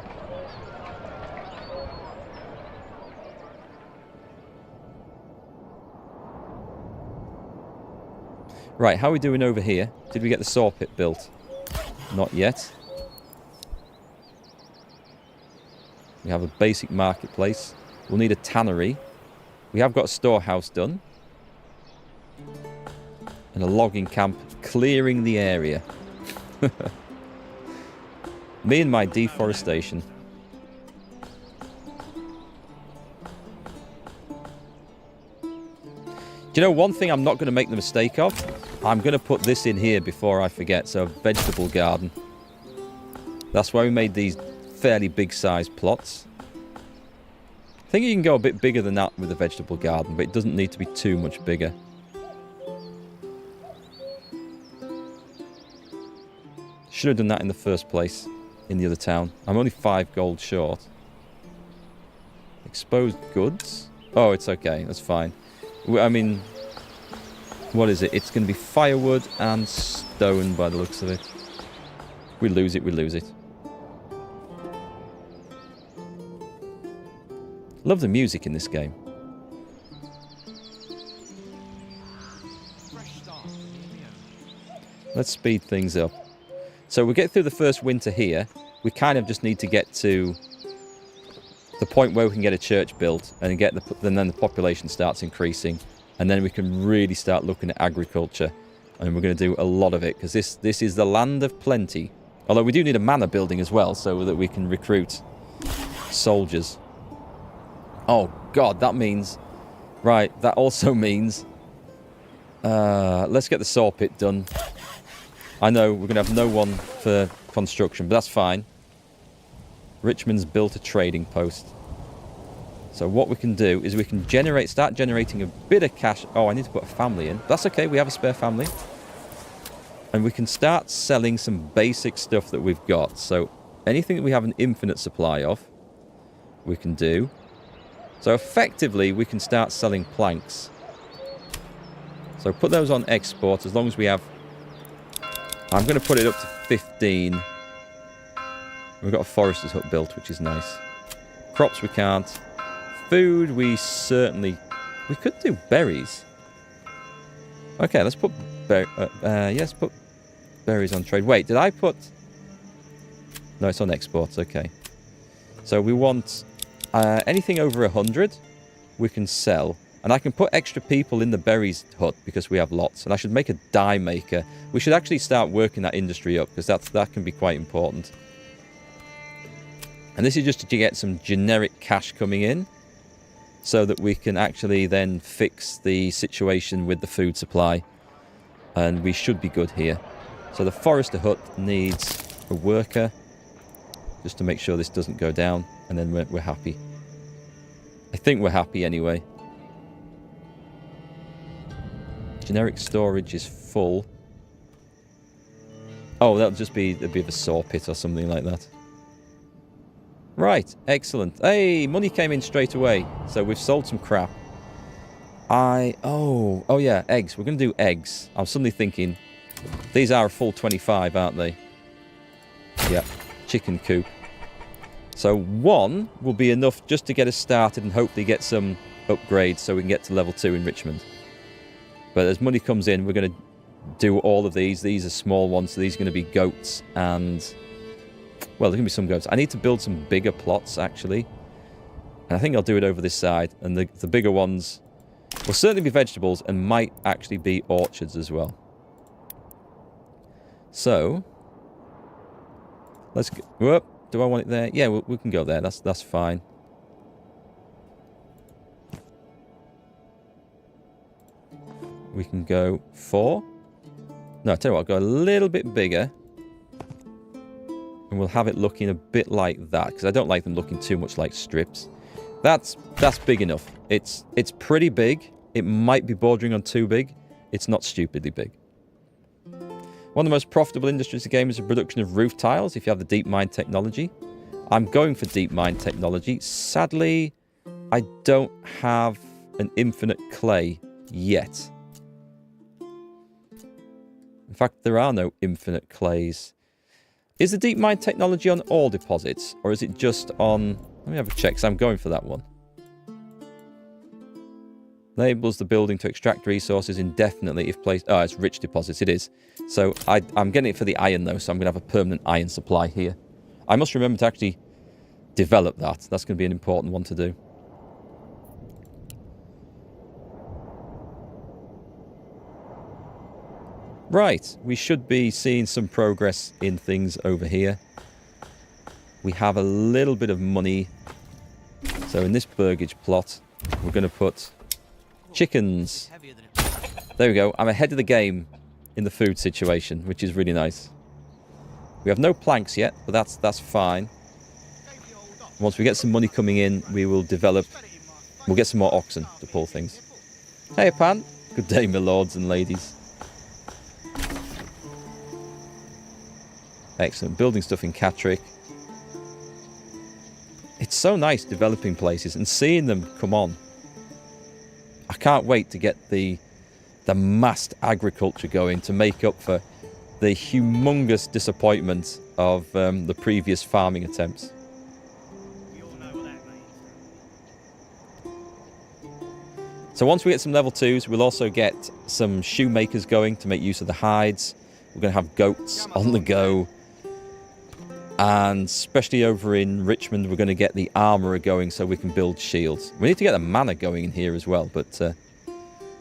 Right, how are we doing over here? Did we get the saw pit built? Not yet. We have a basic marketplace. We'll need a tannery. We have got a storehouse done. And a logging camp clearing the area. Me and my deforestation. Do you know one thing I'm not going to make the mistake of? I'm going to put this in here before I forget. So, vegetable garden. That's why we made these fairly big sized plots. I think you can go a bit bigger than that with a vegetable garden, but it doesn't need to be too much bigger. Should have done that in the first place in the other town. I'm only 5 gold short. Exposed goods? Oh, it's okay. That's fine. I mean, what is it? It's going to be firewood and stone by the looks of it. We lose it, we lose it. Love the music in this game. Let's speed things up. So we get through the first winter here. We kind of just need to get to the point where we can get a church built and get and then the population starts increasing, and then we can really start looking at agriculture, and we're going to do a lot of it because this is the land of plenty. Although we do need a manor building as well so that we can recruit soldiers. Oh god, that means that also means let's get the saw pit done. I know we're going to have no one for construction, but that's fine. Richmond's built a trading post. So what we can do is we can start generating a bit of cash. Oh, I need to put a family in. That's okay, we have a spare family. And we can start selling some basic stuff that we've got. So anything that we have an infinite supply of, we can do. So effectively, we can start selling planks. So put those on export as long as we have... I'm going to put it up to 15. We've got a forester's hut built, which is nice. Crops we can't. Food we certainly... We could do berries. Okay, let's put... yes, put berries on trade. Wait, did I put... No, it's on exports, okay. So we want anything over 100 we can sell. And I can put extra people in the berries hut because we have lots. And I should make a dye maker. We should actually start working that industry up because that can be quite important. And this is just to get some generic cash coming in so that we can actually then fix the situation with the food supply. And we should be good here. So the forester hut needs a worker just to make sure this doesn't go down. And then we're happy. I think we're happy anyway. Generic storage is full. Oh, that'll just be a bit of a saw pit or something like that. Right, excellent. Hey, money came in straight away. So we've sold some crap. Oh yeah, eggs. We're going to do eggs. I was suddenly thinking, these are a full 25, aren't they? Yep, chicken coop. So 1 will be enough just to get us started and hopefully get some upgrades so we can get to level 2 in Richmond. But as money comes in, we're going to do all of these. These are small ones, so these are going to be goats and... Well, there's going to be some goats. I need to build some bigger plots, actually. And I think I'll do it over this side. And the bigger ones will certainly be vegetables and might actually be orchards as well. So... Let's go... Whoop. Do I want it there? Yeah, we can go there. That's fine. We can go 4. No, I tell you what, I'll go a little bit bigger. And we'll have it looking a bit like that. Because I don't like them looking too much like strips. That's big enough. It's pretty big. It might be bordering on too big. It's not stupidly big. One of the most profitable industries of the game is the production of roof tiles, if you have the deep mine technology. I'm going for deep mine technology. Sadly, I don't have an infinite clay yet. In fact, there are no infinite clays. Is the deep mine technology on all deposits, or is it just on... Let me have a check, because I'm going for that one. Enables the building to extract resources indefinitely if placed... Oh, it's rich deposits, it is. So I'm getting it for the iron, though, so I'm going to have a permanent iron supply here. I must remember to actually develop that. That's going to be an important one to do. Right, we should be seeing some progress in things over here. We have a little bit of money. So in this burgage plot, we're going to put chickens. There we go. I'm ahead of the game in the food situation, which is really nice. We have no planks yet, but that's fine. Once we get some money coming in, we will develop... We'll get some more oxen to pull things. Hey, Pan. Good day, my lords and ladies. Excellent. Building stuff in Catterick. It's so nice developing places and seeing them come on. I can't wait to get the massed agriculture going to make up for the humongous disappointment of the previous farming attempts.
We all know what that means.
So once we get some level 2s, we'll also get some shoemakers going to make use of the hides. We're going to have goats on the go. And especially over in Richmond, we're going to get the armourer going so we can build shields. We need to get the manor going in here as well, but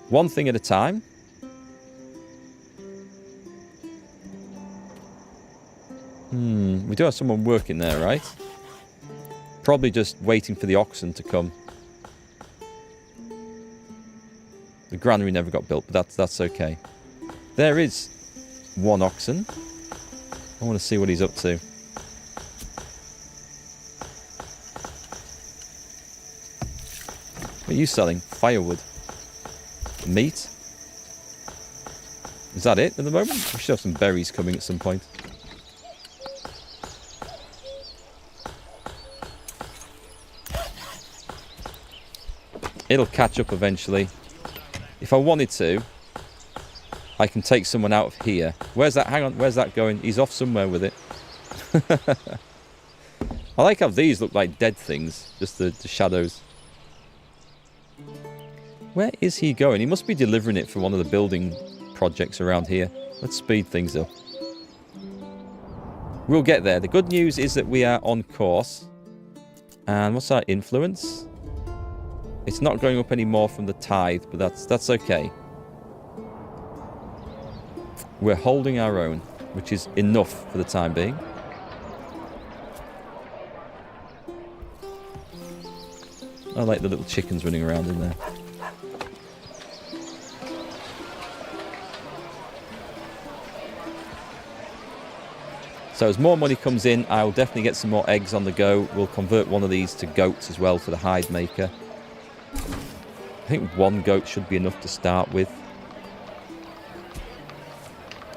one thing at a time. We do have someone working there, right? Probably just waiting for the oxen to come. The granary never got built, but that's okay. There is one oxen. I want to see what he's up to. What are you selling? Firewood. Meat? Is that it at the moment? We should have some berries coming at some point. It'll catch up eventually. If I wanted to, I can take someone out of here. Where's that? Hang on. Where's that going? He's off somewhere with it. I like how these look like dead things. Just the shadows. Where is he going? He must be delivering it for one of the building projects around here. Let's speed things up. We'll get there. The good news is that we are on course. And what's our influence? It's not going up anymore from the tithe, but that's okay. We're holding our own, which is enough for the time being. I like the little chickens running around in there. So as more money comes in, I'll definitely get some more eggs on the go. We'll convert one of these to goats as well for the hide maker. I think one goat should be enough to start with.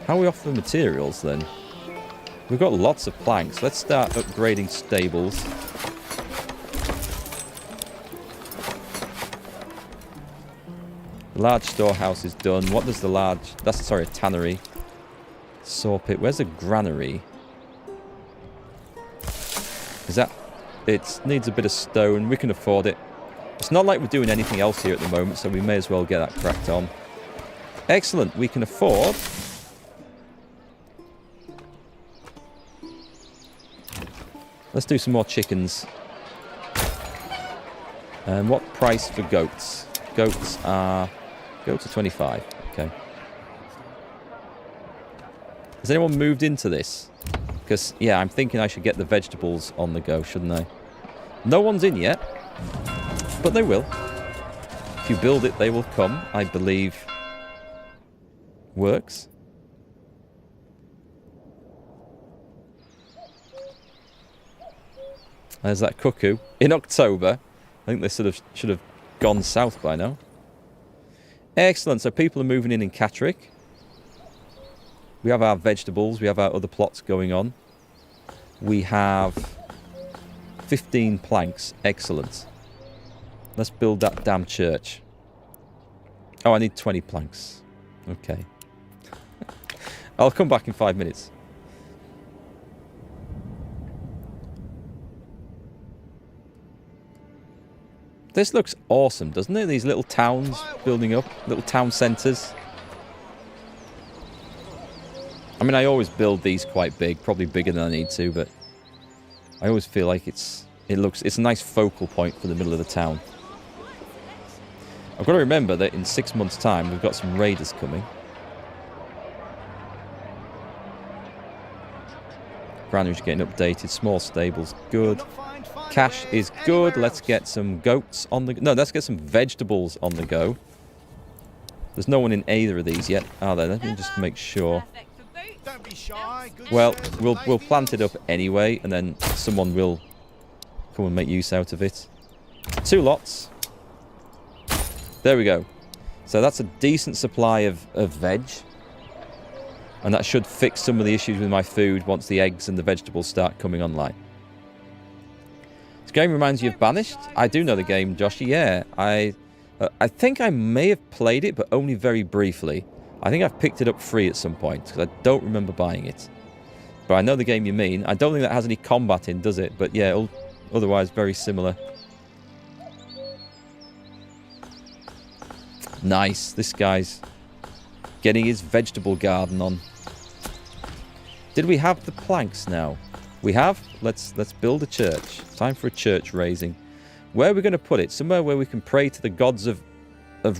How are we off the materials then? We've got lots of planks. Let's start upgrading stables. The large storehouse is done. What does the large... That's, sorry, a tannery. Saw pit. Where's a granary? Is that... It needs a bit of stone. We can afford it. It's not like we're doing anything else here at the moment, so we may as well get that cracked on. Excellent. We can afford... Let's do some more chickens. And what price for goats? Goats are 25. Okay. Has anyone moved into this? Because, yeah, I'm thinking I should get the vegetables on the go, shouldn't I? No one's in yet. But they will. If you build it, they will come, I believe. Works. There's that cuckoo. In October. I think they should have gone south by now. Excellent. So people are moving in Catterick. We have our vegetables. We have our other plots going on. We have 15 planks. Excellent. Let's build that damn church. Oh, I need 20 planks. Okay. I'll come back in 5 minutes. This looks awesome, doesn't it? These little towns building up, little town centres. I mean, I always build these quite big, probably bigger than I need to, but I always feel like it's a nice focal point for the middle of the town. I've got to remember that in 6 months' time, we've got some raiders coming. Granary's getting updated. Small stables, good. Cash is good. Let's get some goats on the... No, let's get some vegetables on the go. There's no one in either of these yet, are there? Let me just make sure.
Don't be shy.
Well, we'll plant it up anyway, and then someone will come and make use out of it. 2 lots. There we go. So that's a decent supply of veg. And that should fix some of the issues with my food once the eggs and the vegetables start coming online. This game reminds you of Banished? I do know the game, Joshy. Yeah, I think I may have played it, but only very briefly. I think I've picked it up free at some point, because I don't remember buying it. But I know the game you mean. I don't think that has any combat in, does it? But yeah, otherwise very similar. Nice. This guy's getting his vegetable garden on. Did we have the planks now? We have. Let's build a church. Time for a church raising. Where are we going to put it? Somewhere where we can pray to the gods of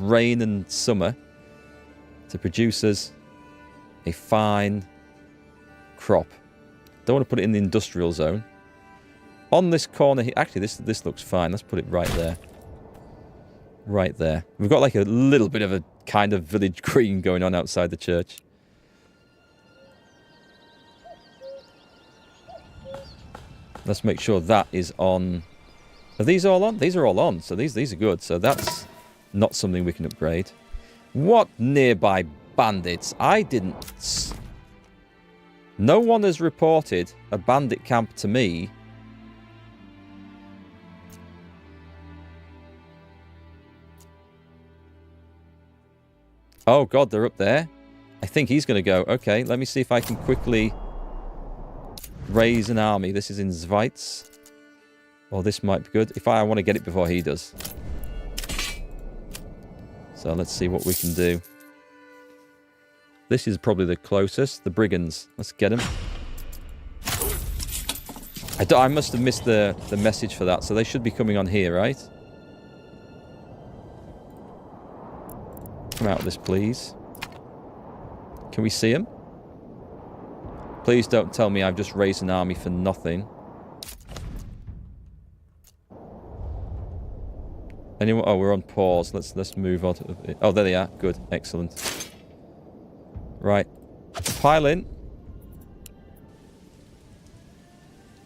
rain and summer to produce us a fine crop. Don't want to put it in the industrial zone. On this corner here, actually this looks fine. Let's put it right there. Right there. We've got like a little bit of a kind of village green going on outside the church. Let's make sure that is on. Are these all on? These are all on. So these are good. So that's not something we can upgrade. What nearby bandits? I didn't... No one has reported a bandit camp to me. Oh god, they're up there. I think he's going to go. Okay, let me see if I can quickly raise an army. This is in Schweiz. Well, this might be good. If I want to get it before he does. So let's see what we can do. This is probably the closest. The brigands. Let's get them. I must have missed the message for that. So they should be coming on here, right? Come out of this, please. Can we see him? Please don't tell me I've just raised an army for nothing. Anyone? Oh, we're on pause. Let's move on. Oh, there they are. Good. Excellent. Right. Pile in.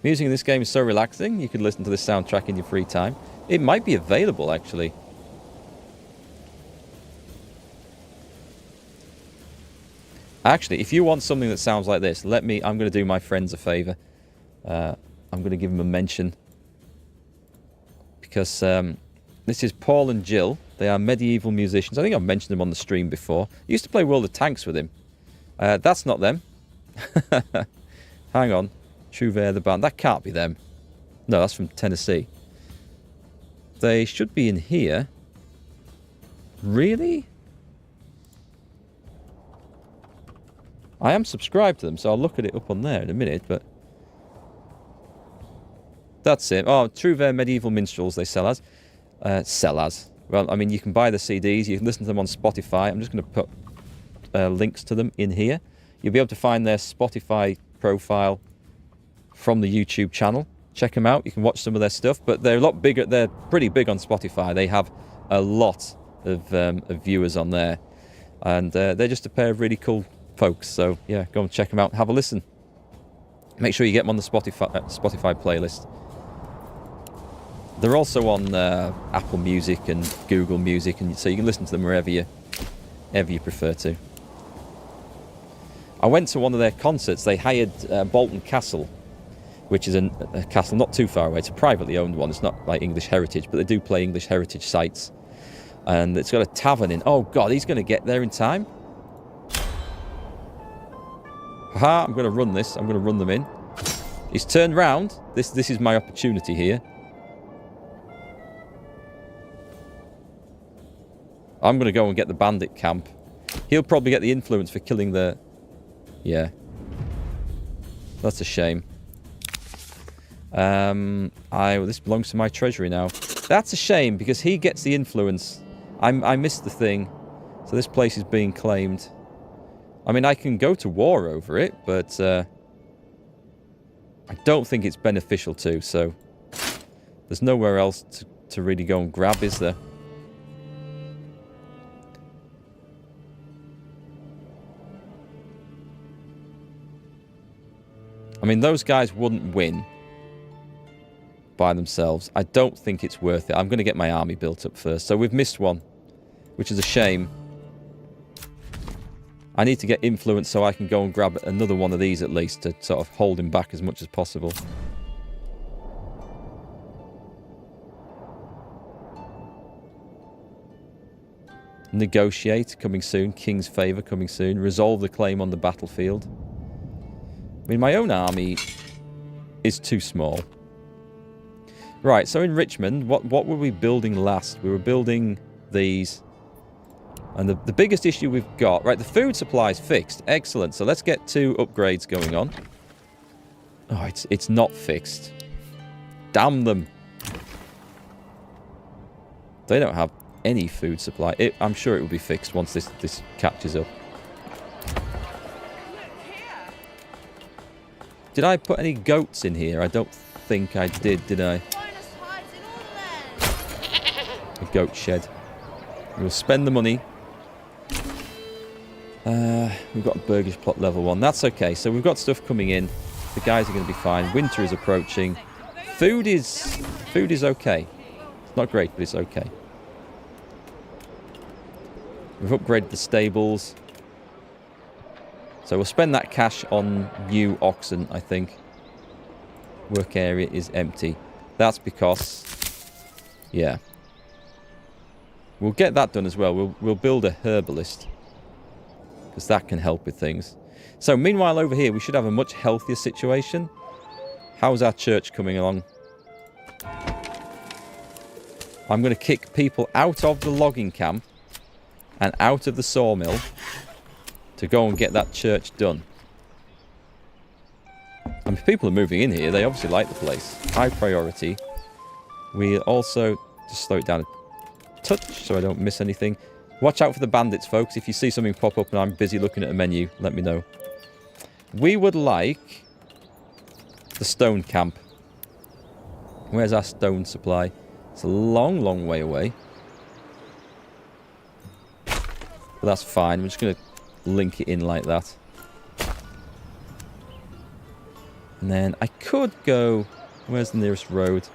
Music in this game is so relaxing. You could listen to this soundtrack in your free time. It might be available, actually. Actually, if you want something that sounds like this, let me... I'm going to do my friends a favour. I'm going to give them a mention. Because This is Paul and Jill. They are medieval musicians. I think I've mentioned them on the stream before. I used to play World of Tanks with him. That's not them. Hang on. Trouver the band. That can't be them. No, that's from Tennessee. They should be in here. Really? I am subscribed to them, so I'll look at it up on there in a minute, but... That's it. Oh, Trouver Medieval Minstrels they sell as. Well, I mean, you can buy the CDs. You can listen to them on Spotify. I'm just going to put links to them in here. You'll be able to find their Spotify profile from the YouTube channel. Check them out. You can watch some of their stuff, but they're a lot bigger. They're pretty big on Spotify. They have a lot of viewers on there, and they're just a pair of really cool folks. So yeah, go and check them out and have a listen. Make sure you get them on the Spotify playlist. They're also on Apple Music and Google Music, and so you can listen to them wherever you prefer to. I went to one of their concerts. They hired Bolton Castle, which is a castle not too far away. It's a privately owned one. It's not like English heritage, but they do play English heritage sites. And it's got a tavern in. Oh God, he's going to get there in time. Haha, I'm going to run this. I'm going to run them in. He's turned round. This is my opportunity here. I'm going to go and get the bandit camp. He'll probably get the influence for killing the... Yeah. That's a shame. This belongs to my treasury now. That's a shame, because he gets the influence. I missed the thing. So this place is being claimed. I mean, I can go to war over it, but... I don't think it's beneficial to, so... There's nowhere else to really go and grab, is there? I mean, those guys wouldn't win by themselves. I don't think it's worth it. I'm going to get my army built up first. So we've missed one, which is a shame. I need to get influence so I can go and grab another one of these at least to sort of hold him back as much as possible. Negotiate coming soon. King's Favour coming soon. Resolve the claim on the battlefield. I mean, my own army is too small. Right, so in Richmond, what were we building last? We were building these. And the biggest issue we've got... Right, the food supply is fixed. Excellent. So let's get 2 upgrades going on. Oh, it's not fixed. Damn them. They don't have any food supply. I'm sure it will be fixed once this catches up. Did I put any goats in here? I don't think I did I? A goat shed. We'll spend the money. We've got a burgage plot level 1. That's okay. So we've got stuff coming in. The guys are going to be fine. Winter is approaching. Food is okay. It's not great, but it's okay. We've upgraded the stables. So we'll spend that cash on new oxen, I think. Work area is empty. That's because... Yeah. We'll get that done as well. We'll build a herbalist. Because that can help with things. So meanwhile over here, we should have a much healthier situation. How's our church coming along? I'm going to kick people out of the logging camp and out of the sawmill to go and get that church done. I mean, people are moving in here. They obviously like the place. High priority. We also... Just slow it down a touch so I don't miss anything. Watch out for the bandits, folks. If you see something pop up and I'm busy looking at a menu, let me know. We would like the stone camp. Where's our stone supply? It's a long, long way away. But that's fine. We're just going to link it in like that. And then I could go... Where's the nearest road?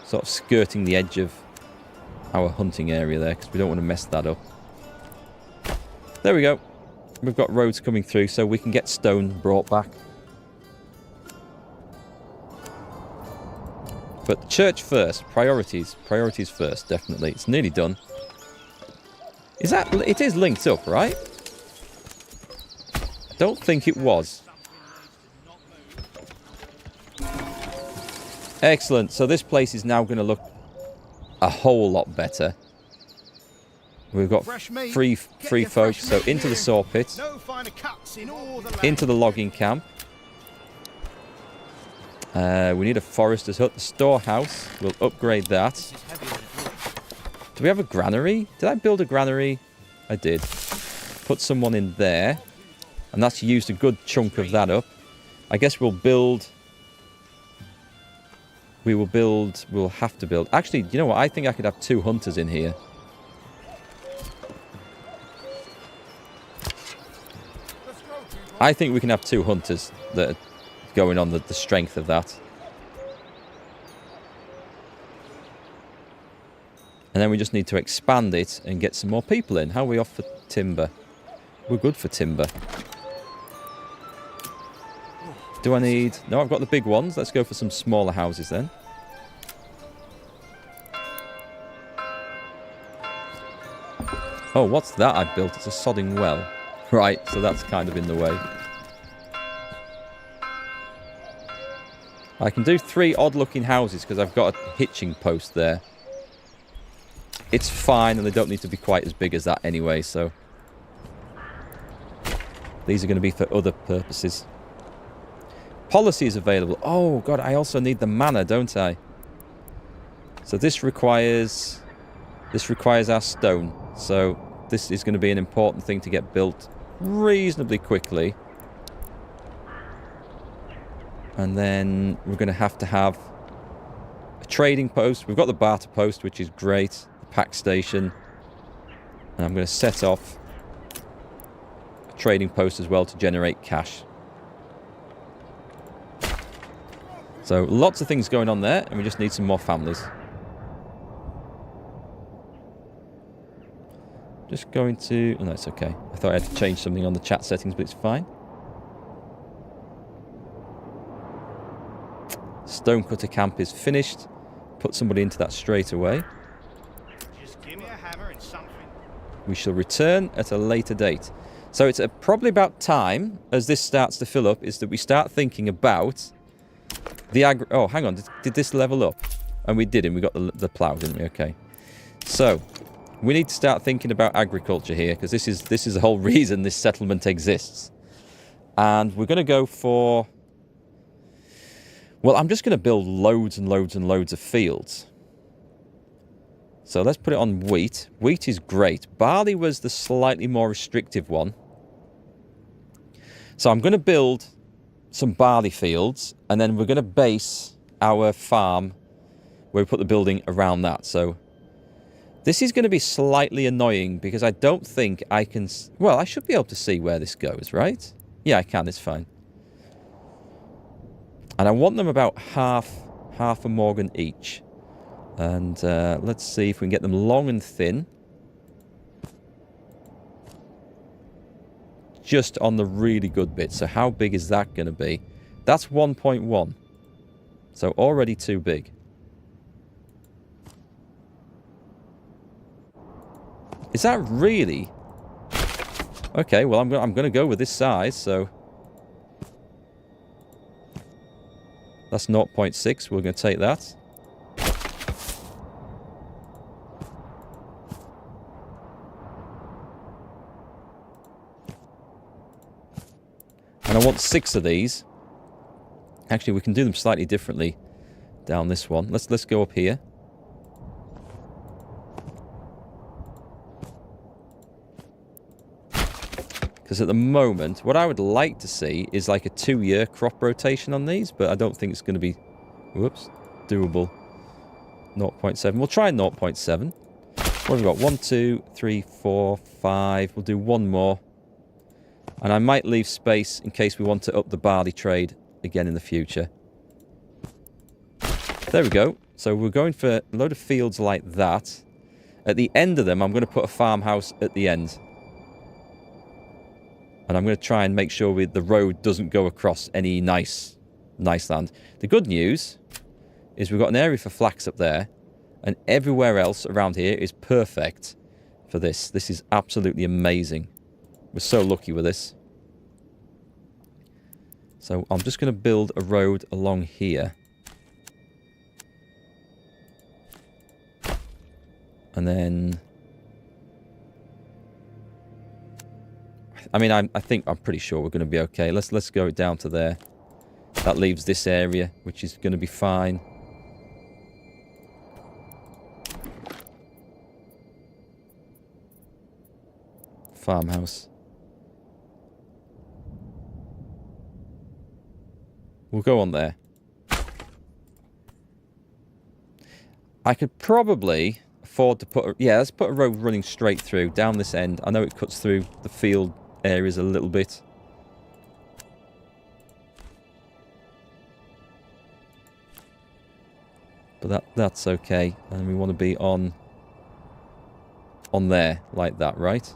Sort of skirting the edge of our hunting area there, because we don't want to mess that up. There we go. We've got roads coming through, so we can get stone brought back. But church first. Priorities. Priorities first, definitely. It's nearly done. Is that... It is linked up, right? I don't think it was. Excellent. So this place is now going to look a whole lot better. We've got free folk. So into the saw pit. Into the logging camp. We need a forester's hut. The storehouse. We'll upgrade that. Do we have a granary? Did I build a granary? I did. Put someone in there. And that's used a good chunk of that up. I guess we'll build... We'll have to build... Actually, you know what? I think I could have 2 hunters in here. I think we can have 2 hunters that are going on the strength of that. And then we just need to expand it and get some more people in. How are we off for timber? We're good for timber. Do I need... No, I've got the big ones. Let's go for some smaller houses then. Oh, what's that I built? It's a sodding well. Right, so that's kind of in the way. I can do 3 odd-looking houses because I've got a hitching post there. It's fine, and they don't need to be quite as big as that anyway, so... These are going to be for other purposes. Policy is available. Oh, God, I also need the manor, don't I? So this requires our stone. So this is going to be an important thing to get built reasonably quickly. And then we're going to have a trading post. We've got the barter post, which is great. The pack station. And I'm going to set off a trading post as well to generate cash. So lots of things going on there, and we just need some more families. Just going to... Oh, no, it's okay. I thought I had to change something on the chat settings, but it's fine. Stonecutter camp is finished. Put somebody into that straight away.
Just give me a hammer and something.
We shall return at a later date. So it's probably about time, as this starts to fill up, is that we start thinking about... Oh, hang on. Did this level up? And we didn't. We got the plough, didn't we? Okay. So, we need to start thinking about agriculture here, because this is the whole reason this settlement exists. And we're going to go for... Well, I'm just going to build loads and loads and loads of fields. So let's put it on wheat. Wheat is great. Barley was the slightly more restrictive one. So I'm going to build some barley fields, and then we're going to base our farm where we put the building around that. So this is going to be slightly annoying because I don't think I can... Well, I should be able to see where this goes, right? Yeah, I can. It's fine. And I want them about half a Morgan each. And let's see if we can get them long and thin. Just on the really good bit. So how big is that going to be? That's 1.1. So already too big. Is that really? Okay, well I'm going to go with this size. So that's 0.6. We're going to take that. And I want 6 of these. Actually, we can do them slightly differently down this one. Let's go up here. Because at the moment, what I would like to see is like a 2-year crop rotation on these, but I don't think it's going to be, whoops, doable. 0.7. We'll try 0.7. What have we got? 1, 2, 3, 4, 5. We'll do one more. And I might leave space in case we want to up the barley trade again in the future. There we go. So we're going for a load of fields like that. At the end of them, I'm going to put a farmhouse at the end. And I'm going to try and make sure the road doesn't go across any nice land. The good news is we've got an area for flax up there, and everywhere else around here is perfect for this. This is absolutely amazing. We're so lucky with this. So I'm just going to build a road along here. And then... I mean, I think I'm pretty sure we're going to be okay. Let's go down to there. That leaves this area, which is going to be fine. Farmhouse. We'll go on there. I could probably afford to put... yeah, let's put a road running straight through, down this end. I know it cuts through the field areas a little bit. But that's okay. And we want to be on there, like that, right?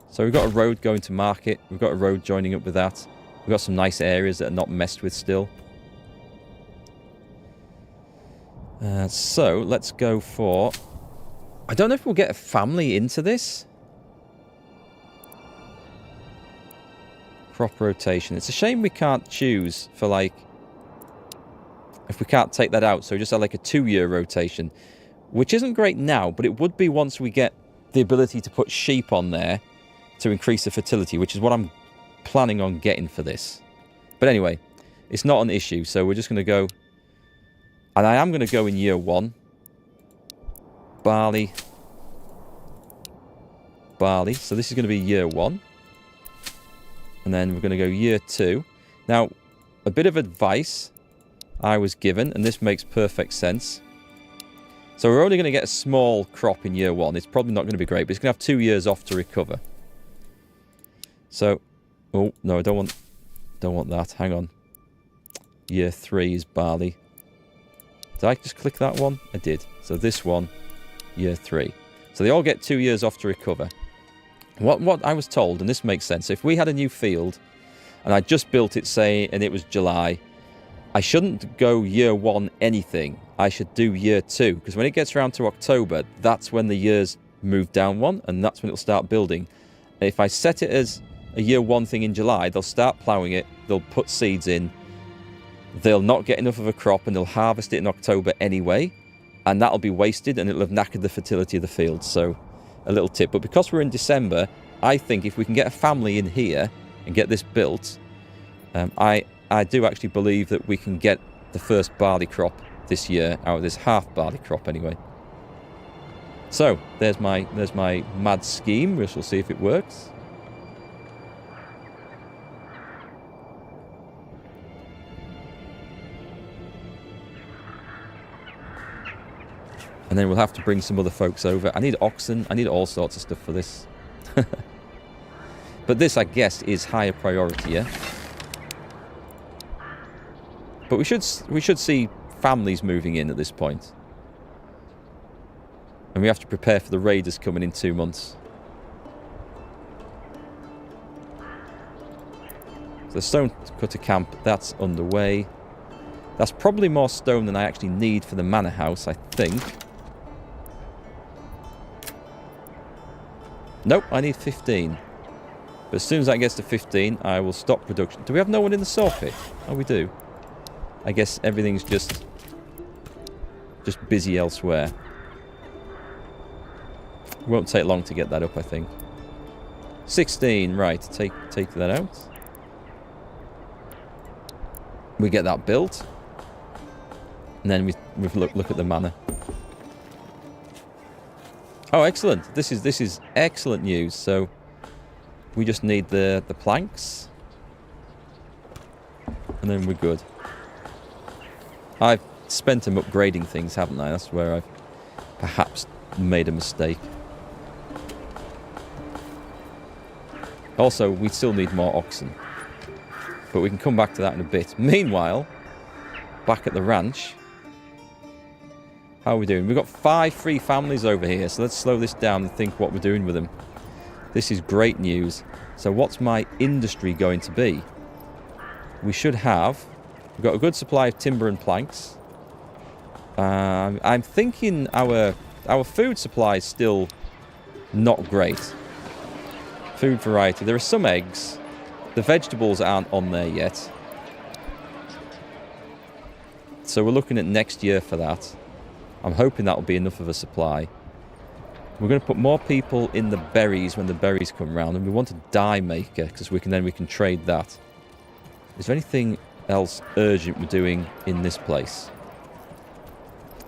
So we've got a road going to market. We've got a road joining up with that. We've got some nice areas that are not messed with still. So let's go for... I don't know if we'll get a family into this. Crop rotation. It's a shame we can't choose for, like... if we can't take that out. So we just have like a 2-year rotation. Which isn't great now, but it would be once we get the ability to put sheep on there to increase the fertility, which is what I'm planning on getting for this. But anyway, it's not an issue, so we're just going to go... and I am going to go in year 1. Barley. Barley. So this is going to be year 1. And then we're going to go year 2. Now, a bit of advice I was given, and this makes perfect sense. So we're only going to get a small crop in year 1. It's probably not going to be great, but it's going to have 2 years off to recover. So, oh, no, I don't want that. Hang on. Year 3 is barley. Did I just click that one? I did. So this one, year 3. So they all get 2 years off to recover. What I was told, and this makes sense, if we had a new field, and I just built it, say, and it was July, I shouldn't go year 1 anything. I should do year 2, because when it gets around to October, that's when the years move down 1, and that's when it'll start building. If I set it as a year 1 thing in July, they'll start ploughing it, they'll put seeds in, they'll not get enough of a crop, and they'll harvest it in October anyway, and that'll be wasted, and it'll have knackered the fertility of the field. So, a little tip. But because we're in December, I think if we can get a family in here and get this built, I do actually believe that we can get the first barley crop this year out of this half barley crop anyway. So, there's my mad scheme. We shall see if it works. And then we'll have to bring some other folks over. I need oxen. I need all sorts of stuff for this. But this, I guess, is higher priority, yeah? But we should see families moving in at this point. And we have to prepare for the raiders coming in 2 months. So the stone cutter camp, that's underway. That's probably more stone than I actually need for the manor house, I think. Nope, I need 15. But as soon as that gets to 15, I will stop production. Do we have no one in the saw pit? Oh, we do. I guess everything's just busy elsewhere. It won't take long to get that up, I think. 16, right. Take that out. We get that built. And then we look at the manor. Oh, excellent. This is excellent news. So we just need the planks. And then we're good. I've spent them upgrading things, haven't I? That's where I've perhaps made a mistake. Also, we still need more oxen. But we can come back to that in a bit. Meanwhile, back at the ranch, how are we doing? We've got 5 free families over here, so let's slow this down and think what we're doing with them. This is great news. So what's my industry going to be? We should have We've got a good supply of timber and planks. I'm thinking our food supply is still not great. Food variety. There are some eggs. The vegetables aren't on there yet. So we're looking at next year for that. I'm hoping that'll be enough of a supply. We're going to put more people in the berries when the berries come round, and we want a dye maker because we can trade that. Is there anything else urgent we're doing in this place?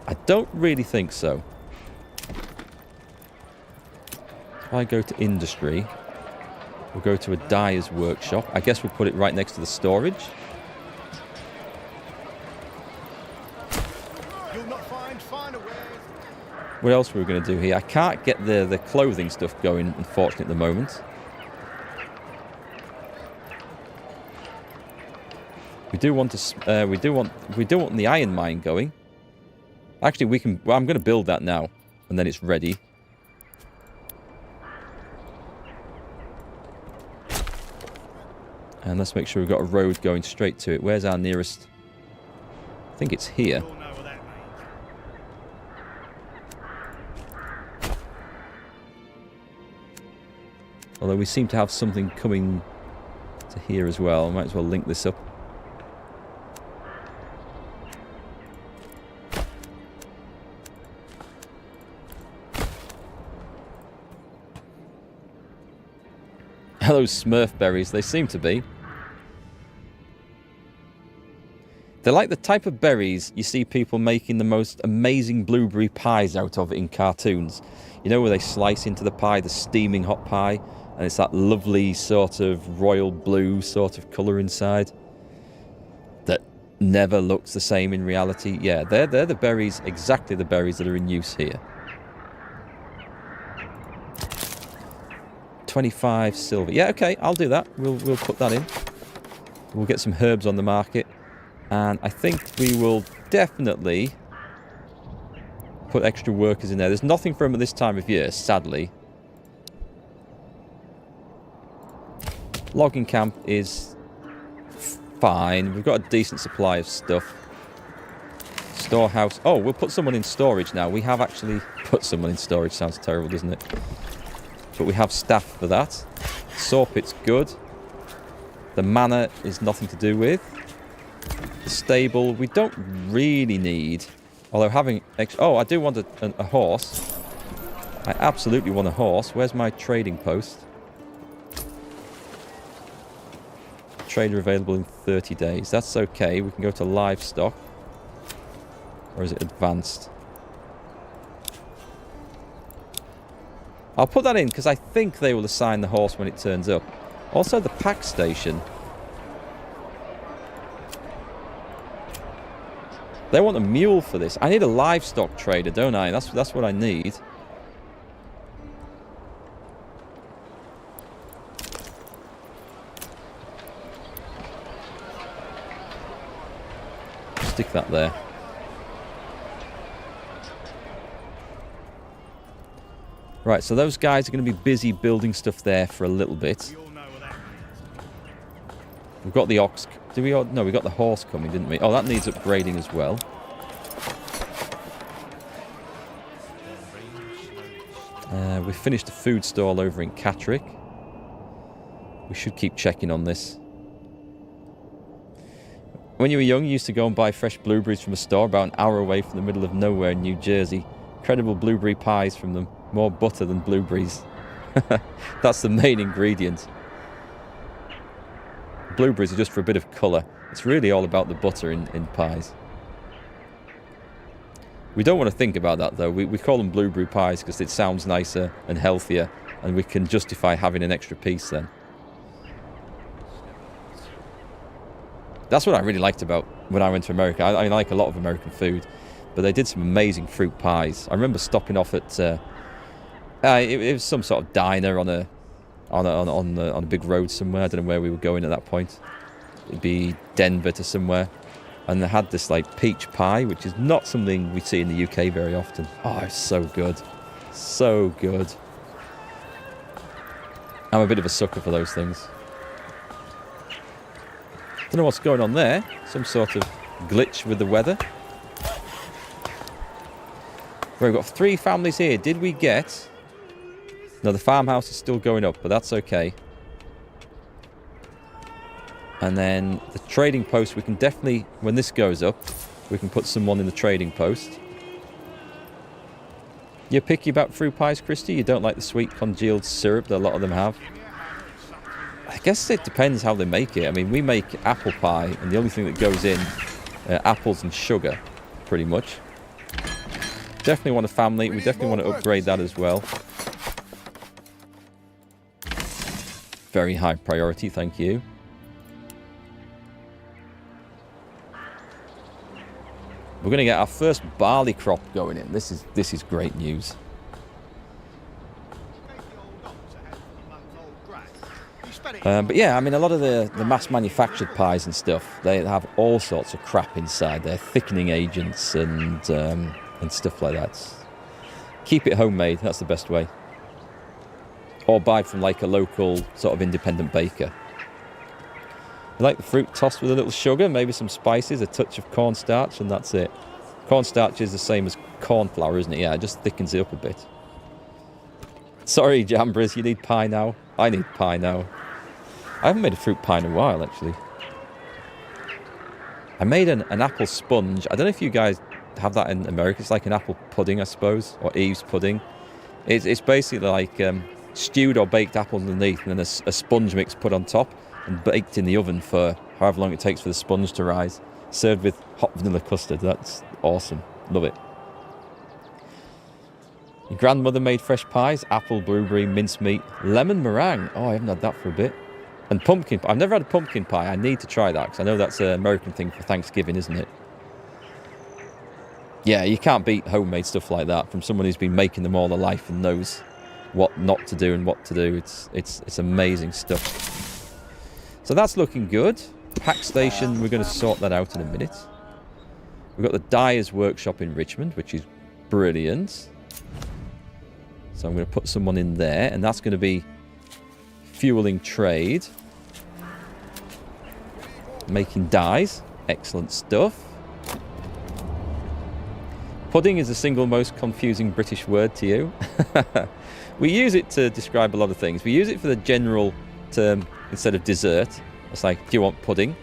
I don't really think so. If I go to industry, we'll go to a dyer's workshop. I guess we'll put it right next to the storage.
You'll not find a way.
What else were we going to do here? I can't get the clothing stuff going, unfortunately, at the moment. We do want to. We do want the iron mine going. Actually, we can. Well, I'm going to build that now, and then it's ready. And let's make sure we've got a road going straight to it. Where's our nearest? I think it's here.
You'll know what that means.
Although we seem to have something coming to here as well. I might as well link this up. Hello, Smurf berries. They seem to be. They're like the type of berries you see people making the most amazing blueberry pies out of in cartoons. You know, where they slice into the pie, the steaming hot pie, and it's that lovely sort of royal blue sort of colour inside that never looks the same in reality. Yeah, they're the berries, exactly the berries that are in use here. 25 silver. Yeah, okay, I'll do that. We'll put that in. We'll get some herbs on the market. And I think we will definitely put extra workers in there. There's nothing for them at this time of year, sadly. Logging camp is fine. We've got a decent supply of stuff. Storehouse. Oh, we'll put someone in storage now. We have actually put someone in storage. Sounds terrible, doesn't it? But we have staff for that. Sawpit's good. The manor is nothing to do with. The stable, we don't really need. Although having... Oh, I do want a horse. I absolutely want a horse. Where's my trading post? Trader available in 30 days. That's okay. We can go to livestock. Or is it advanced? I'll put that in because I think they will assign the horse when it turns up. Also, the pack station. They want a mule for this. I need a livestock trader, don't I? That's what I need. Stick that there. Right, so those guys are going to be busy building stuff there for a little bit.
You'll know what that means.
We've got the ox. Did we? No, we got the horse coming, didn't we? Oh, that needs upgrading as well. We finished the food stall over in Catterick. We should keep checking on this. When you were young, you used to go and buy fresh blueberries from a store about an hour away from the middle of nowhere in New Jersey. Incredible blueberry pies from them. More butter than blueberries. That's the main ingredient. Blueberries are just for a bit of colour. It's really all about the butter in pies. We don't want to think about that, though. We call them blueberry pies because it sounds nicer and healthier, and we can justify having an extra piece then. That's what I really liked about when I went to America. I like a lot of American food, but they did some amazing fruit pies. I remember stopping off at... it was some sort of diner on a big road somewhere. I don't know where we were going at that point. It'd be Denver to somewhere. And they had this like peach pie, which is not something we see in the UK very often. Oh, it's so good. So good. I'm a bit of a sucker for those things. Don't know what's going on there. Some sort of glitch with the weather. Right, we've got 3 families here. Did we get... No, the farmhouse is still going up, but that's okay. And then the trading post, we can definitely... When this goes up, we can put someone in the trading post. You're picky about fruit pies, Christy? You don't like the sweet congealed syrup that a lot of them have? I guess it depends how they make it. I mean, we make apple pie, and the only thing that goes in apples and sugar, pretty much. Definitely want a family. We definitely want to upgrade that as well. Very high priority, thank you. We're going to get our first barley crop going in. This is great news. But yeah, I mean, a lot of the mass manufactured pies and stuff, they have all sorts of crap inside. They're thickening agents and stuff like that. Keep it homemade. That's the best way. Or buy from like a local sort of independent baker. I like the fruit tossed with a little sugar, maybe some spices, a touch of cornstarch, and that's it. Cornstarch is the same as corn flour, isn't it? Yeah, it just thickens it up a bit. Sorry, Jambres, you need pie now. I need pie now. I haven't made a fruit pie in a while, actually. I made an apple sponge. I don't know if you guys have that in America. It's like an apple pudding, I suppose, or Eve's pudding. It's basically like stewed or baked apples underneath, and then a sponge mix put on top and baked in the oven for however long it takes for the sponge to rise. Served with hot vanilla custard. That's awesome. Love it. Your grandmother made fresh pies, apple, blueberry, mincemeat, lemon meringue. Oh, I haven't had that for a bit. And pumpkin pie. I've never had a pumpkin pie. I need to try that because I know that's an American thing for Thanksgiving, isn't it? Yeah, you can't beat homemade stuff like that from someone who's been making them all their life and knows what not to do and what to do. It's amazing stuff. So that's looking good. Pack station, we're going to sort that out in a minute. We've got the dyer's workshop in Richmond, which is brilliant. So I'm going to put someone in there, and that's going to be fueling trade. Making dyes. Excellent stuff. Pudding is the single most confusing British word to you. We use it to describe a lot of things. We use it for the general term instead of dessert. It's like, do you want pudding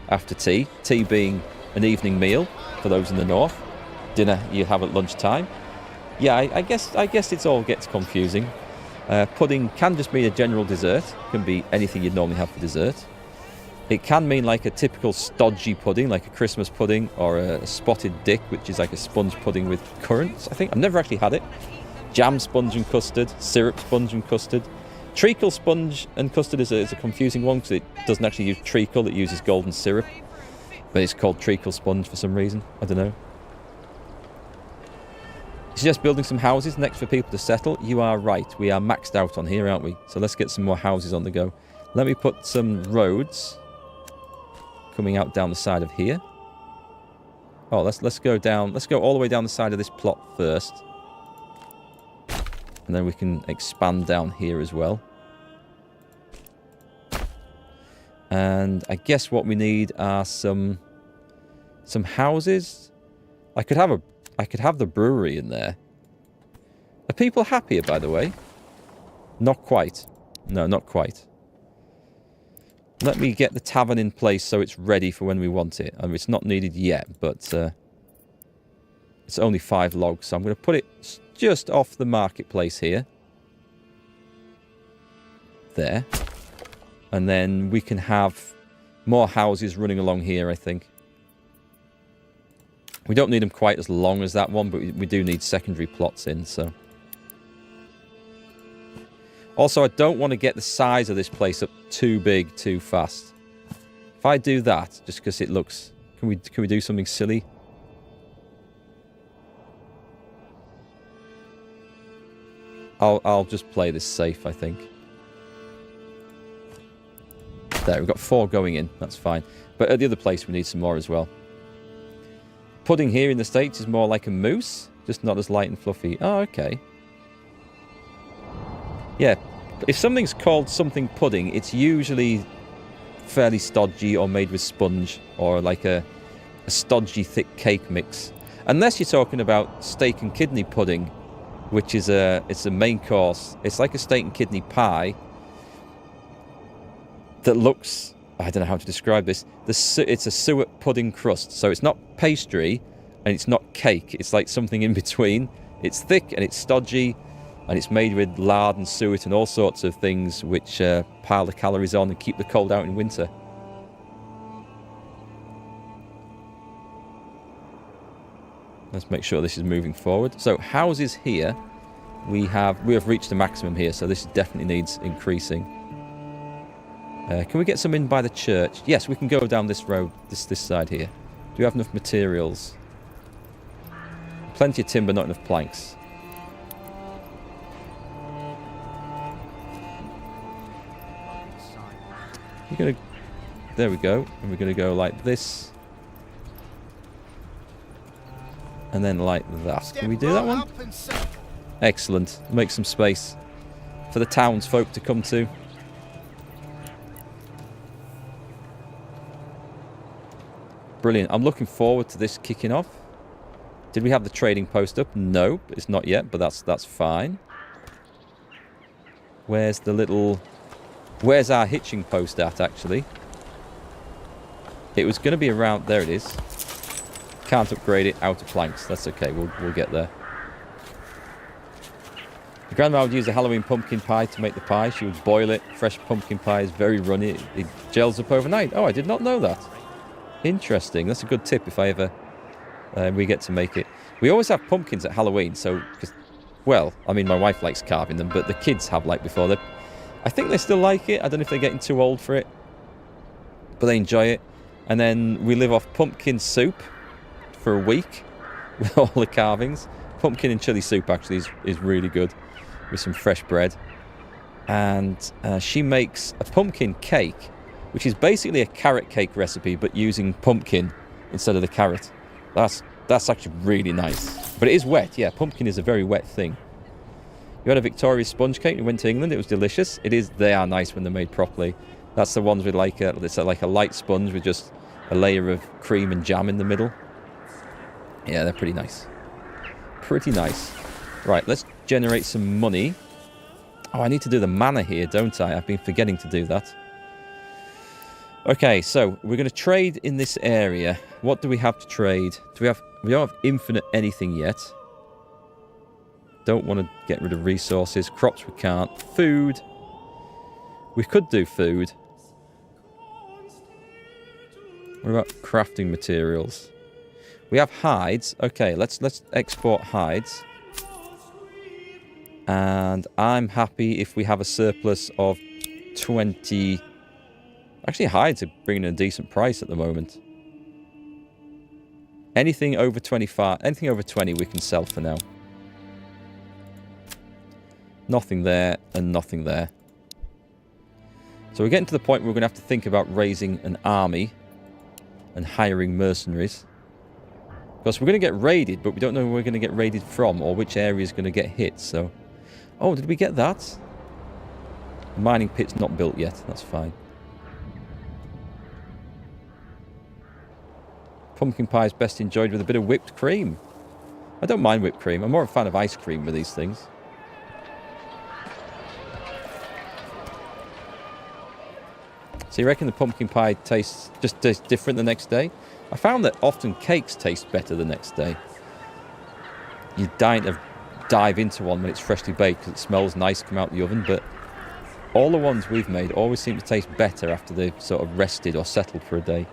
after tea? Tea being an evening meal for those in the north. Dinner you have at lunchtime. Yeah, I guess it all gets confusing. Pudding can just mean a general dessert. It can be anything you'd normally have for dessert. It can mean like a typical stodgy pudding, like a Christmas pudding, or a spotted dick, which is like a sponge pudding with currants, I think. I've never actually had it. Jam sponge and custard, syrup sponge and custard. Treacle sponge and custard is a confusing one because it doesn't actually use treacle, it uses golden syrup. But it's called treacle sponge for some reason. I don't know. You suggest building some houses next for people to settle? You are right. We are maxed out on here, aren't we? So let's get some more houses on the go. Let me put some roads coming out down the side of here. Oh, let's go down. Let's go all the way down the side of this plot first. And then we can expand down here as well. And I guess what we need are some houses. I could have the brewery in there. Are people happier, by the way? Not quite. No, not quite. Let me get the tavern in place so it's ready for when we want it. I mean, it's not needed yet, but it's only 5 logs, so I'm going to put it just off the marketplace here. There. And then we can have more houses running along here, I think. We don't need them quite as long as that one, but we do need secondary plots in, so. Also, I don't want to get the size of this place up too big too fast. If I do that, just because it looks... Can we do something silly? I'll just play this safe, I think. There, we've got 4 going in. That's fine. But at the other place, we need some more as well. Pudding here in the States is more like a mousse, just not as light and fluffy. Oh, okay. Yeah, if something's called something pudding, it's usually fairly stodgy or made with sponge or like a stodgy thick cake mix. Unless you're talking about steak and kidney pudding, which is it's a main course. It's like a steak and kidney pie that looks, I don't know how to describe this. It's a suet pudding crust. So it's not pastry and it's not cake. It's like something in between. It's thick and it's stodgy and it's made with lard and suet and all sorts of things which pile the calories on and keep the cold out in winter. Let's make sure this is moving forward. So houses here, we have reached the maximum here, so this definitely needs increasing. Can we get some in by the church? Yes, we can go down this road, this side here. Do we have enough materials? Plenty of timber, not enough planks. We're gonna, there we go, and we're gonna go like this. And then like that. Can we do that one? Excellent. Make some space for the townsfolk to come to. Brilliant. I'm looking forward to this kicking off. Did we have the trading post up? No, it's not yet, but that's fine. Where's the little... Where's our hitching post at, actually? It was going to be around... There it is. Can't upgrade it, out of planks. That's okay, we'll get there. The grandma would use a Halloween pumpkin pie to make the pie. She would boil it. Fresh pumpkin pie is very runny. It gels up overnight. Oh, I did not know that. Interesting. That's a good tip if I ever we get to make it. We always have pumpkins at Halloween, so... Well, I mean, my wife likes carving them, but the kids have liked before. I think they still like it. I don't know if they're getting too old for it. But they enjoy it. And then we live off pumpkin soup for a week with all the carvings. Pumpkin and chili soup actually is really good with some fresh bread. And she makes a pumpkin cake, which is basically a carrot cake recipe, but using pumpkin instead of the carrot. That's actually really nice. But it is wet, yeah. Pumpkin is a very wet thing. You had a Victoria sponge cake. We went to England. It was delicious. They are nice when they're made properly. That's the ones with like a light sponge with just a layer of cream and jam in the middle. Yeah, they're pretty nice. Pretty nice. Right, let's generate some money. Oh, I need to do the manor here, don't I? I've been forgetting to do that. Okay, so we're going to trade in this area. What do we have to trade? We don't have infinite anything yet. Don't want to get rid of resources. Crops we can't. Food. We could do food. What about crafting materials? We have hides. Okay, let's export hides. And I'm happy if we have a surplus of 20... Actually, hides are bringing a decent price at the moment. Anything over 25, anything over 20 we can sell for now. Nothing there and nothing there. So we're getting to the point where we're going to have to think about raising an army and hiring mercenaries. Because we're going to get raided, but we don't know where we're going to get raided from or which area is going to get hit. So, oh, did we get that? The mining pit's not built yet. That's fine. Pumpkin pie is best enjoyed with a bit of whipped cream. I don't mind whipped cream. I'm more a fan of ice cream with these things. So you reckon the pumpkin pie tastes different the next day? I found that often cakes taste better the next day. You dive into one when it's freshly baked because it smells nice come out the oven, but all the ones we've made always seem to taste better after they've sort of rested or settled for a day.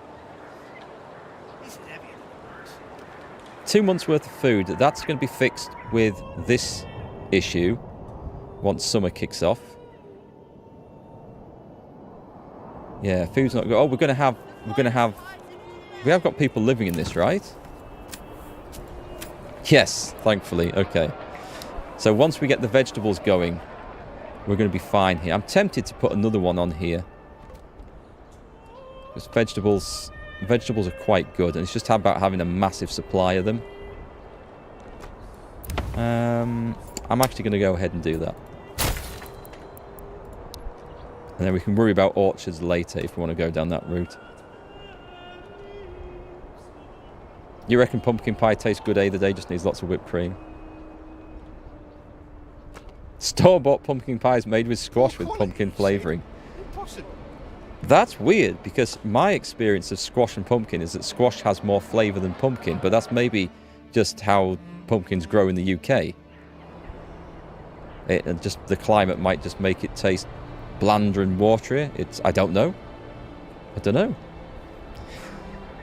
2 months worth of food. That's going to be fixed with this issue once summer kicks off. Yeah, food's not good. Oh, we have got people living in this, right? Yes, thankfully. Okay. So once we get the vegetables going, we're going to be fine here. I'm tempted to put another one on here. Because vegetables are quite good, and it's just about having a massive supply of them. I'm actually going to go ahead and do that. And then we can worry about orchards later if we want to go down that route. You reckon pumpkin pie tastes good either day? Just needs lots of whipped cream. Store-bought pumpkin pie is made with squash with pumpkin flavouring.
Impossible.
That's weird, because my experience of squash and pumpkin is that squash has more flavour than pumpkin, but that's maybe just how pumpkins grow in the UK. Just the climate might just make it taste blander and waterier. I don't know. I don't know.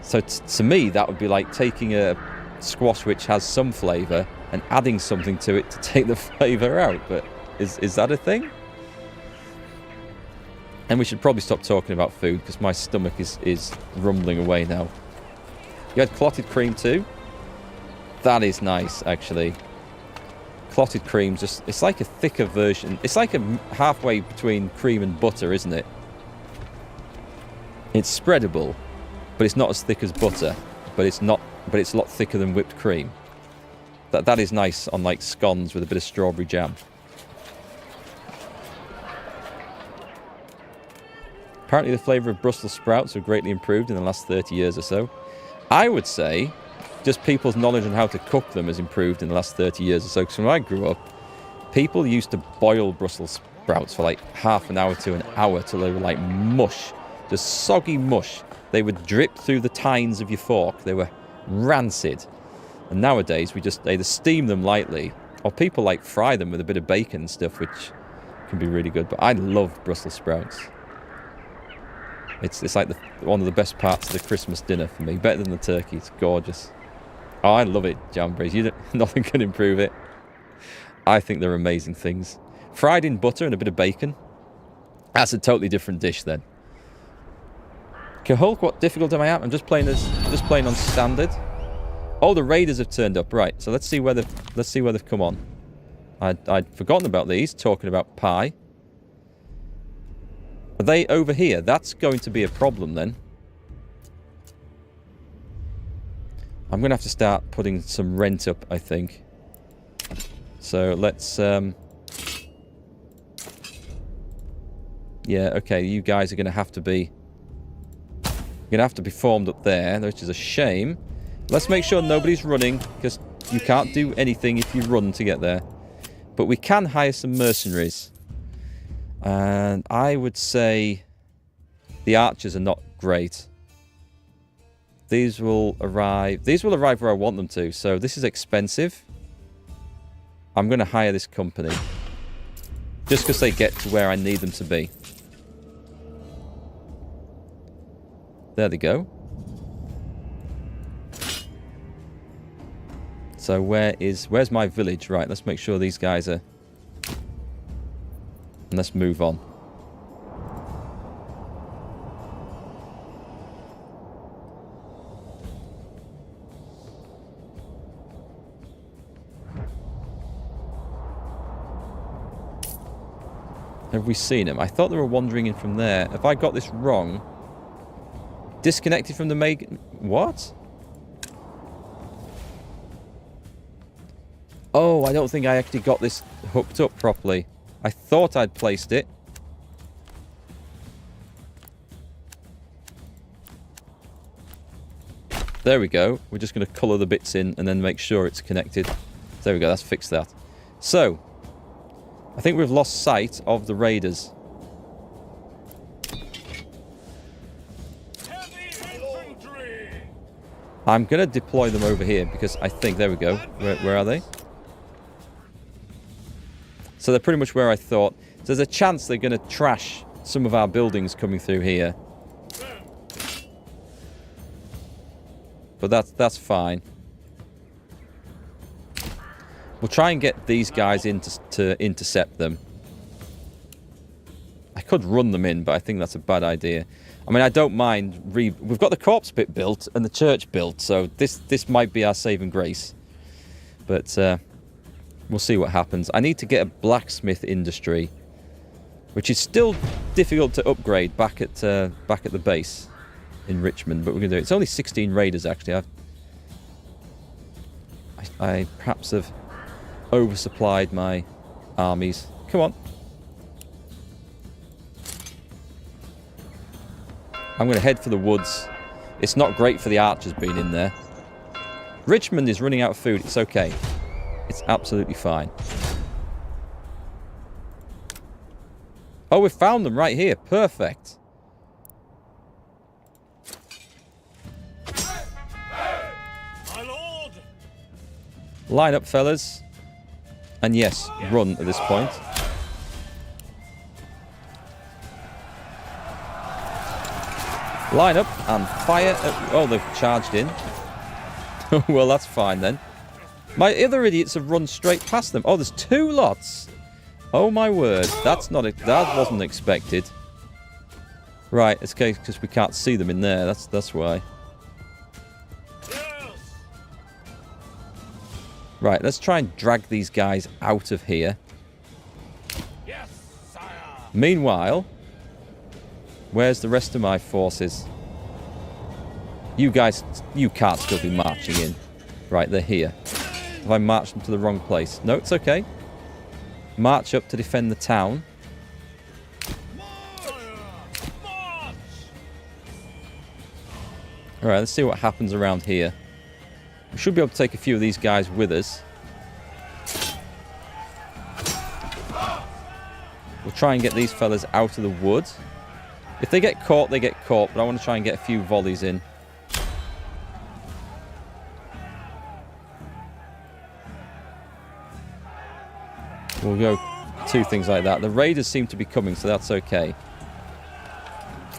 So to me, that would be like taking a squash which has some flavour and adding something to it to take the flavour out. But is that a thing? And we should probably stop talking about food because my stomach is rumbling away now. You had clotted cream too? That is nice, actually. Clotted cream, it's like a thicker version. It's like a halfway between cream and butter, isn't it? It's spreadable, but it's not as thick as butter. But it's a lot thicker than whipped cream. That is nice on like scones with a bit of strawberry jam. Apparently the flavour of Brussels sprouts have greatly improved in the last 30 years or so. I would say just people's knowledge on how to cook them has improved in the last 30 years or so. Because when I grew up, people used to boil Brussels sprouts for like half an hour to an hour till they were like mush. Just soggy mush. They would drip through the tines of your fork. They were rancid. And nowadays we just either steam them lightly or people like fry them with a bit of bacon and stuff, which can be really good. But I love Brussels sprouts. It's like one of the best parts of the Christmas dinner for me. Better than the turkey. It's gorgeous. Oh, I love it, Jambrees. Nothing can improve it. I think they're amazing things. Fried in butter and a bit of bacon. That's a totally different dish then. Hulk, what difficult am I at? I'm just playing on standard. Oh, the raiders have turned up. Right. So let's see where they've come on. I'd forgotten about these. Talking about pie. Are they over here? That's going to be a problem then. I'm going to have to start putting some rent up, I think. So let's... yeah, okay, you guys are going to have to be... You're going to have to be formed up there, which is a shame. Let's make sure nobody's running, because you can't do anything if you run to get there. But we can hire some mercenaries. And I would say the archers are not great. These will arrive where I want them to. So this is expensive. I'm going to hire this company. Just because they get to where I need them to be. There they go. So where's my village? Right, let's make sure these guys are... And let's move on. Have we seen him? I thought they were wandering in from there. Have I got this wrong? Disconnected from the main... What? Oh, I don't think I actually got this hooked up properly. I thought I'd placed it. There we go. We're just going to colour the bits in and then make sure it's connected. There we go. That's fixed that. So, I think we've lost sight of the raiders. I'm going to deploy them over here because I think... There we go. Where are they? So they're pretty much where I thought. So there's a chance they're going to trash some of our buildings coming through here. But that's fine. We'll try and get these guys in to intercept them. I could run them in, but I think that's a bad idea. I mean, I don't mind... We've got the corpse pit built and the church built, so this might be our saving grace. But we'll see what happens. I need to get a blacksmith industry, which is still difficult to upgrade back at the base in Richmond, but we're going to do it. It's only 16 raiders, actually. I perhaps have oversupplied my armies. Come on. I'm going to head for the woods. It's not great for the archers being in there. Richmond is running out of food. It's okay. It's absolutely fine. Oh, we found them right here. Perfect.
My lord!
Line up, fellas. And yes, run at this point. Line up and fire. Oh, they've charged in. Well, that's fine then. My other idiots have run straight past them. Oh, there's 2 lots. Oh my word. That wasn't expected. Right, it's okay because we can't see them in there. That's why.
Yes!
Right, let's try and drag these guys out of here.
Yes, sire!
Meanwhile, where's the rest of my forces? You guys, you can't still be marching in. Right, they're here. Have I marched them to the wrong place? No, it's okay. March up to defend the town.
March!
Alright, let's see what happens around here. We should be able to take a few of these guys with us. We'll try and get these fellas out of the wood. If they get caught, they get caught, but I want to try and get a few volleys in. We'll go 2 things like that. The raiders seem to be coming, so that's okay.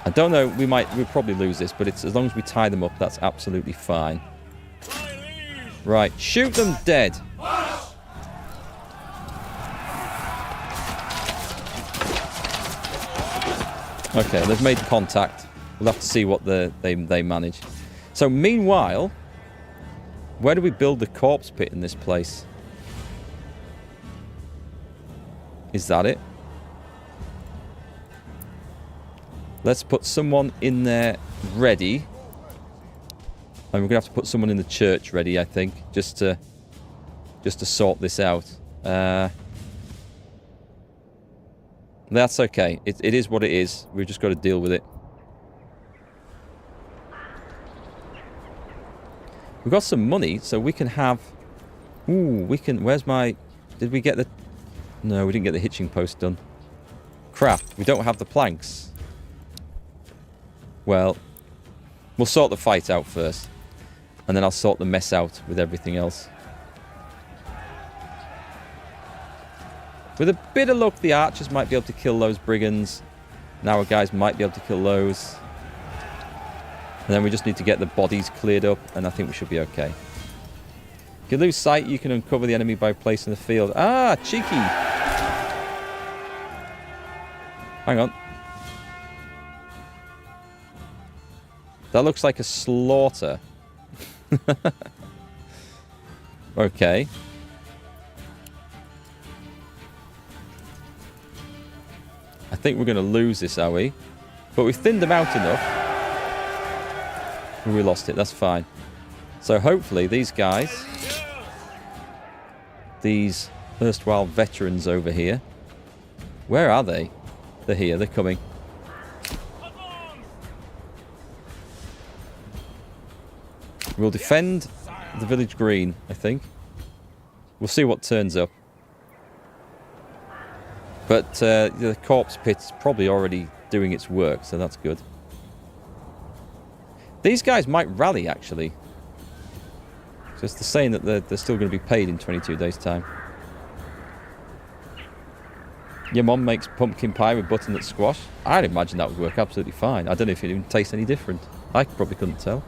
I don't know, we'll probably lose this, but it's as long as we tie them up, that's absolutely fine. Right, shoot them dead. Okay, they've made contact. We'll have to see what they manage. So meanwhile, where do we build the corpse pit in this place? Is that it? Let's put someone in there ready. And we're going to have to put someone in the church ready, I think, just to sort this out. That's okay. It is what it is. We've just got to deal with it. We've got some money, so we can have... Ooh, we can... Where's my... Did we get the... No, we didn't get the hitching post done. Crap, we don't have the planks. Well, we'll sort the fight out first. And then I'll sort the mess out with everything else. With a bit of luck, the archers might be able to kill those brigands. Now our guys might be able to kill those. And then we just need to get the bodies cleared up, and I think we should be okay. If you lose sight, you can uncover the enemy by placing the field. Ah, cheeky! Hang on. That looks like a slaughter. Okay. I think we're going to lose this, are we? But we've thinned them out enough. We lost it, that's fine. So hopefully these guys, these erstwhile veterans over here, where are they? They're here, they're coming. We'll defend the village green, I think. We'll see what turns up. But the corpse pit's probably already doing its work, so that's good. These guys might rally, actually. Just the saying that they're still going to be paid in 22 days' time. Your mom makes pumpkin pie with butternut squash. I'd imagine that would work absolutely fine. I don't know if it even tastes any different. I probably couldn't tell.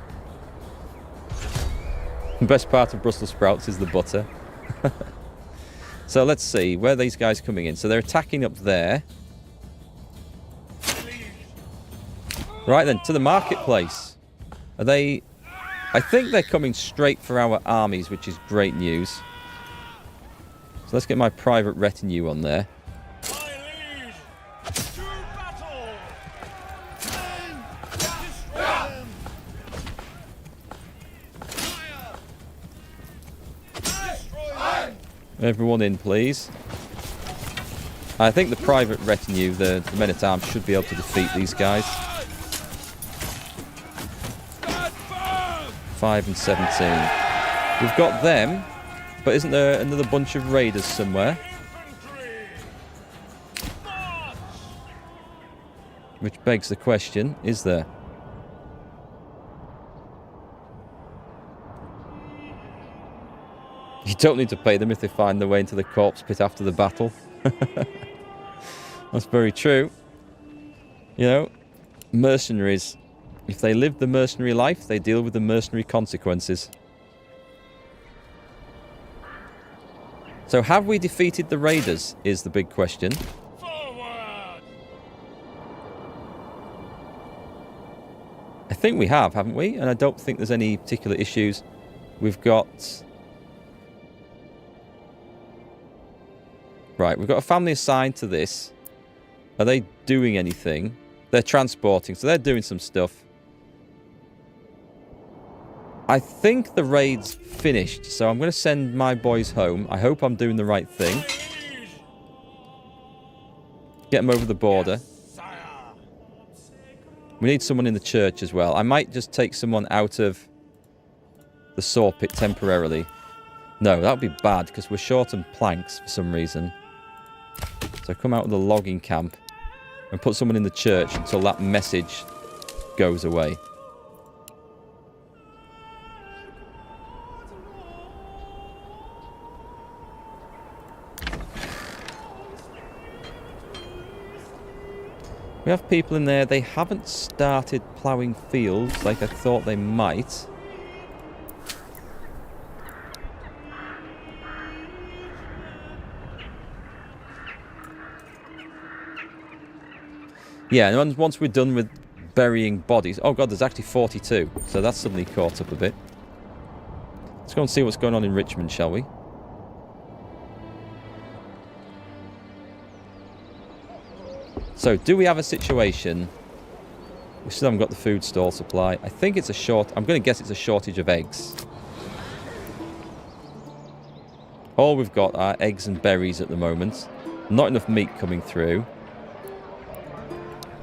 The best part of Brussels sprouts is the butter. So let's see, where are these guys coming in? So they're attacking up there. Right then, to the marketplace. Are they... I think they're coming straight for our armies, which is great news. So let's get my private retinue on there. Everyone in, please. I think the private retinue, the men-at-arms, should be able to defeat these guys. 5 and 17. We've got them, but isn't there another bunch of raiders somewhere? Which begs the question, is there? You don't need to pay them if they find their way into the corpse pit after the battle. That's very true. You know, mercenaries, if they live the mercenary life, they deal with the mercenary consequences. So have we defeated the raiders, is the big question.
Forward!
I think we have, haven't we? And I don't think there's any particular issues. We've got... Right, we've got a family assigned to this. Are they doing anything? They're transporting, so they're doing some stuff. I think the raid's finished, so I'm going to send my boys home. I hope I'm doing the right thing. Get them over the border. We need someone in the church as well. I might just take someone out of the saw pit temporarily. No, that would be bad, because we're short on planks for some reason. So come out of the logging camp and put someone in the church until that message goes away. We have people in there. They haven't started ploughing fields like I thought they might. Yeah, and once we're done with burying bodies... Oh god, there's actually 42. So that's suddenly caught up a bit. Let's go and see what's going on in Richmond, shall we? So, do we have a situation... We still haven't got the food store supply. I think it's a short... I'm going to guess it's a shortage of eggs. All we've got are eggs and berries at the moment. Not enough meat coming through.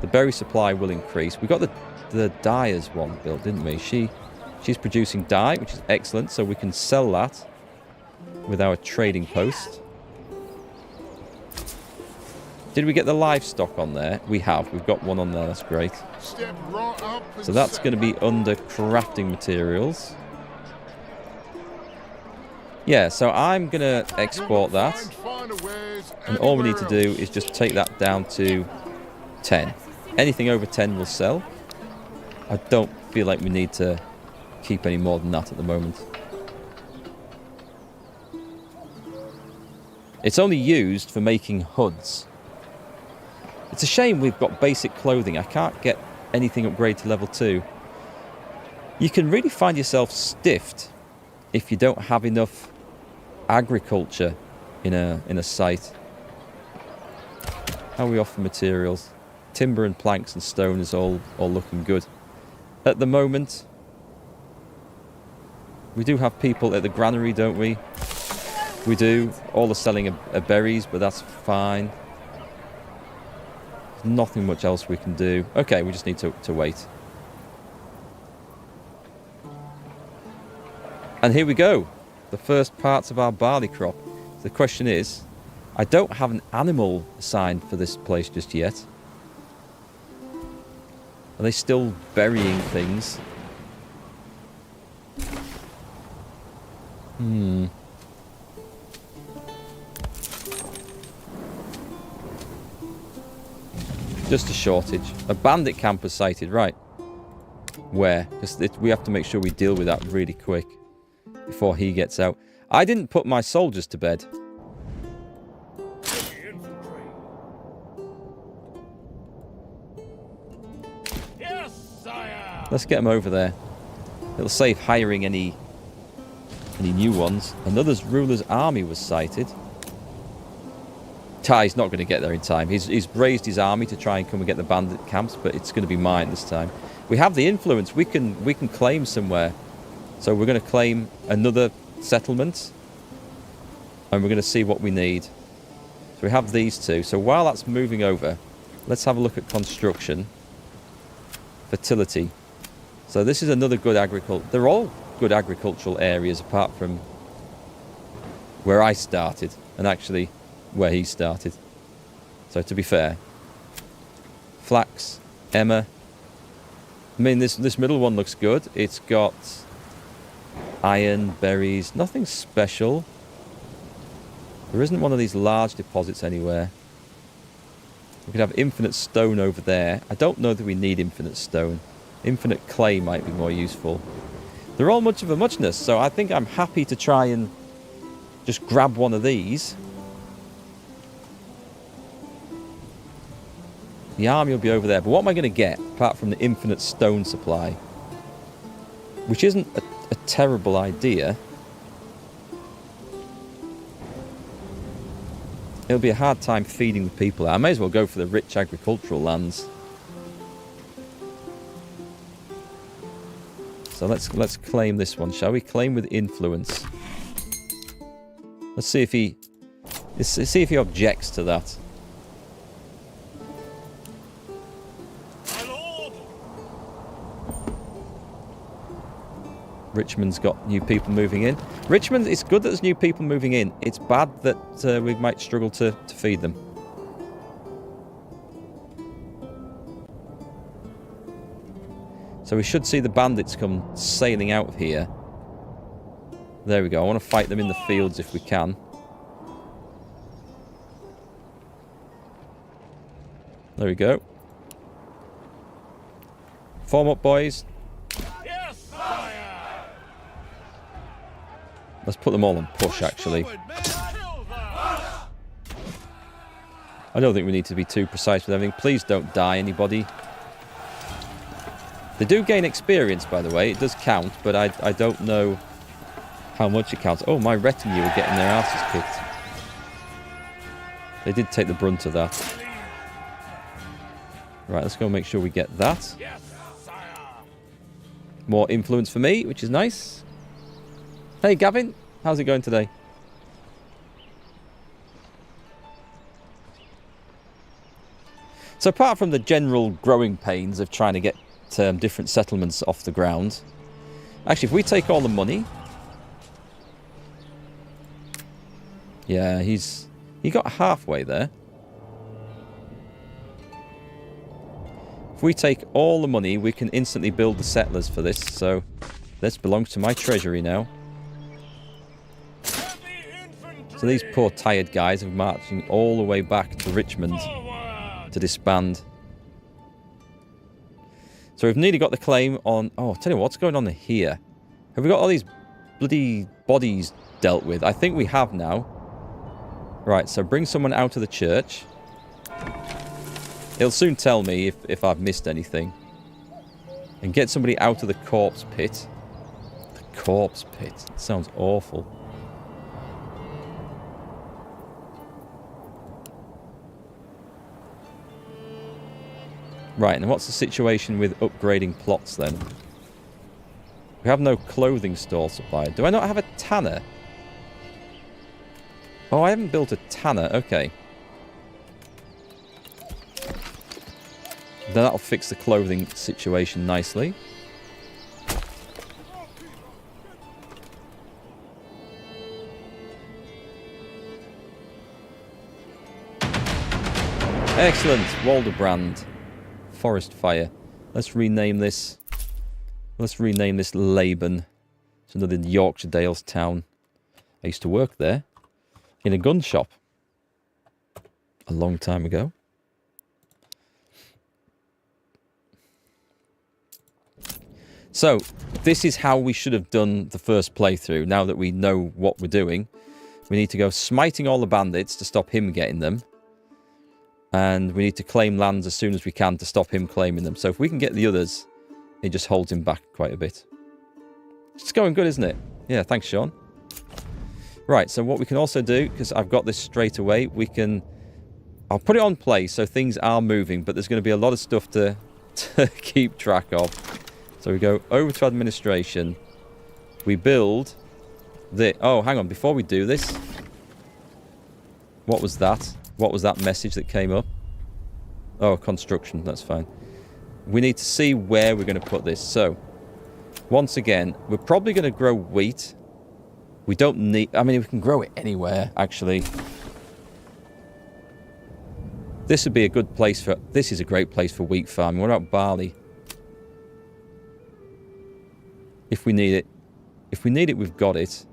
The berry supply will increase. We got the dyer's one built, didn't we? She's producing dye, which is excellent, so we can sell that with our trading post. Did we get the livestock on there? We have. We've got one on there. That's great.
Step right up and
So that's going to be under crafting materials. Yeah, so I'm going to export that. And all we need to do is just take that down to 10. Anything over 10 will sell. I don't feel like we need to keep any more than that at the moment. It's only used for making hoods. It's a shame we've got basic clothing. I can't get anything upgraded to level 2. You can really find yourself stiffed if you don't have enough agriculture in a site. How are we off for materials? Timber and planks and stone is all looking good. At the moment, we do have people at the granary, don't we? We do. All are selling are berries, but that's fine. There's nothing much else we can do. Okay, we just need to wait. And here we go. The first parts of our barley crop. The question is, I don't have an animal assigned for this place just yet. Are they still burying things? Just a shortage. A bandit camp was sighted, right. Where? Because we have to make sure we deal with that really quick before he gets out. I didn't put my soldiers to bed. Let's get them over there. It'll save hiring any new ones. Another ruler's army was sighted. Ty's not going to get there in time. He's raised his army to try and come and get the bandit camps, but it's going to be mine this time. We have the influence. We can claim somewhere. So we're going to claim another settlement, and we're going to see what we need. So we have these two. So while that's moving over, let's have a look at construction. Fertility. So this is another good agriculture. They're all good agricultural areas apart from where I started, and actually where he started. So to be fair, flax, emmer. I mean, this middle one looks good. It's got iron, berries, nothing special. There isn't one of these large deposits anywhere. We could have infinite stone over there. I don't know that we need infinite stone. Infinite clay might be more useful. They're all much of a muchness, so I think I'm happy to try and just grab one of these. The army will be over there, but what am I going to get apart from the infinite stone supply? Which isn't a terrible idea. It'll be a hard time feeding the people. I may as well go for the rich agricultural lands. So let's claim this one, shall we? Claim with influence. Let's see if he objects to that.
My lord!
Richmond's got new people moving in. Richmond, it's good that there's new people moving in. It's bad that we might struggle to feed them. So we should see the bandits come sailing out of here. There we go. I want to fight them in the fields if we can. There we go. Form up, boys.
Yes, sire!
Let's put them all on push, actually.
Forward, men! Kill them!
I don't think we need to be too precise with everything. Please don't die, anybody. They do gain experience, by the way. It does count, but I don't know how much it counts. Oh, my retinue are getting their asses kicked. They did take the brunt of that. Right, let's go make sure we get that.
Yes, sire!
More influence for me, which is nice. Hey, Gavin. How's it going today? So apart from the general growing pains of trying to get different settlements off the ground, actually, if we take all the money, yeah, he got halfway there. If we take all the money, we can instantly build the settlers for this. So this belongs to my treasury now. So these poor tired guys are marching all the way back to Richmond to disband. So we've nearly got the claim on... Oh, I'll tell you what's going on here. Have we got all these bloody bodies dealt with? I think we have now. Right, so bring someone out of the church. It'll soon tell me if I've missed anything. And get somebody out of the corpse pit. The corpse pit. It sounds awful. Right, and what's the situation with upgrading plots then? We have no clothing store supply. Do I not have a tanner? Oh, I haven't built a tanner. Okay. Then that'll fix the clothing situation nicely. Excellent. Waldebrand. Forest fire. Let's rename this. Let's rename this Laban. It's another Yorkshire Dales town. I used to work there in a gun shop a long time ago. So this is how we should have done the first playthrough. Now that we know what we're doing, we need to go smiting all the bandits to stop him getting them. And we need to claim lands as soon as we can to stop him claiming them. So if we can get the others, it just holds him back quite a bit. It's going good, isn't it? Yeah, thanks, Sean. Right, so what we can also do, because I've got this straight away, we can... I'll put it on play so things are moving, but there's going to be a lot of stuff to keep track of. So we go over to administration. We build the... Oh, hang on, before we do this... What was that? What was that message that came up? Oh, construction. That's fine. We need to see where we're going to put this. So, Once again, we're probably going to grow wheat. We don't need... I mean, we can grow it anywhere, actually. This would be a good place for... This is a great place for wheat farming. What about barley? If we need it. If we need it, we've got it.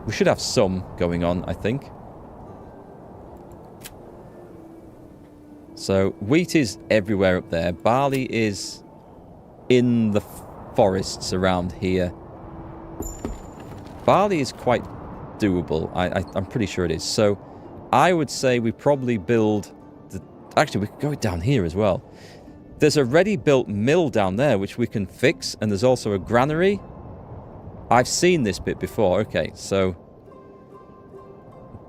We should have some going on, I think. So, wheat is everywhere up there. Barley is in the forests around here. Barley is quite doable. I'm pretty sure it is. So, I would say we probably build... Actually, we could go down here as well. There's a ready-built mill down there, which we can fix. And there's also a granary. I've seen this bit before. Okay, so...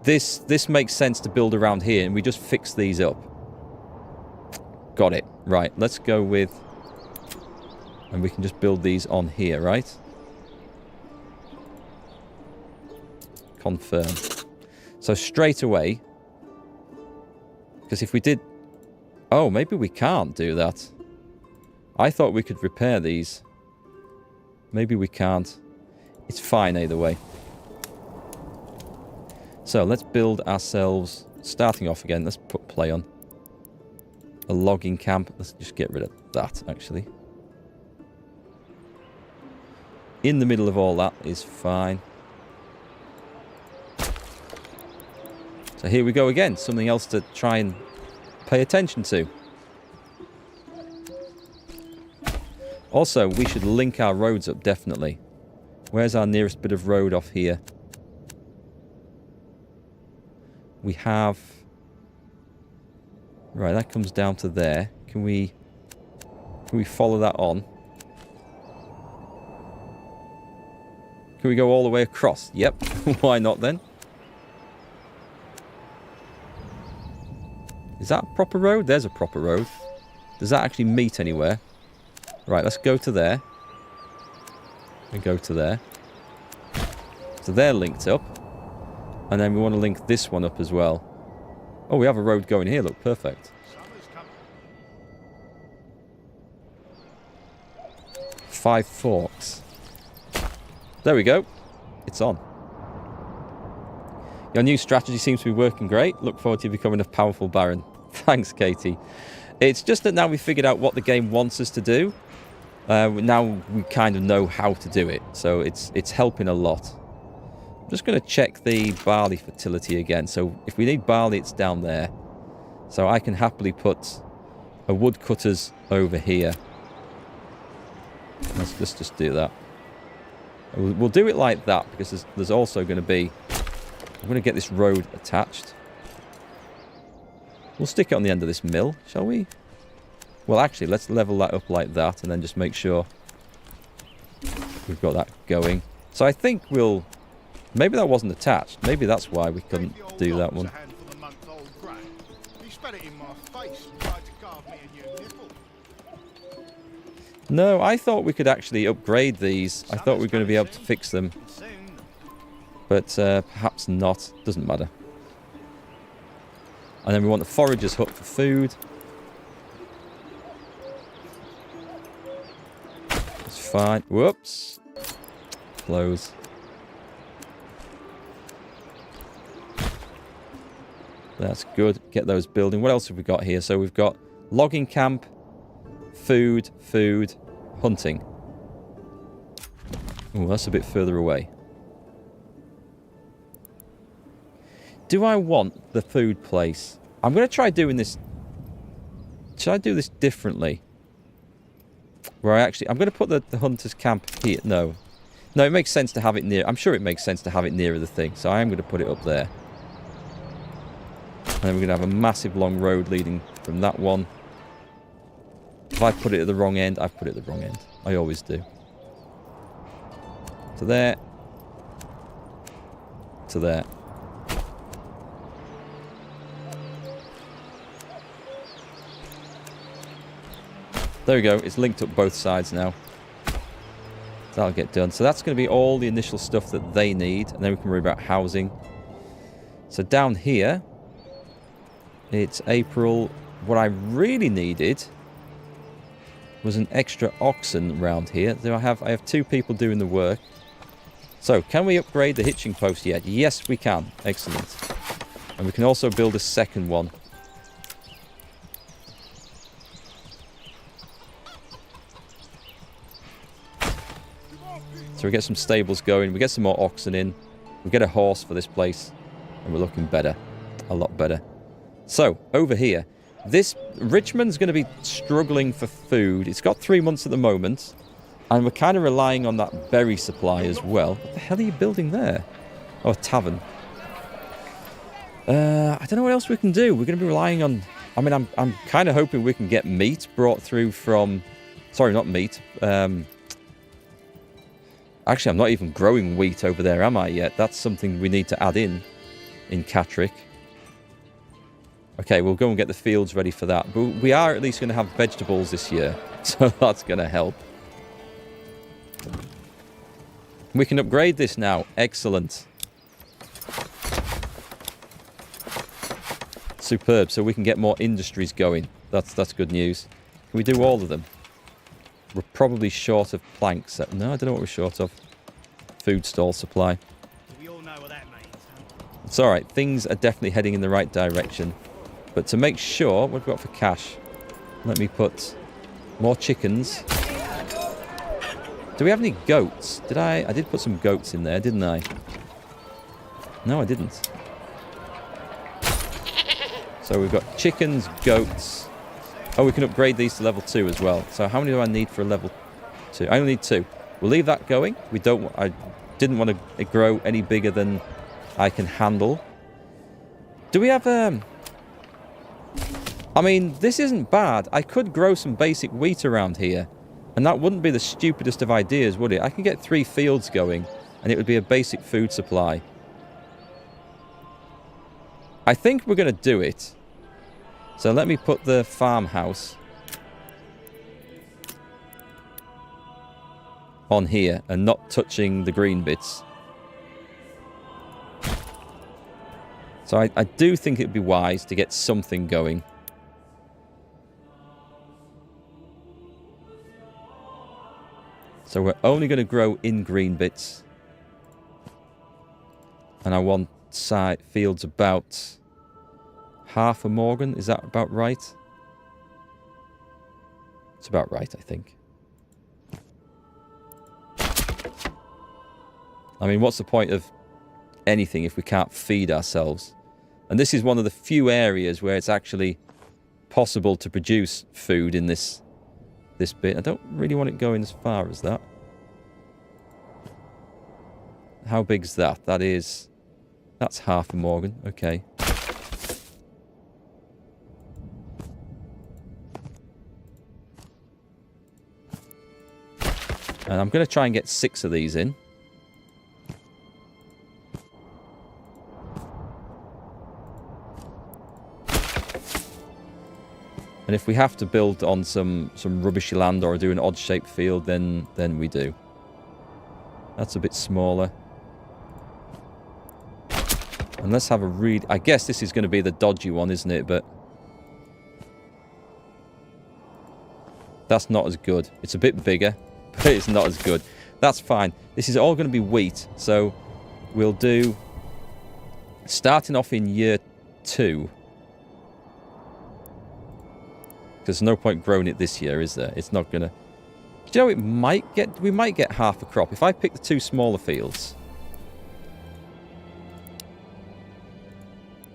This makes sense to build around here. And we just fix these up. Got it. Right, let's go with... And we can just build these on here, right? Confirm. So straight away... Because if we did... Oh, maybe we can't do that. I thought we could repair these. Maybe we can't. It's fine either way. So let's build ourselves... Starting off again, let's put play on. A logging camp. Let's just get rid of that, actually. In the middle of all that is fine. So here we go again. Something else to try and pay attention to. Also, we should link our roads up, definitely. Where's our nearest bit of road off here? We have... Right, that comes down to there. Can we follow that on? Can we go all the way across? Yep. Why not then? Is that a proper road? There's a proper road. Does that actually meet anywhere? Right, let's go to there. And go to there. So they're linked up. And then we want to link this one up as well. Oh, we have a road going here. Look, perfect. 5 forks. There we go. It's on. Your new strategy seems to be working great. Look forward to you becoming a powerful Baron. Thanks, Katie. It's just that now we've figured out what the game wants us to do. Now we kind of know how to do it. So it's helping a lot. I'm just going to check the barley fertility again. So if we need barley, it's down there. So I can happily put a woodcutter's over here. Let's just do that. We'll do it like that because there's also going to be... I'm going to get this road attached. We'll stick it on the end of this mill, shall we? Well, actually, let's level that up like that and then just make sure we've got that going. So I think we'll... Maybe that wasn't attached. Maybe that's why we couldn't do that one. No, I thought we could actually upgrade these. I thought we were going to be able to fix them. But perhaps not. Doesn't matter. And then we want the forager's hut for food. It's fine. Whoops. Close. That's good. Get those building. What else have we got here? So we've got logging camp, food, hunting. Oh, that's a bit further away. Do I want the food place? I'm going to try doing this. Should I do this differently? Where I'm going to put the hunter's camp here. No, it makes sense to have it near. I'm sure it makes sense to have it nearer the thing. So I am going to put it up there. And then we're going to have a massive long road leading from that one. If I put it at the wrong end, I've put it at the wrong end. I always do. To there. To there. There we go. It's linked up both sides now. That'll get done. So that's going to be all the initial stuff that they need. And then we can worry about housing. So down here, it's April. What I really needed was an extra oxen around here. I have 2 people doing the work. So, can we upgrade the hitching post yet? Yes, we can. Excellent. And we can also build a second one. So we get some stables going. We get some more oxen in. We get a horse for this place. And we're looking better. A lot better. So, over here. Richmond's going to be struggling for food. It's got 3 months at the moment. And we're kind of relying on that berry supply as well. What the hell are you building there? Oh, a tavern. I don't know what else we can do. We're going to be relying on... I mean, I'm kind of hoping we can get meat brought through from... Sorry, not meat. Actually, I'm not even growing wheat over there, am I, yet? That's something we need to add in Catterick. Okay, we'll go and get the fields ready for that. But we are at least going to have vegetables this year. So that's going to help. We can upgrade this now. Excellent. Superb. So we can get more industries going. That's good news. Can we do all of them? We're probably short of planks. No, I don't know what we're short of. Food stall supply.
We all know what that means.
It's alright. Things are definitely heading in the right direction. But to make sure, what have we got for cash? Let me put more chickens. Do we have any goats? I did put some goats in there, didn't I? No, I didn't. So we've got chickens, goats. Oh, we can upgrade these to level 2 as well. So how many do I need for a level 2? I only need 2. We'll leave that going. I didn't want to grow any bigger than I can handle. Do we have I mean, this isn't bad. I could grow some basic wheat around here. And that wouldn't be the stupidest of ideas, would it? I can get 3 fields going, and it would be a basic food supply. I think we're going to do it. So let me put the farmhouse on here and not touching the green bits. So I do think it would be wise to get something going. So we're only going to grow in green bits. And I want fields about half a Morgan. Is that about right? It's about right, I think. I mean, what's the point of anything if we can't feed ourselves? And this is one of the few areas where it's actually possible to produce food in this bit. I don't really want it going as far as that. How big's that? That's half a Morgan. Okay. And I'm going to try and get 6 of these in. And if we have to build on some rubbishy land or do an odd-shaped field, then we do. That's a bit smaller. And let's have a read. I guess this is going to be the dodgy one, isn't it? But that's not as good. It's a bit bigger, but it's not as good. That's fine. This is all going to be wheat. So we'll do... Starting off in year 2... There's no point growing it this year, is there? It's not gonna... Do you know, we might get half a crop. If I pick the 2 smaller fields...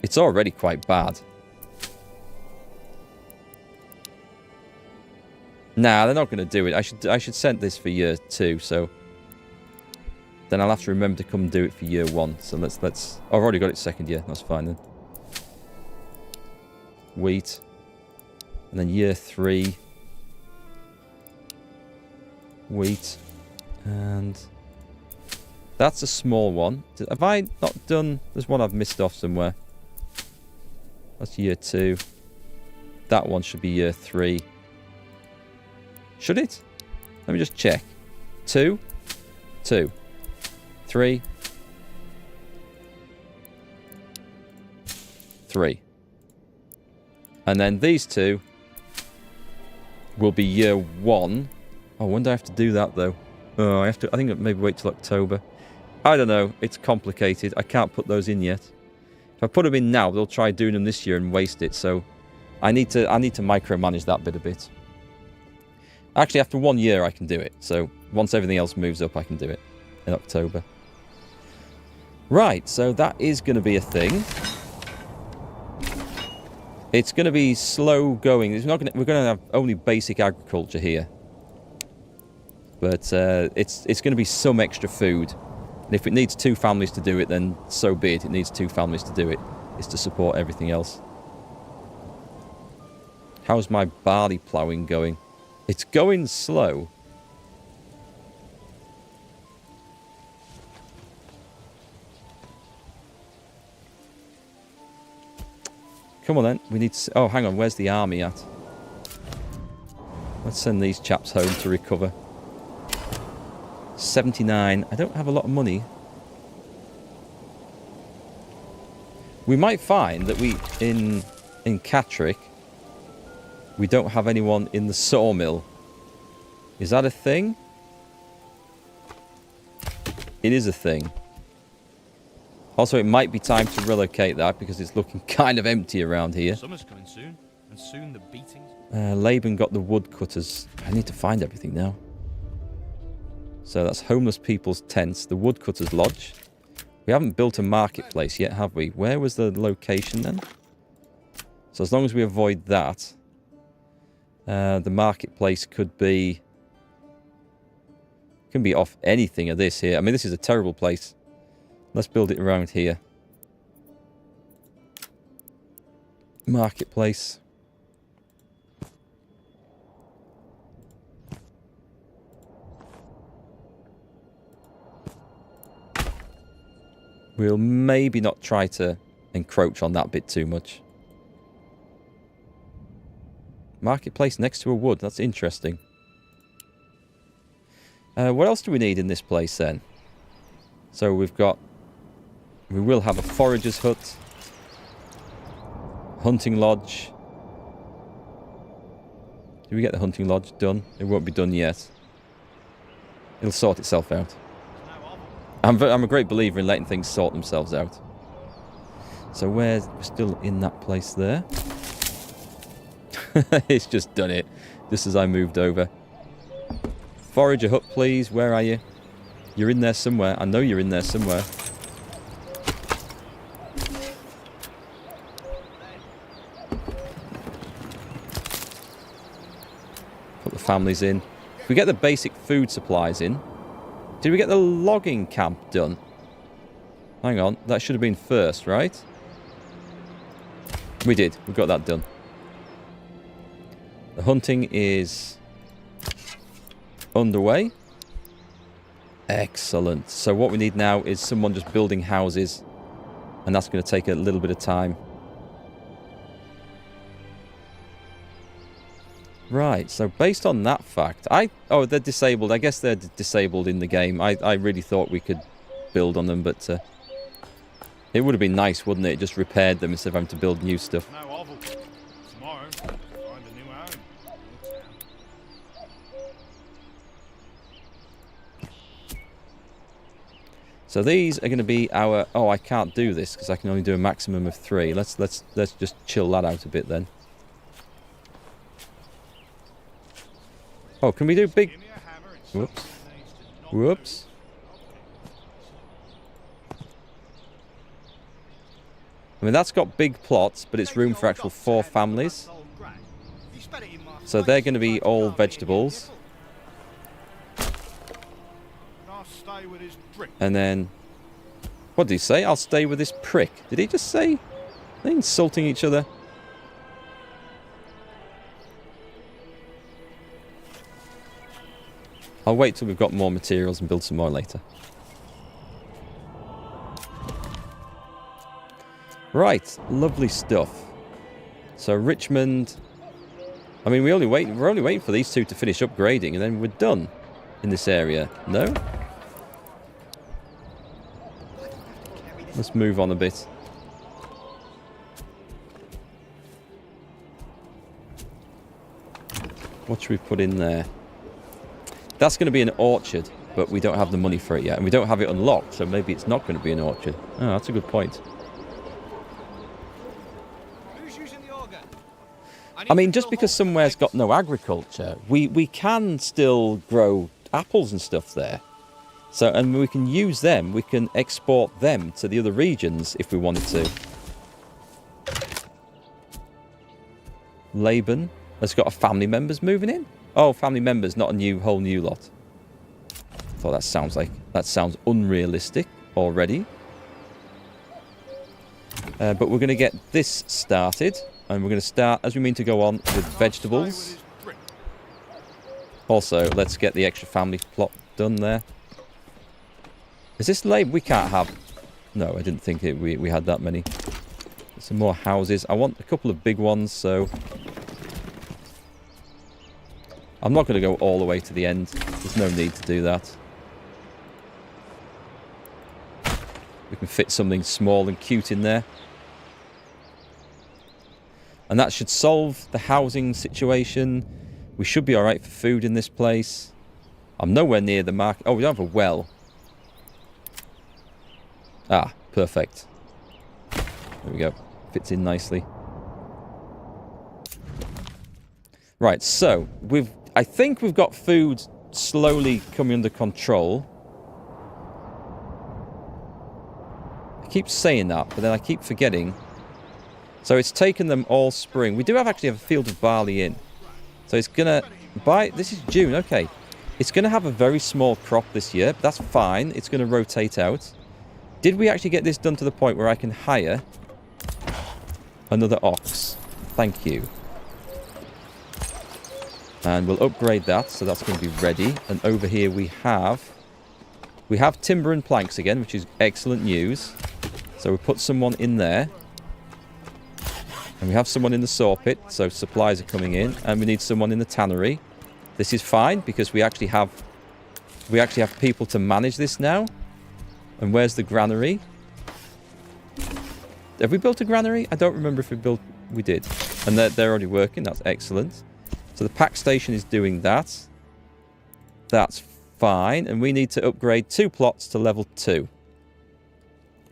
It's already quite bad. Nah, they're not going to do it. I should send this for year 2, so... Then I'll have to remember to come and do it for year 1. So let's... Oh, I've already got it second year. That's fine then. Wheat... And then year 3, wheat, and that's a small one. Have I not done... There's one I've missed off somewhere. That's year 2. That one should be year 3. Should it? Let me just check. 2, 2, 3, 3. And then these 2... will be year 1. Oh, when do I have to do that, though? Oh, I think maybe wait till October. I don't know. It's complicated. I can't put those in yet. If I put them in now, they'll try doing them this year and waste it. So I need to micromanage that bit a bit. Actually, after 1 year, I can do it. So once everything else moves up, I can do it in October. Right, so that is going to be a thing. It's going to be slow going. We're going to have only basic agriculture here. But it's going to be some extra food. And if it needs 2 families to do it, then so be it. It needs 2 families to do it. It's to support everything else. How's my barley ploughing going? It's going slow. Come on then. We need to... Oh, hang on. Where's the army at? Let's send these chaps home to recover. 79. I don't have a lot of money. We might find that we... In Catterick... We don't have anyone in the sawmill. Is that a thing? It is a thing. Also, it might be time to relocate that because it's looking kind of empty around here.
Summer's coming soon, and soon the beatings.
Laban got the woodcutters. I need to find everything now. So that's homeless people's tents, the woodcutters lodge. We haven't built a marketplace yet, have we? Where was the location then? So as long as we avoid that... the marketplace could be... Can be off anything of this here. I mean, this is a terrible place. Let's build it around here. Marketplace. We'll maybe not try to encroach on that bit too much. Marketplace next to a wood. That's interesting. What else do we need in this place then? So we've got... We will have a forager's hut. Hunting lodge. Did we get the hunting lodge done? It won't be done yet. It'll sort itself out. I'm a great believer in letting things sort themselves out. So we're still in that place there. It's just done it. Just as I moved over. Forager hut, please. Where are you? You're in there somewhere. I know you're in there somewhere. Put the families in. If we get the basic food supplies in... Did we get the logging camp done? Hang on. That should have been first, right? We did. We got that done. The hunting is underway. Excellent. So what we need now is someone just building houses. And that's going to take a little bit of time. Right, so based on that fact... Oh, they're disabled. I guess they're disabled in the game. I really thought we could build on them, but... it would have been nice, wouldn't it? Just repaired them instead of having to build new stuff.
No oval. Tomorrow, find a new home.
So these are going to be our... Oh, I can't do this because I can only do a maximum of 3. Let's just chill that out a bit then. Oh, can we do big... Whoops. Whoops. I mean, that's got big plots, but it's room for actual 4 families. So they're going to be all vegetables. And then... What did he say? I'll stay with this prick. Did he just say? Are they insulting each other? I'll wait till we've got more materials and build some more later. Right, lovely stuff. So Richmond... I mean, we're only waiting for these 2 to finish upgrading and then we're done in this area. No? Let's move on a bit. What should we put in there? That's going to be an orchard, but we don't have the money for it yet. And we don't have it unlocked, so maybe it's not going to be an orchard. Oh, that's a good point.
Who's using the auger?
I mean, just because somewhere's got no agriculture, we can still grow apples and stuff there. So, and we can use them, we can export them to the other regions if we wanted to. Laban has got a family members moving in. Oh, family members, not a whole new lot. Thought that sounds unrealistic already. But we're going to get this started, and we're going to start as we mean to go on with vegetables. Also, let's get the extra family plot done there. Is this lame? We can't have... No, I didn't think we had that many. Some more houses. I want a couple of big ones, so... I'm not going to go all the way to the end. There's no need to do that. We can fit something small and cute in there. And that should solve the housing situation. We should be alright for food in this place. I'm nowhere near the market. Oh, we don't have a well. Ah, perfect. There we go. Fits in nicely. Right, so I think we've got food slowly coming under control. I keep saying that, but then I keep forgetting. So it's taken them all spring. We do actually have a field of barley in. So it's going to... This is June, okay. It's going to have a very small crop this year, but that's fine. It's going to rotate out. Did we actually get this done to the point where I can hire another ox? Thank you. And we'll upgrade that, so that's going to be ready. And over here we have timber and planks again, which is excellent news. So we put someone in there. And we have someone in the saw pit, so supplies are coming in. And we need someone in the tannery. This is fine, because we actually have people to manage this now. And where's the granary? Have we built a granary? I don't remember if we did. And they're already working, that's excellent. So the pack station is doing that. That's fine. And we need to upgrade 2 plots to level 2.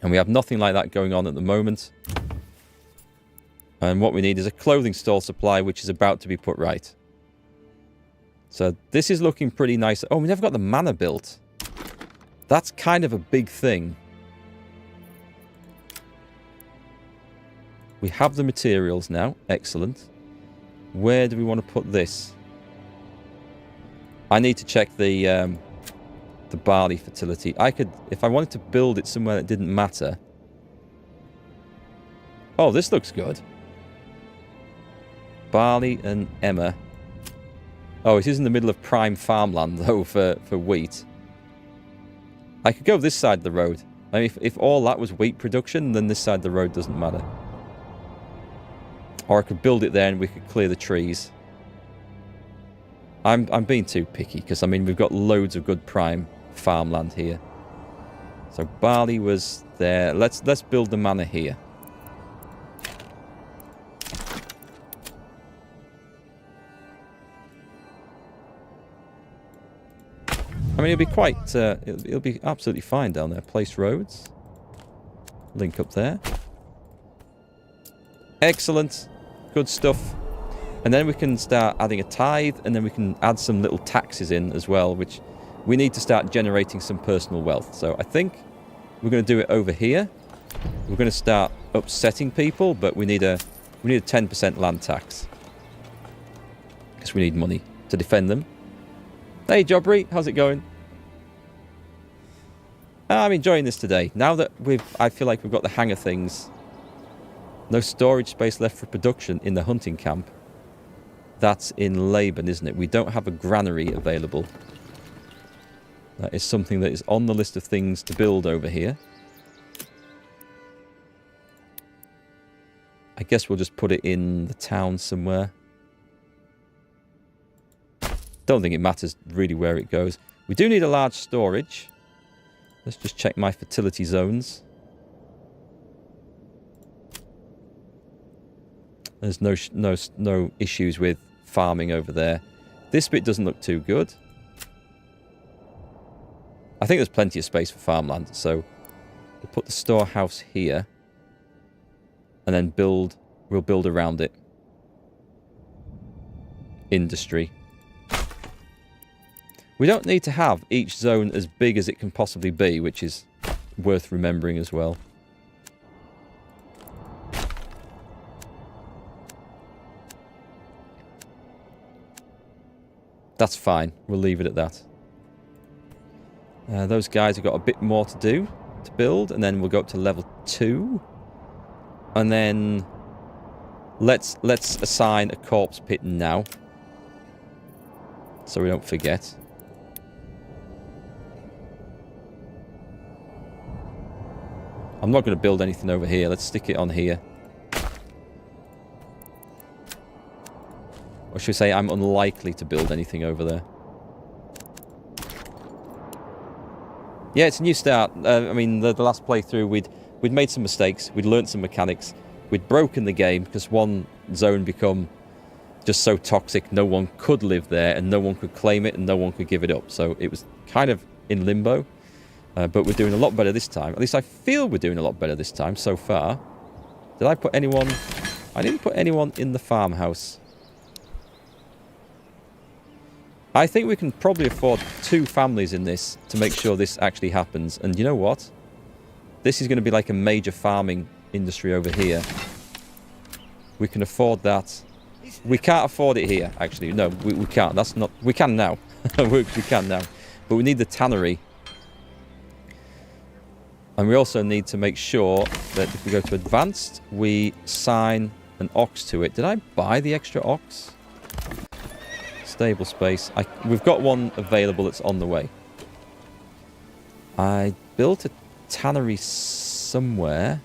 And we have nothing like that going on at the moment. And what we need is a clothing store supply, which is about to be put right. So this is looking pretty nice. Oh, we never got the manor built. That's kind of a big thing. We have the materials now. Excellent. Where do we want to put this? I need to check the barley fertility. I could, if I wanted to build it somewhere that didn't matter. Oh, this looks good. Barley and Emma. Oh, it is in the middle of prime farmland, though, for wheat. I could go this side of the road. I mean, if all that was wheat production, then this side of the road doesn't matter. Or I could build it there and we could clear the trees. I'm being too picky, because, I mean, we've got loads of good prime farmland here. So barley was there. Let's build the manor here. I mean, it'll be quite... it'll be absolutely fine down there. Place roads. Link up there. Excellent. Good stuff. And then we can start adding a tithe, and then we can add some little taxes in as well, which we need to start generating some personal wealth. So I think we're going to do it over here. We're going to start upsetting people, but we need a 10% land tax. Because we need money to defend them. Hey, Jobry, how's it going? I'm enjoying this today. Now that I feel like we've got the hang of things. No storage space left for production in the hunting camp. That's in Laban, isn't it? We don't have a granary available. That is something that is on the list of things to build over here. I guess we'll just put it in the town somewhere. Don't think it matters really where it goes. We do need a large storage. Let's just check my fertility zones. There's no issues with farming over there. This bit doesn't look too good. I think there's plenty of space for farmland, so we'll put the storehouse here. And then we'll build around it. Industry. We don't need to have each zone as big as it can possibly be, which is worth remembering as well. That's fine. We'll leave it at that. Those guys have got a bit more to do to build, and then we'll go up to level 2. And then let's assign a corpse pit now, so we don't forget. I'm not going to build anything over here. Let's stick it on here. Or should we say I'm unlikely to build anything over there. Yeah, it's a new start. I mean, the last playthrough, we'd made some mistakes. We'd learnt some mechanics. We'd broken the game because one zone become just so toxic no one could live there and no one could claim it and no one could give it up. So it was kind of in limbo. But we're doing a lot better this time. At least I feel we're doing a lot better this time so far. Did I put anyone... I didn't put anyone in the farmhouse. I think we can probably afford 2 families in this to make sure this actually happens. And you know what? This is going to be like a major farming industry over here. We can afford that. We can't afford it here, actually. No, we can't. That's not... We can now. we can now. But we need the tannery. And we also need to make sure that if we go to advanced, we assign an ox to it. Did I buy the extra ox? Stable space. We've got one available that's on the way. I built a tannery somewhere.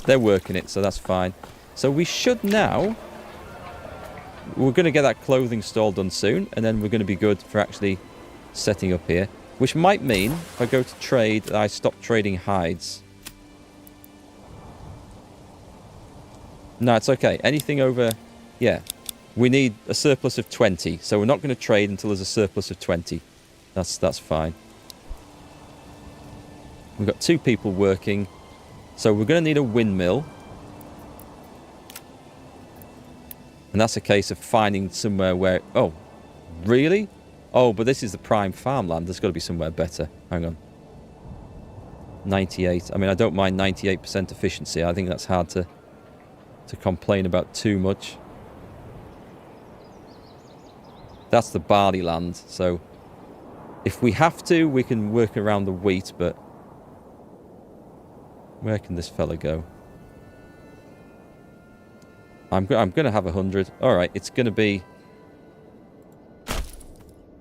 They're working it, so that's fine. So we should now... We're going to get that clothing stall done soon, and then we're going to be good for actually setting up here. Which might mean, if I go to trade, that I stop trading hides. No, it's okay. Anything over... Yeah. We need a surplus of 20, so we're not going to trade until there's a surplus of 20. That's fine. We've got 2 people working, so we're going to need a windmill. And that's a case of finding somewhere where... Oh, really? Oh, but this is the prime farmland. There's got to be somewhere better. Hang on. 98. I mean, I don't mind 98% efficiency. I think that's hard to complain about too much. That's the barley land, so if we have to, we can work around the wheat, but where can this fella go? I'm going to have 100. Alright, it's going to be...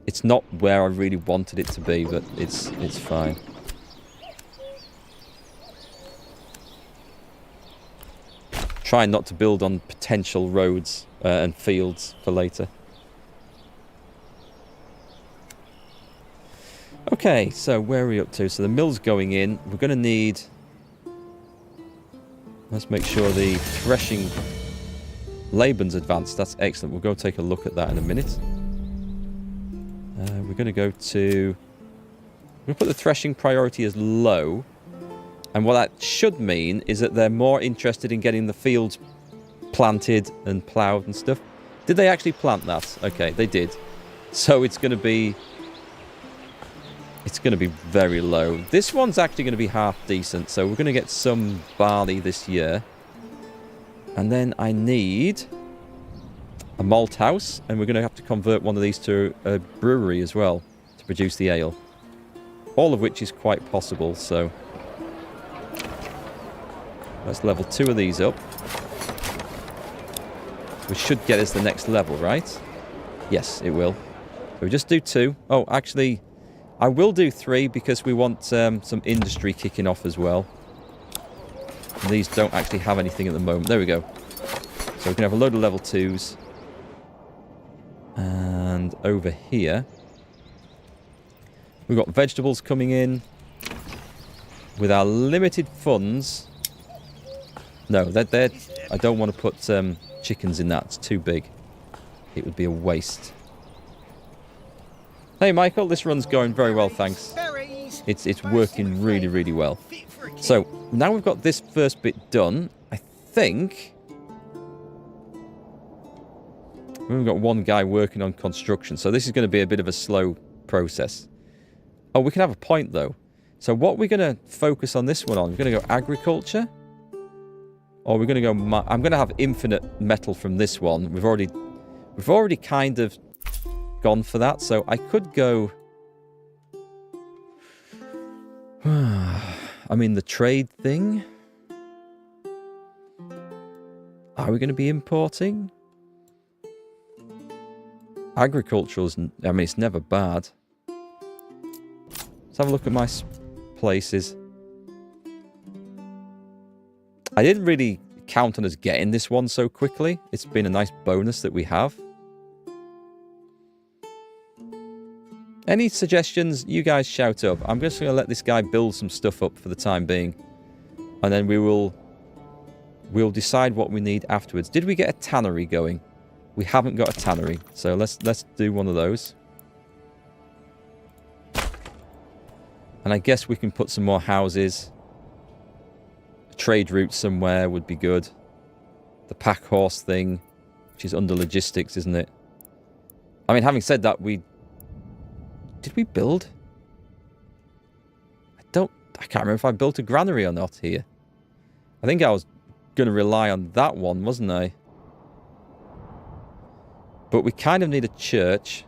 It's not where I really wanted it to be, but it's fine. Try not to build on potential roads and fields for later. Okay, so where are we up to? So the mill's going in. We're going to need... Let's make sure the threshing... Laban's advanced. That's excellent. We'll go take a look at that in a minute. We're going to go to... We're going to put the threshing priority as low. And what that should mean is that they're more interested in getting the fields planted and ploughed and stuff. Did they actually plant that? Okay, they did. So it's going to be... It's going to be very low. This one's actually going to be half decent, so we're going to get some barley this year. And then I need a malt house, and we're going to have to convert one of these to a brewery as well to produce the ale. All of which is quite possible, so... Let's level 2 of these up. Which should get us the next level, right? Yes, it will. So we just do 2. Oh, actually... I will do 3 because we want some industry kicking off as well. And these don't actually have anything at the moment. There we go. So we can have a load of level 2s. And over here, we've got vegetables coming in. With our limited funds... No, I don't want to put chickens in that. It's too big. it would be a waste. Hey Michael, this run's going very well, thanks.
Berries.
It's working really, really well. So, now we've got this first bit done, I think... We've got one guy working on construction, so this is going to be a bit of a slow process. Oh, we can have a point, though. So what we're going to focus on this one on, we're going to go agriculture? Or we're going to go... I'm going to have infinite metal from this one. We've already kind of gone for that, so I could go... I mean, the trade thing? Are we going to be importing? Agricultural's... I mean, it's never bad. Let's have a look at my places. I didn't really count on us getting this one so quickly. It's been a nice bonus that we have. Any suggestions? You guys shout up. I'm just going to let this guy build some stuff up for the time being. And then we'll decide what we need afterwards. Did we get a tannery going? We haven't got a tannery. So let's do one of those. And I guess we can put some more houses. A trade route somewhere would be good. The pack horse thing, which is under logistics, isn't it? I mean, having said that, did we build? I can't remember if I built a granary or not here. I think I was going to rely on that one, wasn't I? But we kind of need a church.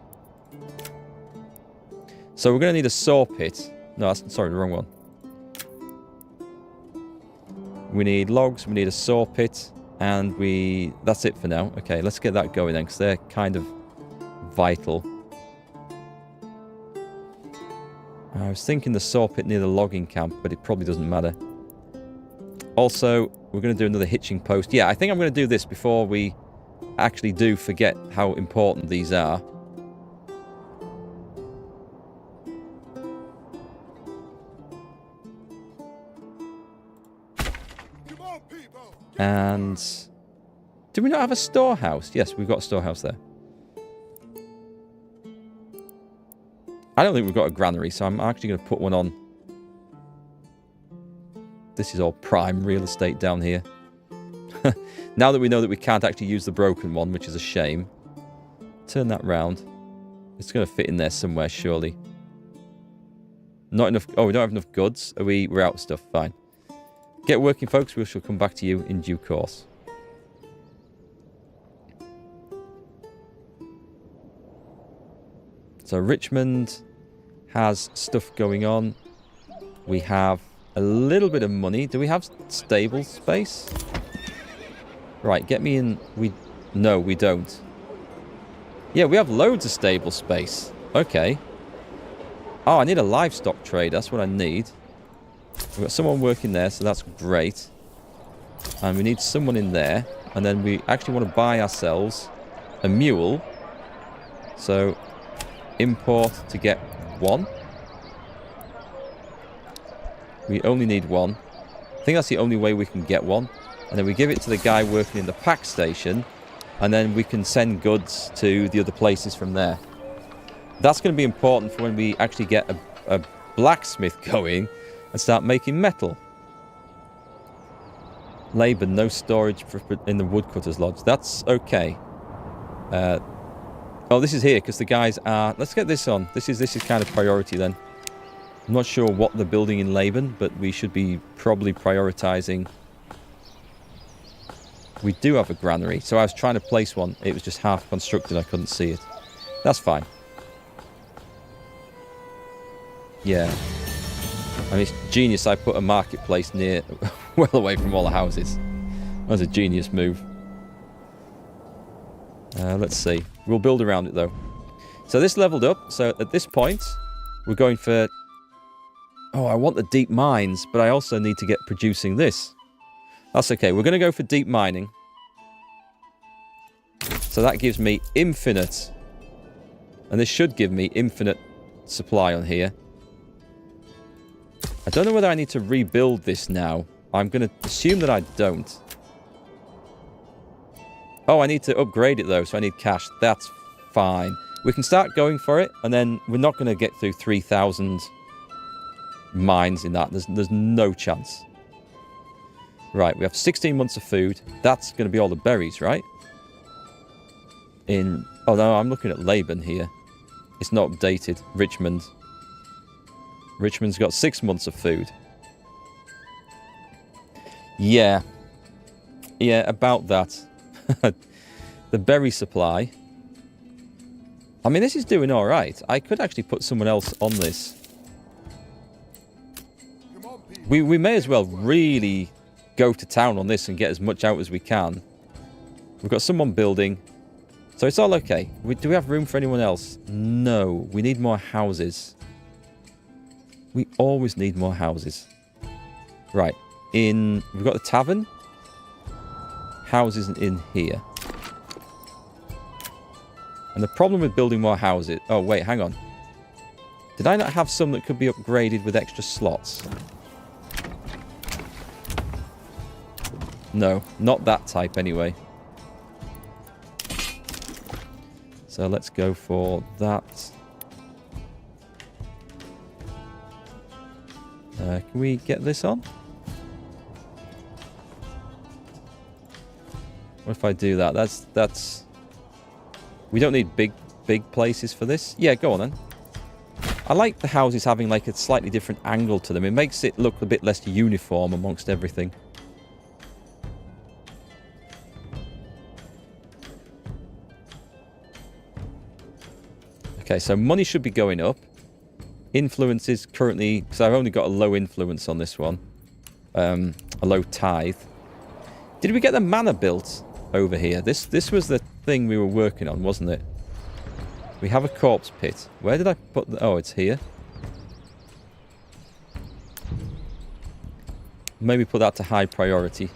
So we're going to need a saw pit. No, sorry, the wrong one. We need logs, we need a saw pit, and that's it for now. Okay, let's get that going then, because they're kind of vital. I was thinking the saw pit near the logging camp, but it probably doesn't matter. Also, we're going to do another hitching post. Yeah, I think I'm going to do this before we actually do forget how important these are. And do we not have a storehouse? Yes, we've got a storehouse there. I don't think we've got a granary, so I'm actually going to put one on. This is all prime real estate down here. Now that we know that we can't actually use the broken one, which is a shame. Turn that round. It's going to fit in there somewhere, surely. Not enough... Oh, we don't have enough goods. We're out of stuff. Fine. Get working, folks. We shall come back to you in due course. So Richmond has stuff going on. We have a little bit of money. Do we have stable space? Right, get me in. No, we don't. Yeah, we have loads of stable space. Okay. Oh, I need a livestock trade. That's what I need. We've got someone working there, so that's great. And we need someone in there. And then we actually want to buy ourselves a mule. So, import to get one. We only need one. I think that's the only way we can get one. And then we give it to the guy working in the pack station. And then we can send goods to the other places from there. That's going to be important for when we actually get a blacksmith going and start making metal. Labour, no storage in the woodcutter's lodge. That's okay. Oh, this is here because the guys are... Let's get this on. This is kind of priority then. I'm not sure what they're building in Laban, but we should be probably prioritising. We do have a granary, so I was trying to place one. It was just half constructed. I couldn't see it. That's fine. Yeah. I mean, it's genius I put a marketplace near, well away from all the houses. That was a genius move. Let's see. We'll build around it, though. So this leveled up. So at this point, we're going for... Oh, I want the deep mines, but I also need to get producing this. That's okay. We're going to go for deep mining. So that gives me infinite. And this should give me infinite supply on here. I don't know whether I need to rebuild this now. I'm going to assume that I don't. Oh, I need to upgrade it though, so I need cash. That's fine. We can start going for it, and then we're not going to get through 3,000 mines in that. There's no chance. Right, we have 16 months of food. That's going to be all the berries, right? Oh no, I'm looking at Laban here. It's not updated. Richmond. Richmond's got 6 months of food. Yeah. Yeah, about that. The berry supply. I mean, this is doing alright. I could actually put someone else on this. We may as well really go to town on this and get as much out as we can. We've got someone building. So it's all okay. Do we have room for anyone else? No. We need more houses. We always need more houses. Right. We've got the tavern. Houses in here. And the problem with building more houses... Oh, wait, hang on. Did I not have some that could be upgraded with extra slots? No, not that type anyway. So let's go for that. Can we get this on? What if I do that? That's... We don't need big places for this. Yeah, go on then. I like the houses having like a slightly different angle to them. It makes it look a bit less uniform amongst everything. Okay, so money should be going up. Influence is currently... Because I've only got a low influence on this one. A low tithe. Did we get the manor built over here? This was the thing we were working on, wasn't it? We have a corpse pit. Where did I put the... Oh, it's here. Maybe put that to high priority.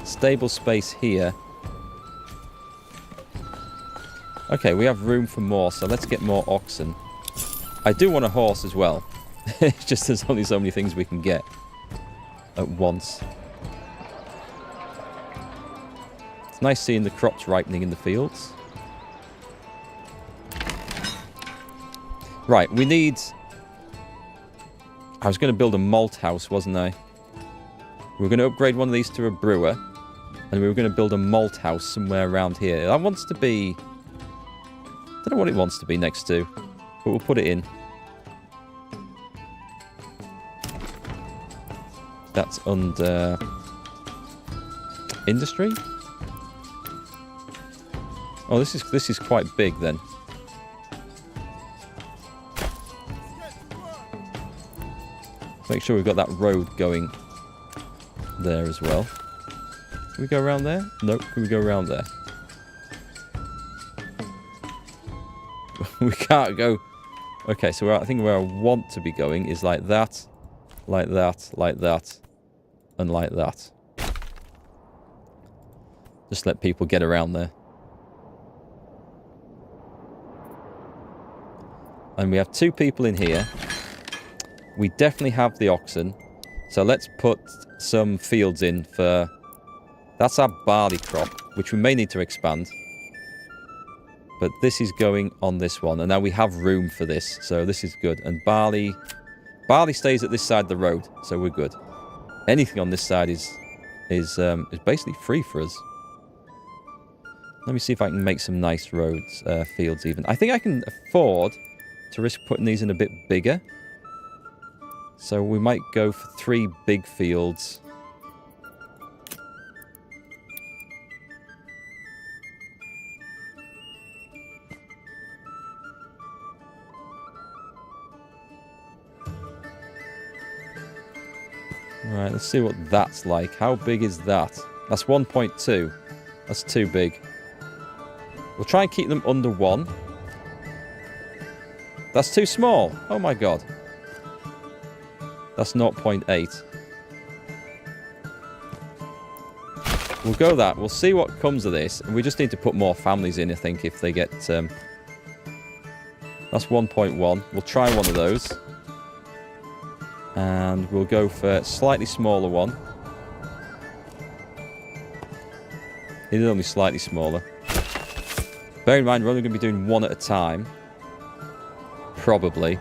Stable space here. Okay, we have room for more, so let's get more oxen. I do want a horse as well. It's just there's only so many things we can get at once. It's nice seeing the crops ripening in the fields. Right, we need... I was going to build a malt house, wasn't I? We were going to upgrade one of these to a brewer. And we were going to build a malt house somewhere around here. That wants to be... I don't know what it wants to be next to. But we'll put it in. That's under... industry? Oh, this is quite big then. Make sure we've got that road going there as well. Can we go around there? Nope. Can we go around there? We can't go. Okay, so I think where I want to be going is like that, like that, like that, and like that. Just let people get around there. And we have 2 people in here. We definitely have the oxen. So let's put some fields in for... That's our barley crop, which we may need to expand. But this is going on this one. And now we have room for this. So this is good. And barley stays at this side of the road. So we're good. Anything on this side is basically free for us. Let me see if I can make some nice roads, fields even. I think I can afford to risk putting these in a bit bigger. So we might go for 3 big fields. Right, let's see what that's like. How big is that? That's 1.2. That's too big. We'll try and keep them under 1. That's too small. Oh my god. That's 0.8. We'll go that. We'll see what comes of this. And we just need to put more families in, I think, if they get... That's 1.1. We'll try one of those. And we'll go for a slightly smaller one. It is only slightly smaller. Bear in mind, we're only going to be doing one at a time. Probably.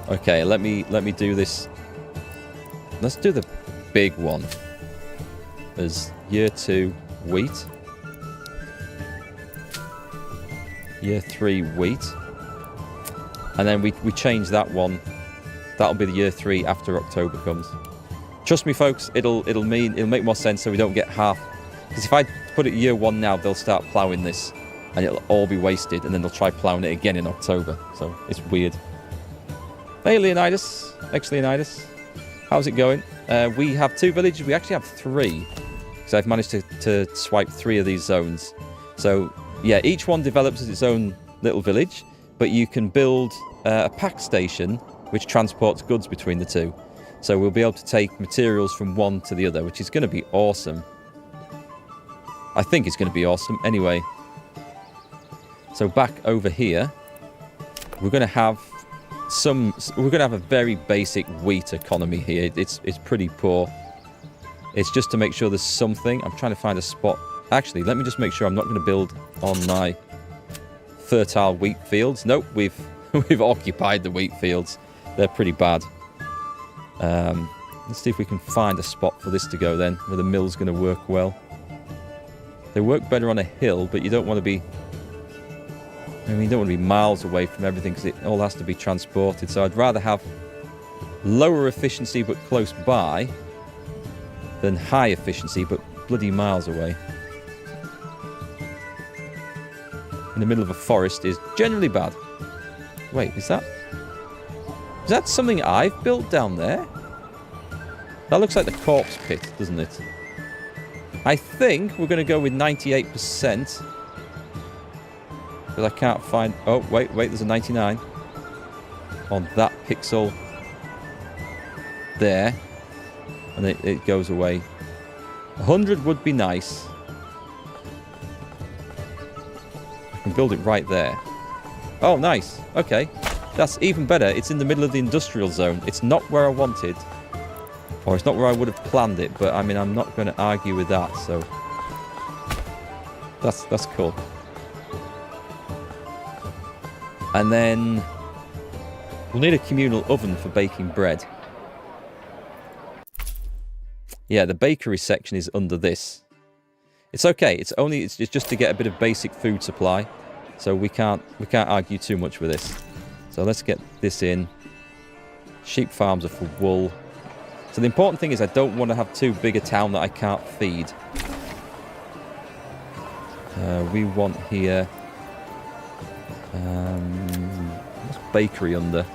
Okay, let me do this. Let's do the big one as year 2 wheat. Year 3 wheat. And then we change that one. That'll be the year 3 after October comes. Trust me, folks, it'll make more sense so we don't get half. Because if I put it year 1 now, they'll start ploughing this and it'll all be wasted, and then they'll try ploughing it again in October. So it's weird. Hey, Leonidas. Ex-Leonidas. How's it going? We have 2 villages. We actually have 3. So I've managed to swipe 3 of these zones. So, yeah, each one develops as its own little village, but you can build a pack station which transports goods between the 2. So we'll be able to take materials from one to the other, which is going to be awesome. I think it's going to be awesome. Anyway, so back over here, we're going to have a very basic wheat economy here. It's pretty poor. It's just to make sure there's something. I'm trying to find a spot. Actually, let me just make sure I'm not going to build on my fertile wheat fields. Nope, we've occupied the wheat fields. They're pretty bad. Let's see if we can find a spot for this to go then, where the mill's going to work well. They work better on a hill, but you don't want to be... I mean, you don't want to be miles away from everything because it all has to be transported. So I'd rather have lower efficiency but close by than high efficiency but bloody miles away. In the middle of a forest is generally bad. Wait, is that something I've built down there? That looks like the corpse pit, doesn't it? I think we're going to go with 98%. Because I can't find... Oh, wait, there's a 99. On that pixel. There. And it goes away. 100 would be nice. I can build it right there. Oh, nice. Okay. That's even better. It's in the middle of the industrial zone. It's not where I wanted. Or it's not where I would have planned it. But, I mean, I'm not going to argue with that. So, that's cool. And then we'll need a communal oven for baking bread. Yeah, the bakery section is under this. It's okay. It's just to get a bit of basic food supply. So we can't argue too much with this. So let's get this in. Sheep farms are for wool. So the important thing is I don't want to have too big a town that I can't feed. We want here... what's bakery under?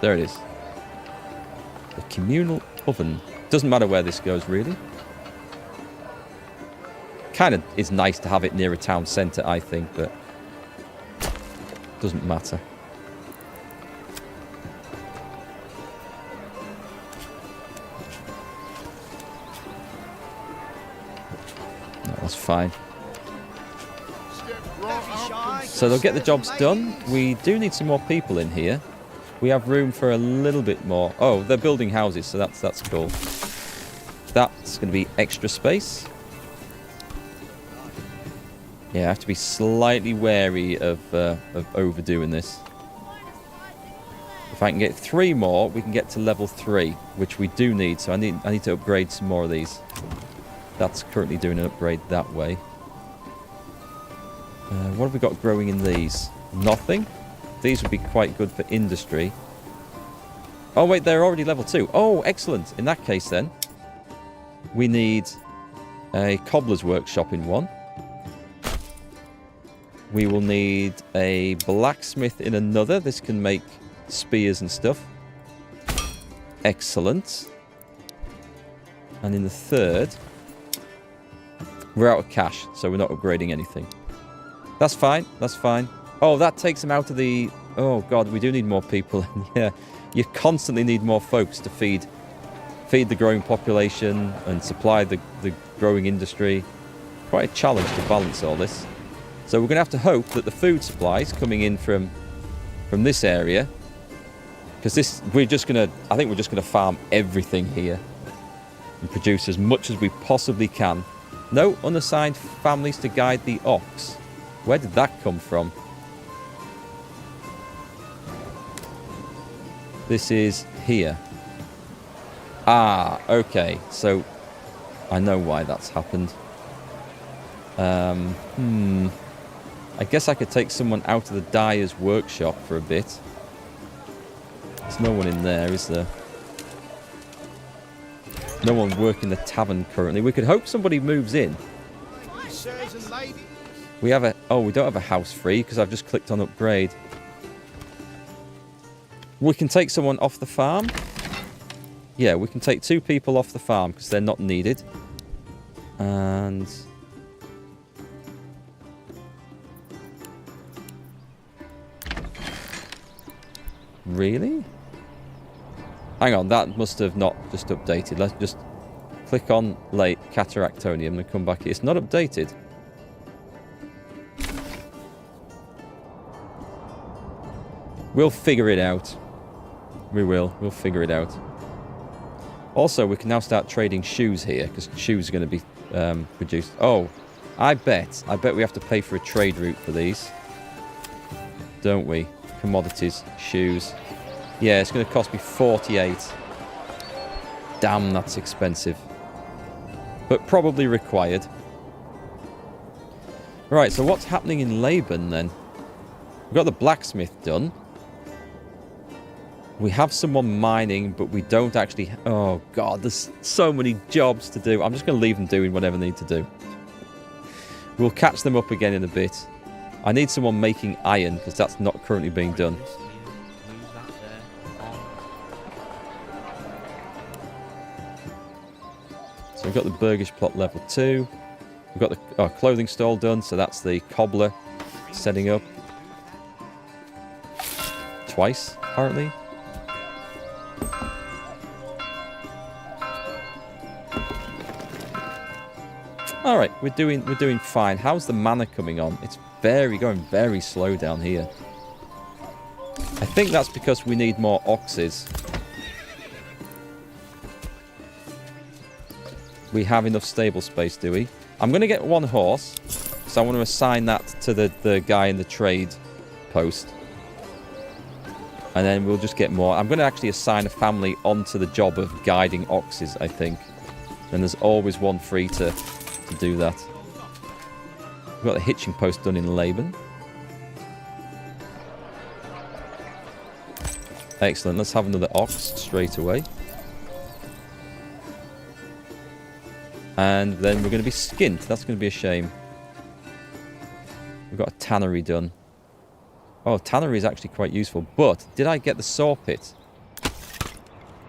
There it is. The communal oven. Doesn't matter where this goes, really. Kind of is nice to have it near a town centre, I think, but doesn't matter. No, that's fine. So they'll get the jobs done. We do need some more people in here. We have room for a little bit more. Oh, they're building houses, so that's cool. That's going to be extra space. Yeah, I have to be slightly wary of overdoing this. If I can get 3 more, we can get to level 3, which we do need. So I need to upgrade some more of these. That's currently doing an upgrade that way. What have we got growing in these? Nothing. These would be quite good for industry. Oh, wait, they're already level 2. Oh, excellent. In that case, then, we need a cobbler's workshop in one. We will need a blacksmith in another. This can make spears and stuff. Excellent. And in the third, we're out of cash, so we're not upgrading anything. That's fine. That's fine. Oh, that takes them out of the... Oh, God, we do need more people. Yeah, you constantly need more folks to feed the growing population and supply the growing industry. Quite a challenge to balance all this. So we're going to have to hope that the food supplies coming in from this area Because this, I think we're just gonna farm everything here and produce as much as we possibly can. No unassigned families to guide the ox. Where did that come from? This is here. Ah, okay. So I know why that's happened. I guess I could take someone out of the dyer's workshop for a bit. There's no one in there, is there? No one working the tavern currently. We could hope somebody moves in.
Sirs and ladies.
We have a... Oh, we don't have a house free because I've just clicked on upgrade. We can take someone off the farm. Yeah, we can take 2 people off the farm because they're not needed. And... Really? Hang on, that must have not just updated. Let's just click on late Cataractonium and come back. It's not updated. We'll figure it out. We will. We'll figure it out. Also, we can now start trading shoes here because shoes are going to be produced. Oh, I bet we have to pay for a trade route for these. Don't we? Commodities, shoes. Yeah, it's going to cost me 48. Damn, that's expensive. But probably required. Right, so what's happening in Laban then? We've got the blacksmith done. We have someone mining, but we don't actually... Oh, God, there's so many jobs to do. I'm just going to leave them doing whatever they need to do. We'll catch them up again in a bit. I need someone making iron, because that's not currently being done. So we've got the burgish plot level 2. We've got the clothing stall done, so that's the cobbler setting up. Twice, apparently. All right, we're doing fine. How's the mana coming on? It's going very slow down here. I think that's because we need more oxes. We have enough stable space, do we? I'm going to get 1 horse, so I want to assign that to the guy in the trade post. And then we'll just get more. I'm going to actually assign a family onto the job of guiding oxes, I think. And there's always one free to do that. We've got the hitching post done in Laban. Excellent. Let's have another ox straight away. And then we're going to be skint. That's going to be a shame. We've got a tannery done. Oh, tannery is actually quite useful. But did I get the saw pit?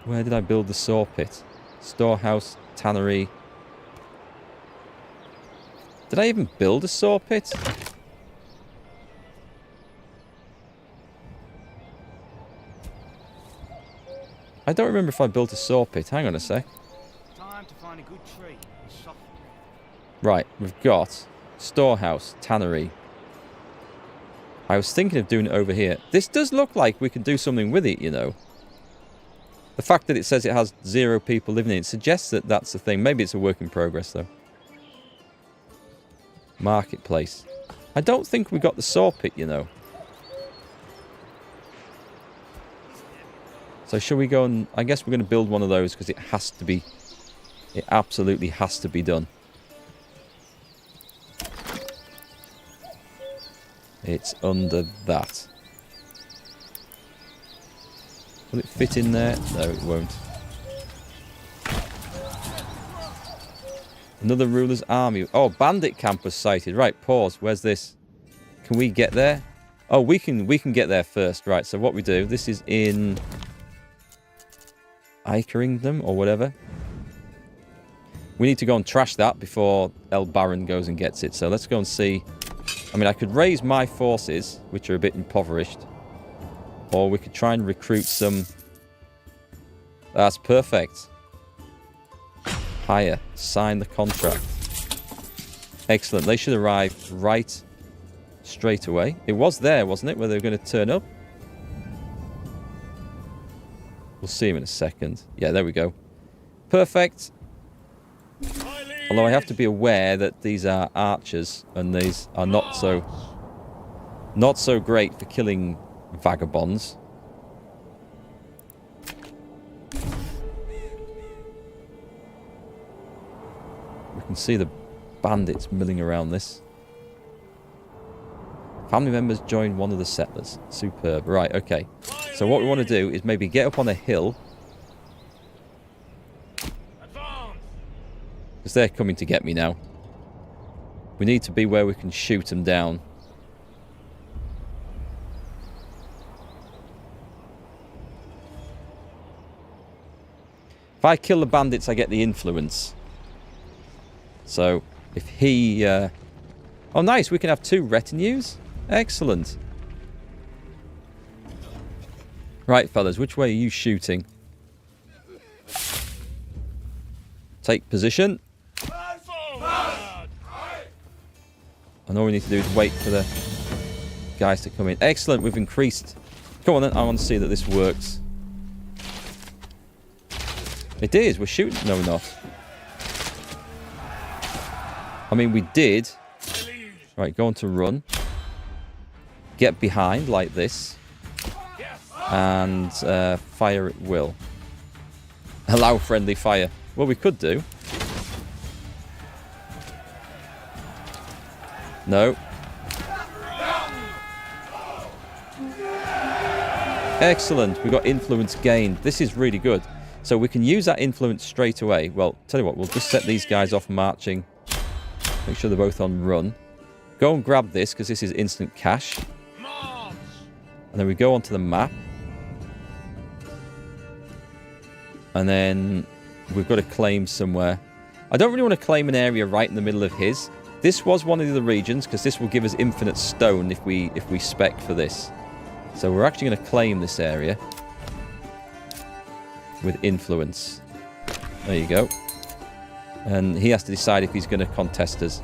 Where did I build the saw pit? Storehouse, tannery. Did I even build a saw pit? I don't remember if I built a saw pit. Hang on a sec.
Time to find a good tree and soften.
Right, we've got storehouse, tannery. I was thinking of doing it over here. This does look like we can do something with it, you know. The fact that it says it has 0 people living in it suggests that that's the thing. Maybe it's a work in progress, though. Marketplace. I don't think we got the saw pit, you know. So shall we go and... I guess we're going to build one of those because it has to be... It absolutely has to be done. It's under that. Will it fit in there? No, it won't. Another ruler's army. Oh, bandit camp was sighted. Right, pause. Where's this? Can we get there? Oh, we can get there first. Right, so what we do, this is in Ikeringdom or whatever. We need to go and trash that before El Baron goes and gets it. So let's go and see. I mean, I could raise my forces, which are a bit impoverished. Or we could try and recruit some... That's perfect. Hire. Sign the contract. Excellent. They should arrive right straight away. It was there, wasn't it, where they were going to turn up? We'll see him in a second. Yeah, there we go. Perfect. Although I have to be aware that these are archers, and these are not so great for killing vagabonds. We can see the bandits milling around this. Family members join one of the settlers. Superb. Right, okay. So what we want to do is maybe get up on a hill. Because they're coming to get me now. We need to be where we can shoot them down. If I kill the bandits, I get the influence. So, if he... Oh, nice. We can have 2 retinues. Excellent. Right, fellas. Which way are you shooting? Take position. And all we need to do is wait for the guys to come in. Excellent. We've increased. Come on, then. I want to see that this works. It is. We're shooting. No, we're not. I mean, we did. Right, go on to run. Get behind like this. And fire at will. Allow friendly fire. Well, we could do. No. Excellent. We got influence gained. This is really good. So we can use that influence straight away. Well, tell you what, we'll just set these guys off marching. Make sure they're both on run. Go and grab this, because this is instant cash. And then we go onto the map. And then we've got to claim somewhere. I don't really want to claim an area right in the middle of his. This was one of the other regions, because this will give us infinite stone if we spec for this. So we're actually going to claim this area with influence. There you go. And he has to decide if he's going to contest us.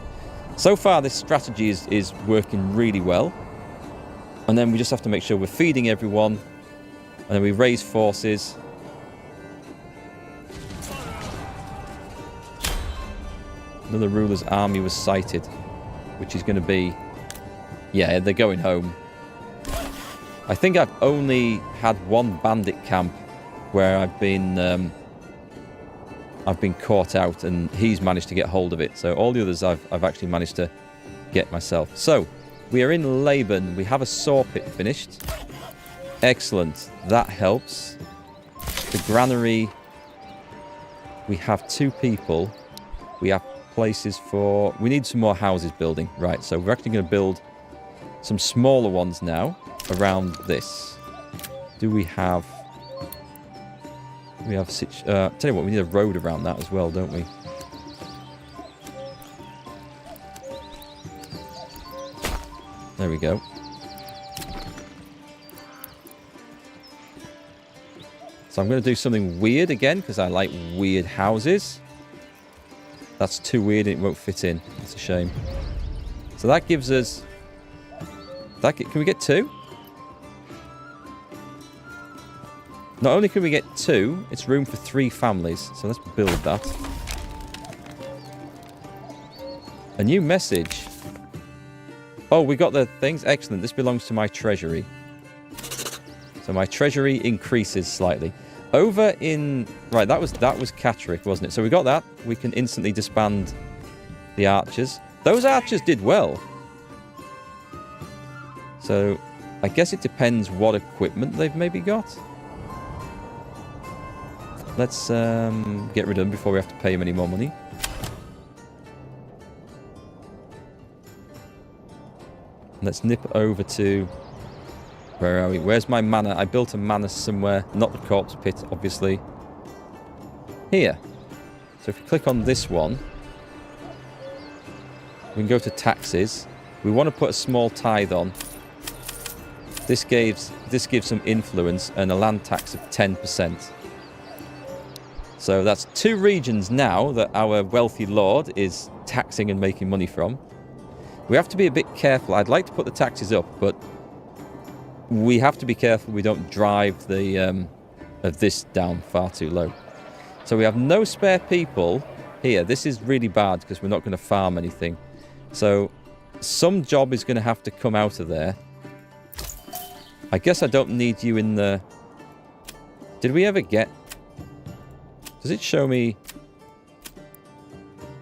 So far, this strategy is working really well. And then we just have to make sure we're feeding everyone. And then we raise forces. Another ruler's army was sighted, which is going to be... Yeah, they're going home. I think I've only had one bandit camp where I've been caught out, and he's managed to get hold of it. So all the others I've actually managed to get myself. So we are in Laban. We have a saw pit finished. Excellent. That helps. The granary. We have 2 people. We have places for... We need some more houses building. Right, so we're actually going to build some smaller ones now around this. Do we have... We have... tell you what, we need a road around that as well, don't we? There we go. So I'm going to do something weird again, because I like weird houses. That's too weird and it won't fit in. It's a shame. So that gives us... Can we get 2? Not only can we get 2, it's room for 3 families. So let's build that. A new message. Oh, we got the things. Excellent. This belongs to my treasury. So my treasury increases slightly. Over in... Right, that was Catterick, wasn't it? So we got that. We can instantly disband the archers. Those archers did well. So I guess it depends what equipment they've maybe got. Let's get rid of them before we have to pay them any more money. Let's nip over to... Where are we? Where's my manor? I built a manor somewhere. Not the corpse pit, obviously. Here. So if we click on this one, we can go to taxes. We want to put a small tithe on. This gives some influence and a land tax of 10%. So that's 2 regions now that our wealthy lord is taxing and making money from. We have to be a bit careful. I'd like to put the taxes up, but we have to be careful we don't drive the of this down far too low. So we have no spare people here. This is really bad because we're not going to farm anything. So some job is going to have to come out of there. I guess I don't need you in the... Did we ever get... Does it show me...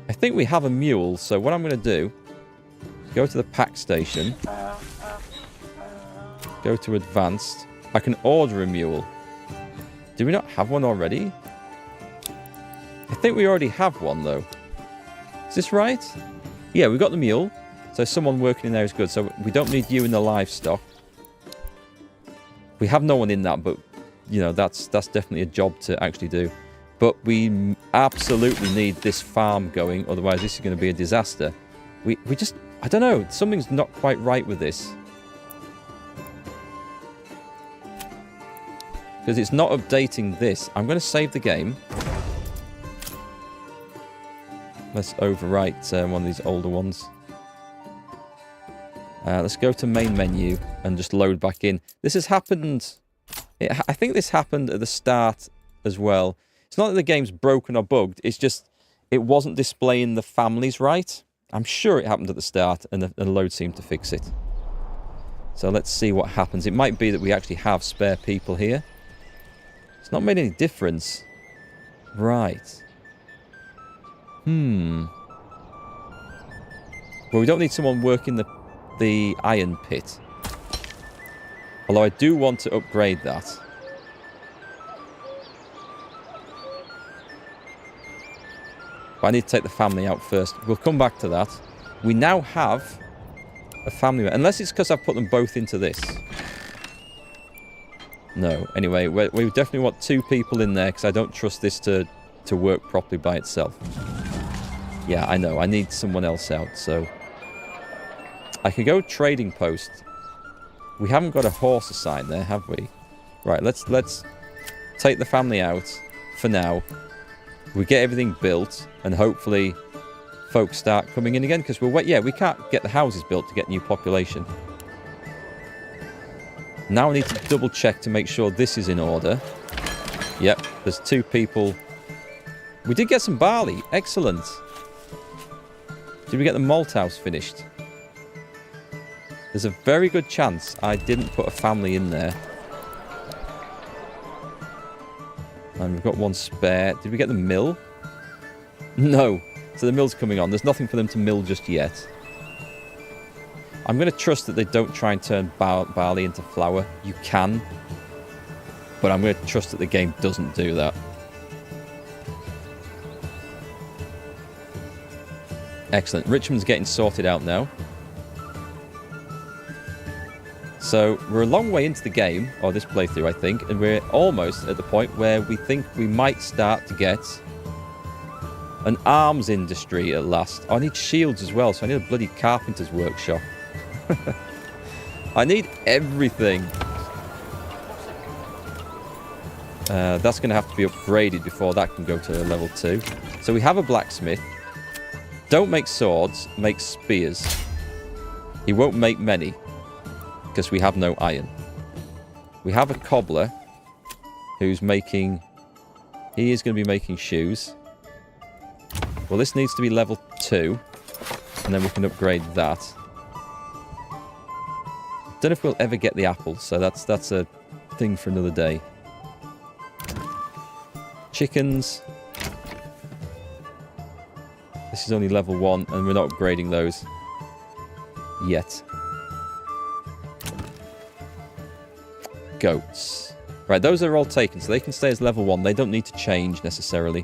I think we have a mule, so what I'm going to do... Go to the pack station. Go to advanced. I can order a mule. Do we not have one already? I think we already have one, though. Is this right? Yeah, we got the mule. So someone working in there is good. So we don't need you in the livestock. We have no one in that, but, you know, that's definitely a job to actually do. But we absolutely need this farm going. Otherwise, this is going to be a disaster. We just... I don't know. Something's not quite right with this. Because it's not updating this. I'm going to save the game. Let's overwrite one of these older ones. Let's go to main menu and just load back in. This has happened... I think this happened at the start as well. It's not that the game's broken or bugged. It's just it wasn't displaying the families right. I'm sure it happened at the start and the load seemed to fix it. So let's see what happens. It might be that we actually have spare people here. It's not made any difference. Right. Well, we don't need someone working the iron pit. Although I do want to upgrade that. But I need to take the family out first. We'll come back to that. We now have a family... Unless it's because I've put them both into this. No. Anyway, we definitely want 2 people in there because I don't trust this to work properly by itself. Yeah, I know. I need someone else out, so... I could go trading post. We haven't got a horse assigned there, have we? Right, let's take the family out for now. We get everything built, and hopefully folks start coming in again, because we can't get the houses built to get new population. Now I need to double check to make sure this is in order. Yep, there's 2 people. We did get some barley. Excellent. Did we get the malt house finished? There's a very good chance I didn't put a family in there. And we've got 1 spare. Did we get the mill? No. So the mill's coming on. There's nothing for them to mill just yet. I'm going to trust that they don't try and turn barley into flour. You can. But I'm going to trust that the game doesn't do that. Excellent. Richmond's getting sorted out now. So we're a long way into the game, or this playthrough I think, and we're almost at the point where we think we might start to get an arms industry at last. Oh, I need shields as well, so I need a bloody carpenter's workshop. I need everything. That's going to have to be upgraded before that can go to level 2. So we have a blacksmith. Don't make swords, make spears. He won't make many, because we have no iron. We have a cobbler who's making... He is going to be making shoes. Well, this needs to be level 2, and then we can upgrade that. Don't know if we'll ever get the apples, so that's a thing for another day. Chickens. This is only level 1, and we're not upgrading those yet. Goats. Right, those are all taken, so they can stay as level 1. They don't need to change necessarily.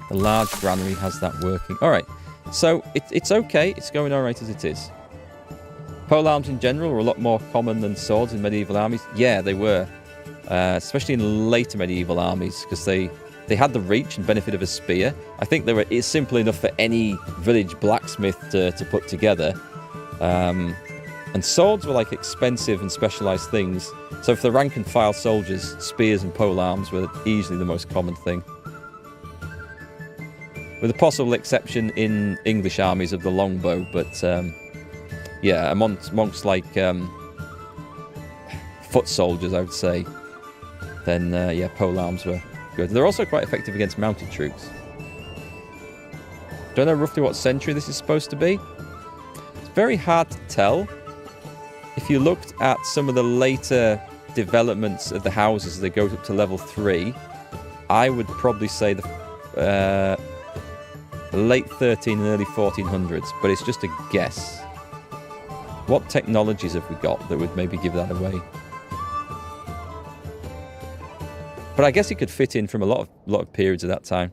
The large granary has that working. Alright, so it's okay. It's going alright as it is. Polearms in general were a lot more common than swords in medieval armies. Yeah, they were. Especially in later medieval armies, because they had the reach and benefit of a spear. I think it's simple enough for any village blacksmith to put together. And swords were like expensive and specialised things. So for the rank and file soldiers, spears and polearms were easily the most common thing. With a possible exception in English armies of the longbow, but yeah, amongst like foot soldiers, I would say, then yeah, pole arms were good. They're also quite effective against mounted troops. Don't know roughly what century this is supposed to be. It's very hard to tell. If you looked at some of the later developments of the houses as they go up to level 3, I would probably say the late 13 and early 1400s, but it's just a guess. What technologies have we got that would maybe give that away? But I guess it could fit in from a lot of periods at that time.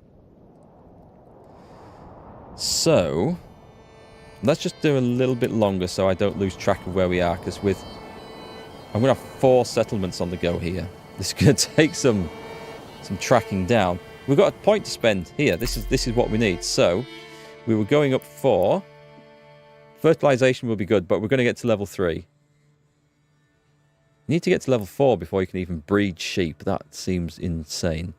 So let's just do a little bit longer so I don't lose track of where we are, because I'm going to have 4 settlements on the go here. This is going to take some tracking down. We've got a point to spend here. This is what we need. So we were going up 4. Fertilization will be good, but we're going to get to level 3. You need to get to level 4 before you can even breed sheep. That seems insane.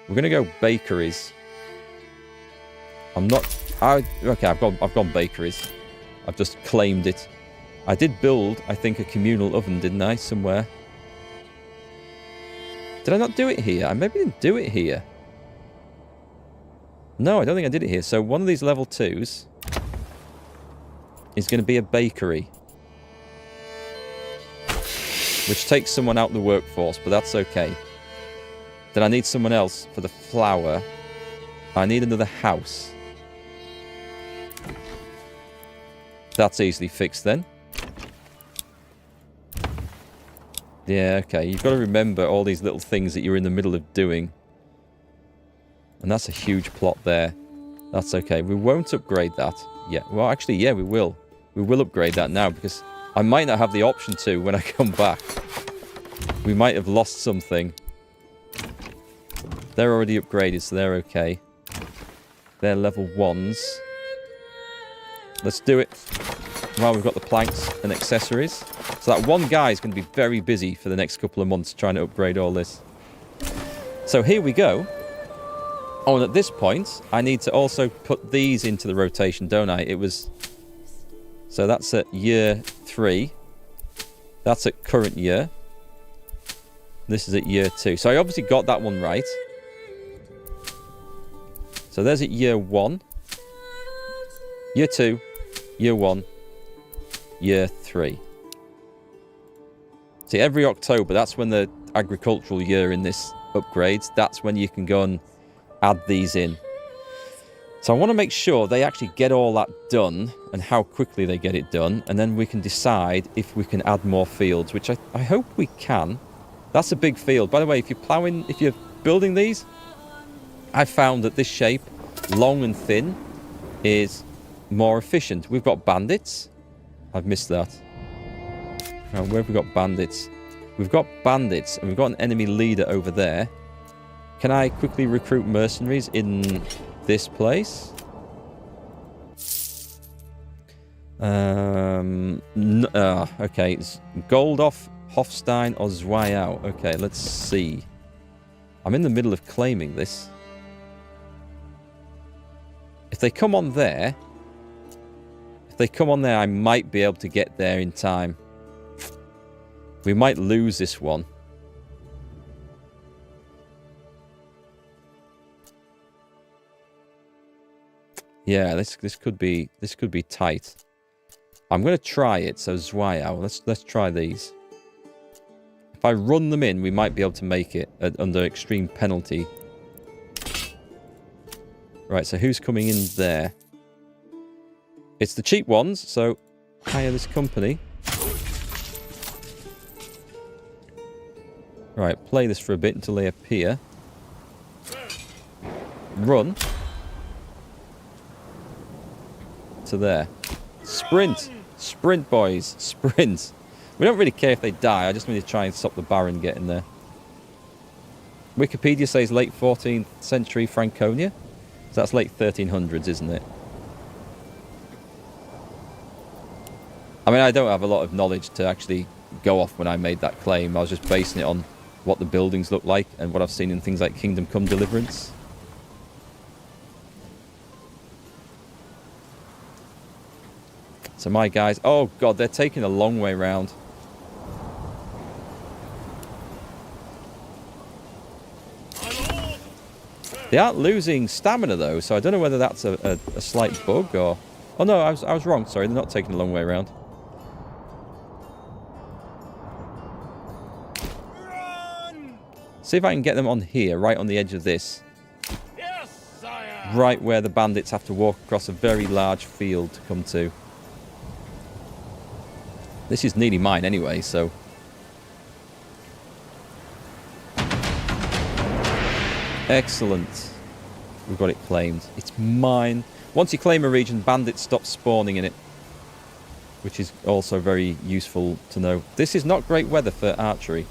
We're going to go bakeries. Okay, I've gone bakeries. I've just claimed it. I did build, I think, a communal oven, didn't I, somewhere? Did I not do it here? I maybe didn't do it here. No, I don't think I did it here. So one of these level 2s is going to be a bakery, which takes someone out of the workforce, but that's okay. Then I need someone else for the flour. I need another house. That's easily fixed then. Yeah, okay. You've got to remember all these little things that you're in the middle of doing. And that's a huge plot there. That's okay. We won't upgrade that. Yeah. Well, actually, yeah, we will. We will upgrade that now, because I might not have the option to when I come back. We might have lost something. They're already upgraded, so they're okay. They're level 1s. Let's do it while we've got the planks and accessories. So that one guy is going to be very busy for the next couple of months trying to upgrade all this. So here we go. Oh, and at this point, I need to also put these into the rotation, don't I? It was... So that's at year 3. That's at current year. This is at year 2. So I obviously got that one right. So there's at year 1. Year 2. Year 1. Year 3. See, every October, that's when the agricultural year in this upgrades. That's when you can go and add these in. So I want to make sure they actually get all that done and how quickly they get it done. And then we can decide if we can add more fields, which I hope we can. That's a big field. By the way, if you're building these, I found that this shape, long and thin, is more efficient. We've got bandits. I've missed that. Now, where have we got bandits? We've got bandits, and we've got an enemy leader over there. Can I quickly recruit mercenaries in this place? Okay. It's Goldhoff, Hofstein, or Zweiau. Okay, let's see. I'm in the middle of claiming this. If they come on there... I might be able to get there in time. We might lose this one. Yeah, this could be tight. I'm going to try it. So Zweiau, let's try these. If I run them in, we might be able to make it under extreme penalty. Right, so who's coming in there? It's the cheap ones, so hire this company. Right, play this for a bit until they appear. Run. To there. Sprint! Sprint, boys. Sprint. We don't really care if they die. I just need to try and stop the Baron getting there. Wikipedia says late 14th century Franconia. So that's late 1300s, isn't it? I mean, I don't have a lot of knowledge to actually go off when I made that claim. I was just basing it on what the buildings look like and what I've seen in things like Kingdom Come Deliverance. So my guys... Oh, God, they're taking a long way round. They aren't losing stamina though, so I don't know whether that's a slight bug or... Oh no, I was wrong. Sorry, they're not taking a long way around.
Run!
See if I can get them on here, right on the edge of this.
Yes, sire!
Right where the bandits have to walk across a very large field to come to. This is nearly mine anyway, so... Excellent. We've got it claimed. It's mine. Once you claim a region, bandits stop spawning in it. Which is also very useful to know. This is not great weather for archery.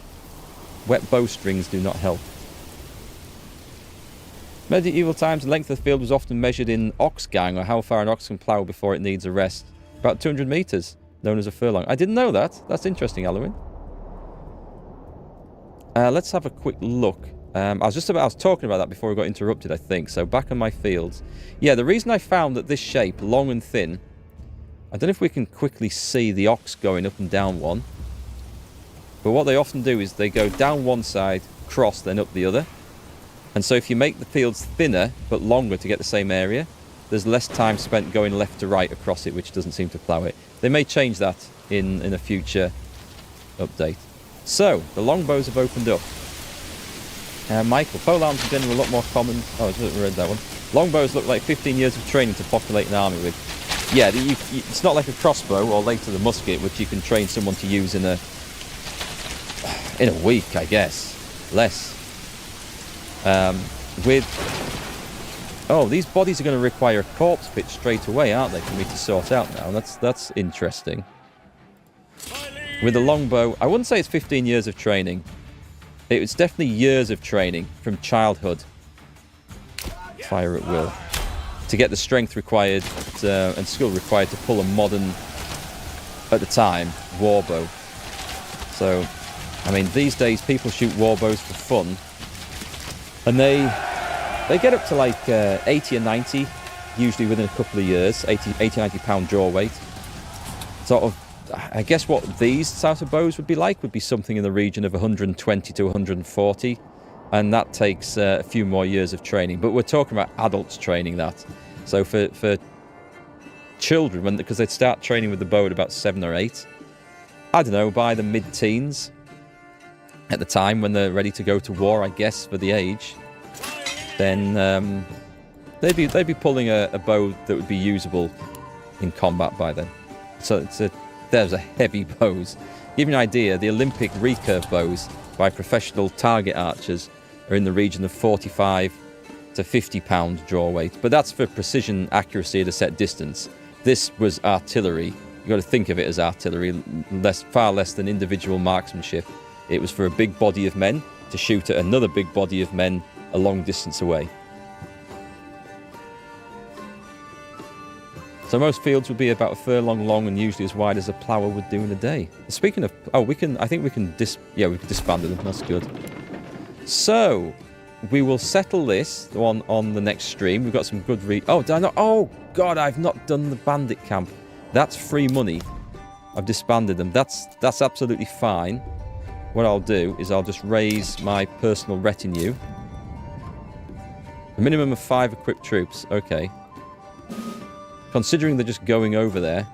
Wet bowstrings do not help. Medieval times, the length of the field was often measured in ox gang, or how far an ox can plough before it needs a rest. About 200 metres, known as a furlong. I didn't know that. That's interesting, Alwyn. Let's have a quick look. I was talking about that before we got interrupted, I think. So back on my fields. Yeah, the reason I found that this shape, long and thin, I don't know if we can quickly see the ox going up and down one. But what they often do is they go down one side, cross, then up the other. And so if you make the fields thinner but longer to get the same area, there's less time spent going left to right across it, which doesn't seem to plough it. They may change that in a future update. So, the longbows have opened up. Michael, pole arms in general a lot more common. Oh, I read that one. Longbows look like 15 years of training to populate an army with. Yeah, it's not like a crossbow or later the musket, which you can train someone to use in a week, I guess. Less. These bodies are going to require a corpse pit straight away, aren't they, for me to sort out now? That's interesting. With a longbow, I wouldn't say it's 15 years of training. It was definitely years of training from childhood. Fire at will. To get the strength required and skill required to pull a modern, at the time, warbow. So, I mean, these days people shoot warbows for fun. And they get up to like 80 or 90, usually within a couple of years. 80, 90 pound draw weight. Sort of, I guess what these sort of bows would be like would be something in the region of 120 to 140. And that takes a few more years of training. But we're talking about adults training that. So for children, because they'd start training with the bow at about 7 or 8, I don't know, by the mid-teens, at the time when they're ready to go to war, I guess, for the age, then they'd be pulling a bow that would be usable in combat by then. So there's a heavy bows. To give you an idea, the Olympic recurve bows by professional target archers are in the region of 45 to 50 pound draw weight, but that's for precision accuracy at a set distance. This was artillery. You've got to think of it as artillery, far less than individual marksmanship. It was for a big body of men to shoot at another big body of men a long distance away. So most fields would be about a furlong long and usually as wide as a plougher would do in a day. Speaking of, we can disband them. That's good. So we will settle this on the next stream. We've got some good oh God, I've not done the bandit camp. That's free money. I've disbanded them. That's absolutely fine. What I'll do is I'll just raise my personal retinue. A minimum of 5 equipped troops. Okay. Considering they're just going over there.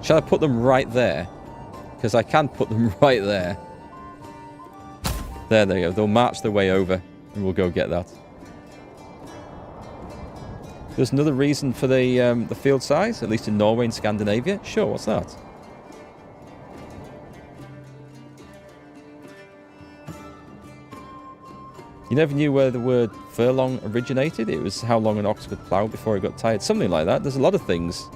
Shall I put them right there? Because I can put them right there. There they go. They'll march their way over and we'll go get that. There's another reason for the field size, at least in Norway and Scandinavia. Sure, what's that? You never knew where the word furlong originated. It was how long an ox could plough before it got tired. Something like that. There's a lot of things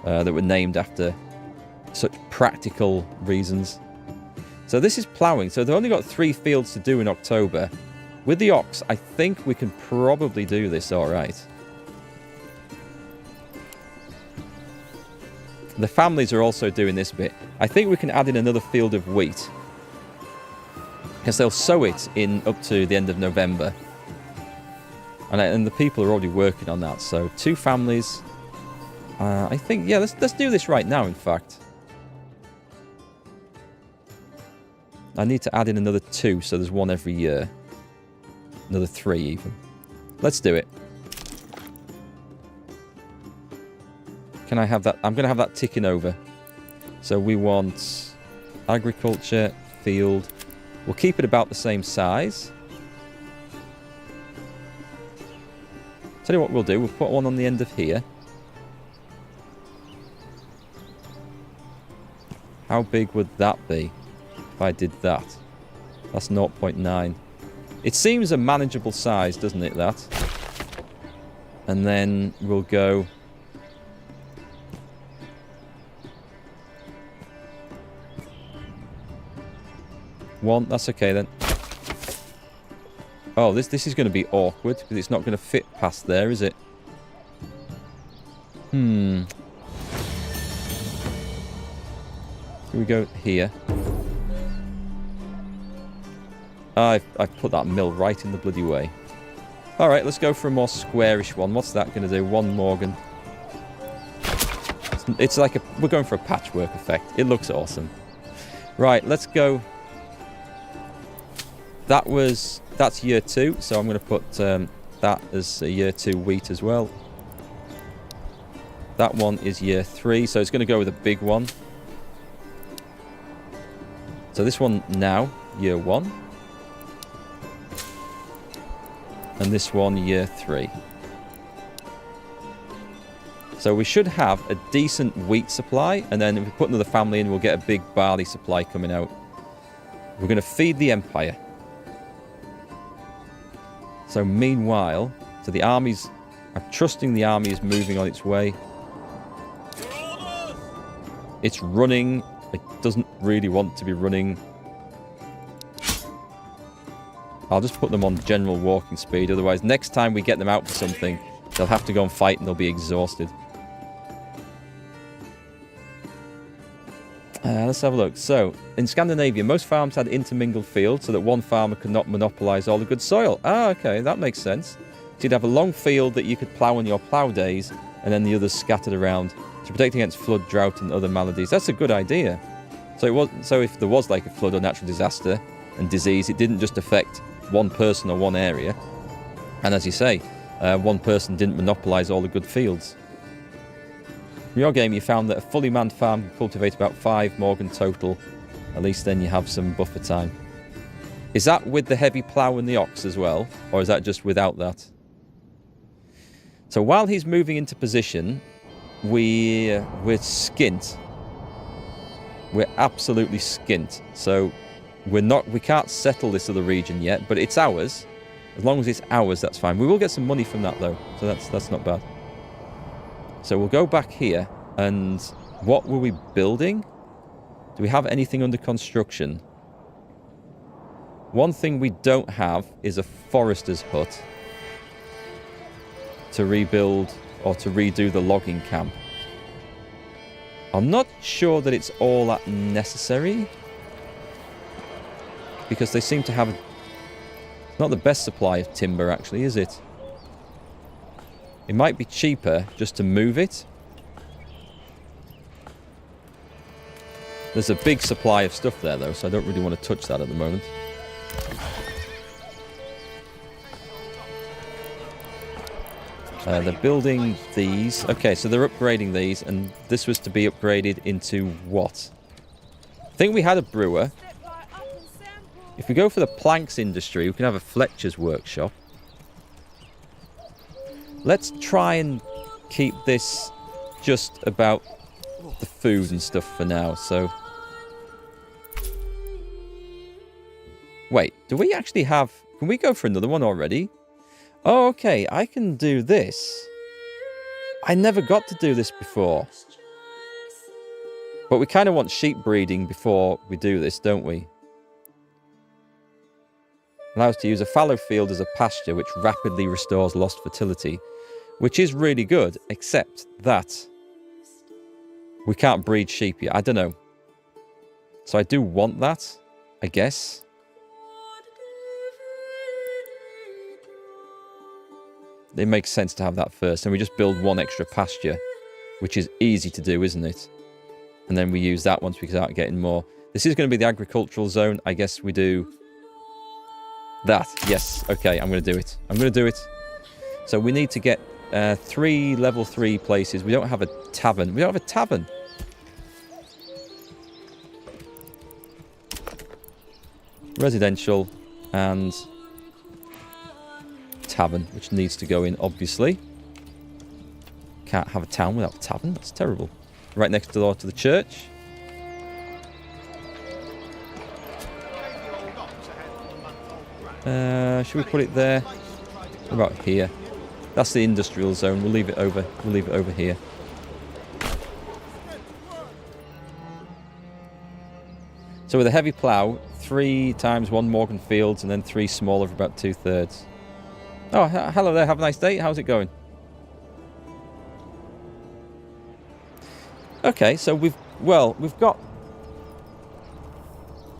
that were named after such practical reasons. So this is ploughing. So they've only got 3 fields to do in October. With the ox, I think we can probably do this all right. The families are also doing this bit. I think we can add in another field of wheat. Because they'll sow it in up to the end of November. And the people are already working on that. So 2 families. I think, yeah, let's do this right now, in fact. I need to add in another 2, so there's 1 every year. Another 3 even. Let's do it. Can I have that? I'm going to have that ticking over. So we want agriculture, field. We'll keep it about the same size. Tell you what we'll do. We'll put one on the end of here. How big would that be if I did that? That's 0.9. It seems a manageable size, doesn't it, that? And then we'll go... One, that's okay then. Oh, this is going to be awkward because it's not going to fit past there, is it? Here we go here. I've put that mill right in the bloody way. Alright, let's go for a more squarish one. What's that going to do? 1 Morgan. It's like we're going for a patchwork effect. It looks awesome. Right, let's go. That's year 2, so I'm going to put that as a year 2 wheat as well. That one is year 3, so it's going to go with a big one. So this one now, year 1. And this one, year 3. So we should have a decent wheat supply, and then if we put another family in, we'll get a big barley supply coming out. We're going to feed the Empire. So meanwhile, so the army's... I'm trusting the army is moving on its way. It's running. It doesn't really want to be running. I'll just put them on general walking speed. Otherwise, next time we get them out for something, they'll have to go and fight and they'll be exhausted. Let's have a look. So, in Scandinavia, most farms had intermingled fields so that one farmer could not monopolise all the good soil. Ah, okay, that makes sense. So you'd have a long field that you could plough on your plough days, and then the others scattered around to protect against flood, drought, and other maladies. That's a good idea. So if there was like a flood or natural disaster and disease, it didn't just affect one person or one area. And as you say, one person didn't monopolise all the good fields. In your game, you found that a fully manned farm can cultivate about 5 Morgan total. At least then you have some buffer time. Is that with the heavy plough and the ox as well? Or is that just without that? So while he's moving into position, we're skint. We're absolutely skint. So we can't settle this other region yet, but it's ours. As long as it's ours, that's fine. We will get some money from that though, so that's not bad. So we'll go back here, and what were we building? Do we have anything under construction? One thing we don't have is a forester's hut to rebuild or to redo the logging camp. I'm not sure that it's all that necessary, because they seem to have not the best supply of timber, actually, is it? It might be cheaper just to move it. There's a big supply of stuff there, though, so I don't really want to touch that at the moment. They're building these. Okay, so they're upgrading these, and this was to be upgraded into what? I think we had a brewer. If we go for the planks industry, we can have a Fletcher's workshop. Let's try and keep this just about the food and stuff for now, so... Wait, do we actually have... Can we go for another one already? Oh, okay, I can do this. I never got to do this before. But we kind of want sheep breeding before we do this, don't we? Allows to use a fallow field as a pasture, which rapidly restores lost fertility. Which is really good, except that we can't breed sheep yet. I don't know. So I do want that, I guess. It makes sense to have that first. And we just build one extra pasture, which is easy to do, isn't it? And then we use that once we start getting more. This is going to be the agricultural zone. I guess we do that. Yes. Okay, I'm going to do it. I'm going to do it. So we need to get 3 level 3 places. We don't have a tavern. We don't have a tavern. Residential and tavern, which needs to go in, obviously. Can't have a town without a tavern. That's terrible. Right next door to the church. Should we put it there? What about here? That's the industrial zone. We'll leave it over. We'll leave it over here. So with a heavy plough, 3 times 1 Morgan Fields, and then 3 smaller for about 2/3. Oh, hello there. Have a nice day. How's it going? Okay, so we've got...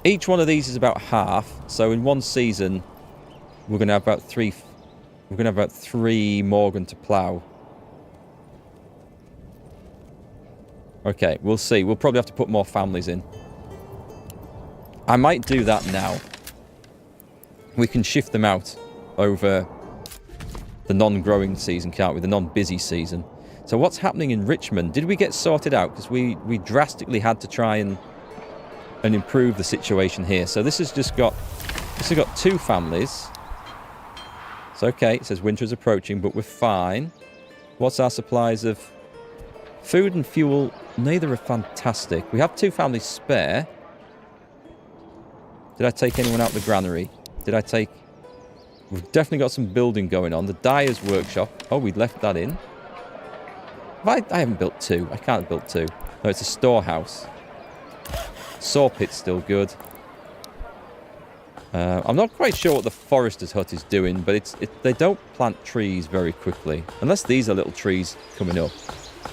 Each one of these is about half. So in one season, we're going to have about 3... We're going to have about 3 Morgan to plough. Okay, we'll see. We'll probably have to put more families in. I might do that now. We can shift them out over the non-growing season, can't we? The non-busy season. So what's happening in Richmond? Did we get sorted out? Because we drastically had to try and improve the situation here. So this has just got... This has got 2 families. It's okay. It says winter is approaching, but we're fine. What's our supplies of food and fuel? Neither are fantastic. We have 2 families spare. Did I take anyone out of the granary? Did I take... We've definitely got some building going on. The dyer's workshop. Oh, we left that in. I haven't built 2. I can't have built 2. No, it's a storehouse. Saw pit's still good. I'm not quite sure what the forester's hut is doing, but they don't plant trees very quickly. Unless these are little trees coming up.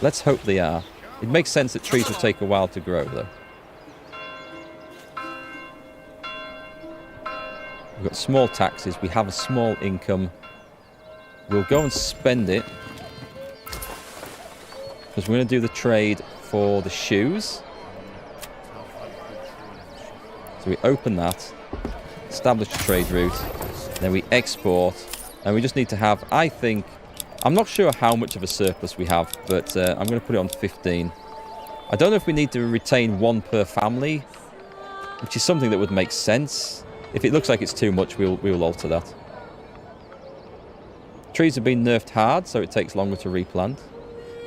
Let's hope they are. It makes sense that trees will take a while to grow, though. We've got small taxes. We have a small income. We'll go and spend it. Because we're going to do the trade for the shoes. So we open that. Establish a trade route. Then we export. And we just need to have, I think... I'm not sure how much of a surplus we have. But I'm going to put it on 15. I don't know if we need to retain 1 per family. Which is something that would make sense. If it looks like it's too much, we'll alter that. Trees have been nerfed hard, so it takes longer to replant.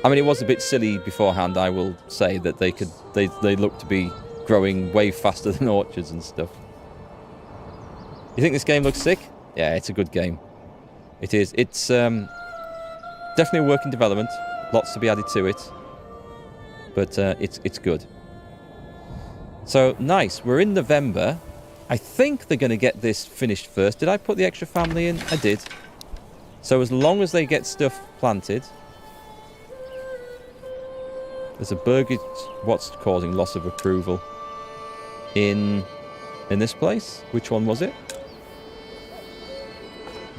I mean, it was a bit silly beforehand, I will say, that they look to be growing way faster than orchards and stuff. You think this game looks sick? Yeah, it's a good game. It is. It's definitely a work in development. Lots to be added to it. But it's good. So, nice. We're in November. I think they're going to get this finished first. Did I put the extra family in? I did. So as long as they get stuff planted... There's a burgage... What's causing loss of approval? In this place? Which one was it?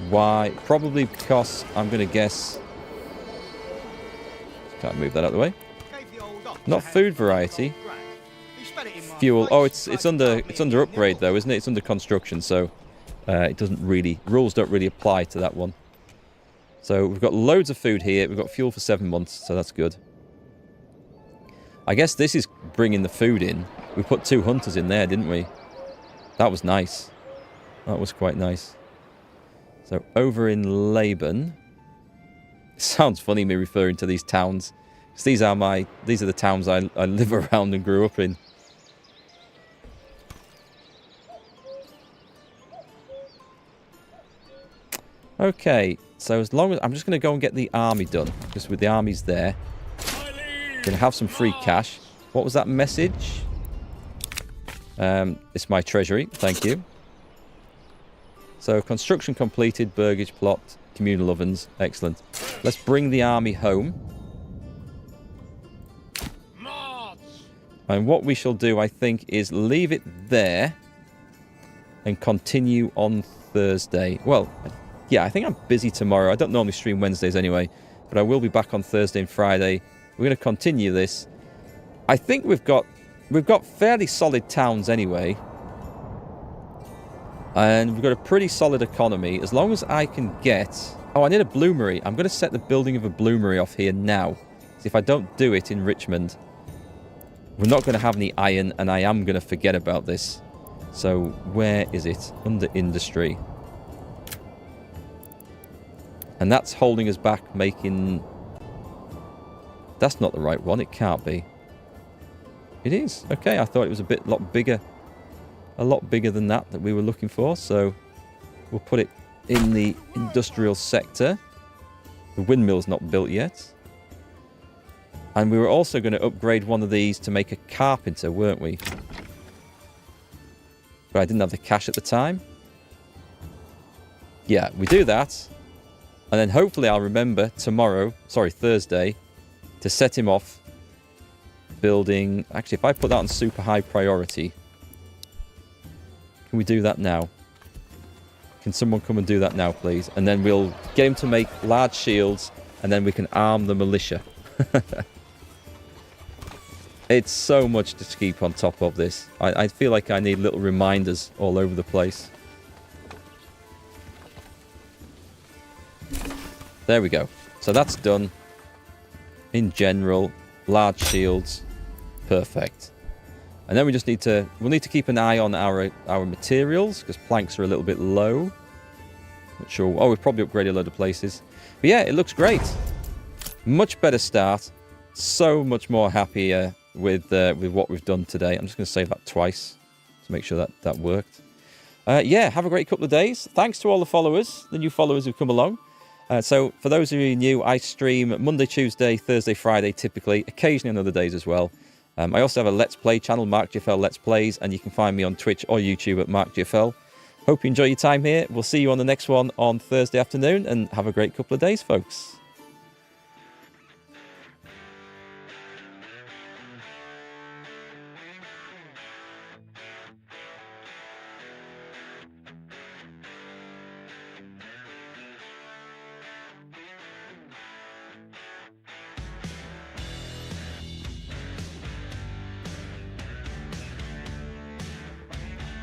Why? Probably because I'm going to guess... Can't move that out of the way. Not food variety. Fuel. Oh, it's under upgrade though, isn't it? It's under construction, so it doesn't really... Rules don't really apply to that one. So we've got loads of food here. We've got fuel for 7 months, so that's good. I guess this is bringing the food in. We put 2 hunters in there, didn't we? That was nice. That was quite nice. So over in Laban... It sounds funny me referring to these towns. Because these are the towns I live around and grew up in. Okay, so as long as... I'm just going to go and get the army done. Because with the armies there... Going to have some free cash. What was that message? It's my treasury. Thank you. So, construction completed. Burgage plot. Communal ovens. Excellent. Let's bring the army home. And what we shall do, I think, is leave it there. And continue on Thursday. Well... Yeah, I think I'm busy tomorrow. I don't normally stream Wednesdays anyway. But I will be back on Thursday and Friday. We're going to continue this. I think we've got fairly solid towns anyway. And we've got a pretty solid economy. As long as I can get... Oh, I need a bloomery. I'm going to set the building of a bloomery off here now. So if I don't do it in Richmond, we're not going to have any iron, and I am going to forget about this. So where is it? Under industry. And that's holding us back, making... That's not the right one. It can't be. It is. Okay, I thought it was a lot bigger than that we were looking for. So we'll put it in the industrial sector. The windmill's not built yet. And we were also going to upgrade one of these to make a carpenter, weren't we? But I didn't have the cash at the time. Yeah, we do that. And then hopefully I'll remember Thursday, to set him off building... Actually, if I put that on super high priority... Can we do that now? Can someone come and do that now, please? And then we'll get him to make large shields, and then we can arm the militia. It's so much to keep on top of this. I feel like I need little reminders all over the place. There we go. So that's done. In general, large shields. Perfect. And then we just need to... We'll need to keep an eye on our materials, because planks are a little bit low. Not sure... Oh, we've probably upgraded a load of places. But yeah, it looks great. Much better start. So much more happier with what we've done today. I'm just going to save that twice to make sure that worked. Yeah, have a great couple of days. Thanks to all the followers, the new followers who've come along. So for those of you new, I stream Monday, Tuesday, Thursday, Friday typically, occasionally on other days as well. I also have a Let's Play channel, MarkGFL Let's Plays, and you can find me on Twitch or YouTube at MarkGFL. Hope you enjoy your time here. We'll see you on the next one on Thursday afternoon, and have a great couple of days, folks.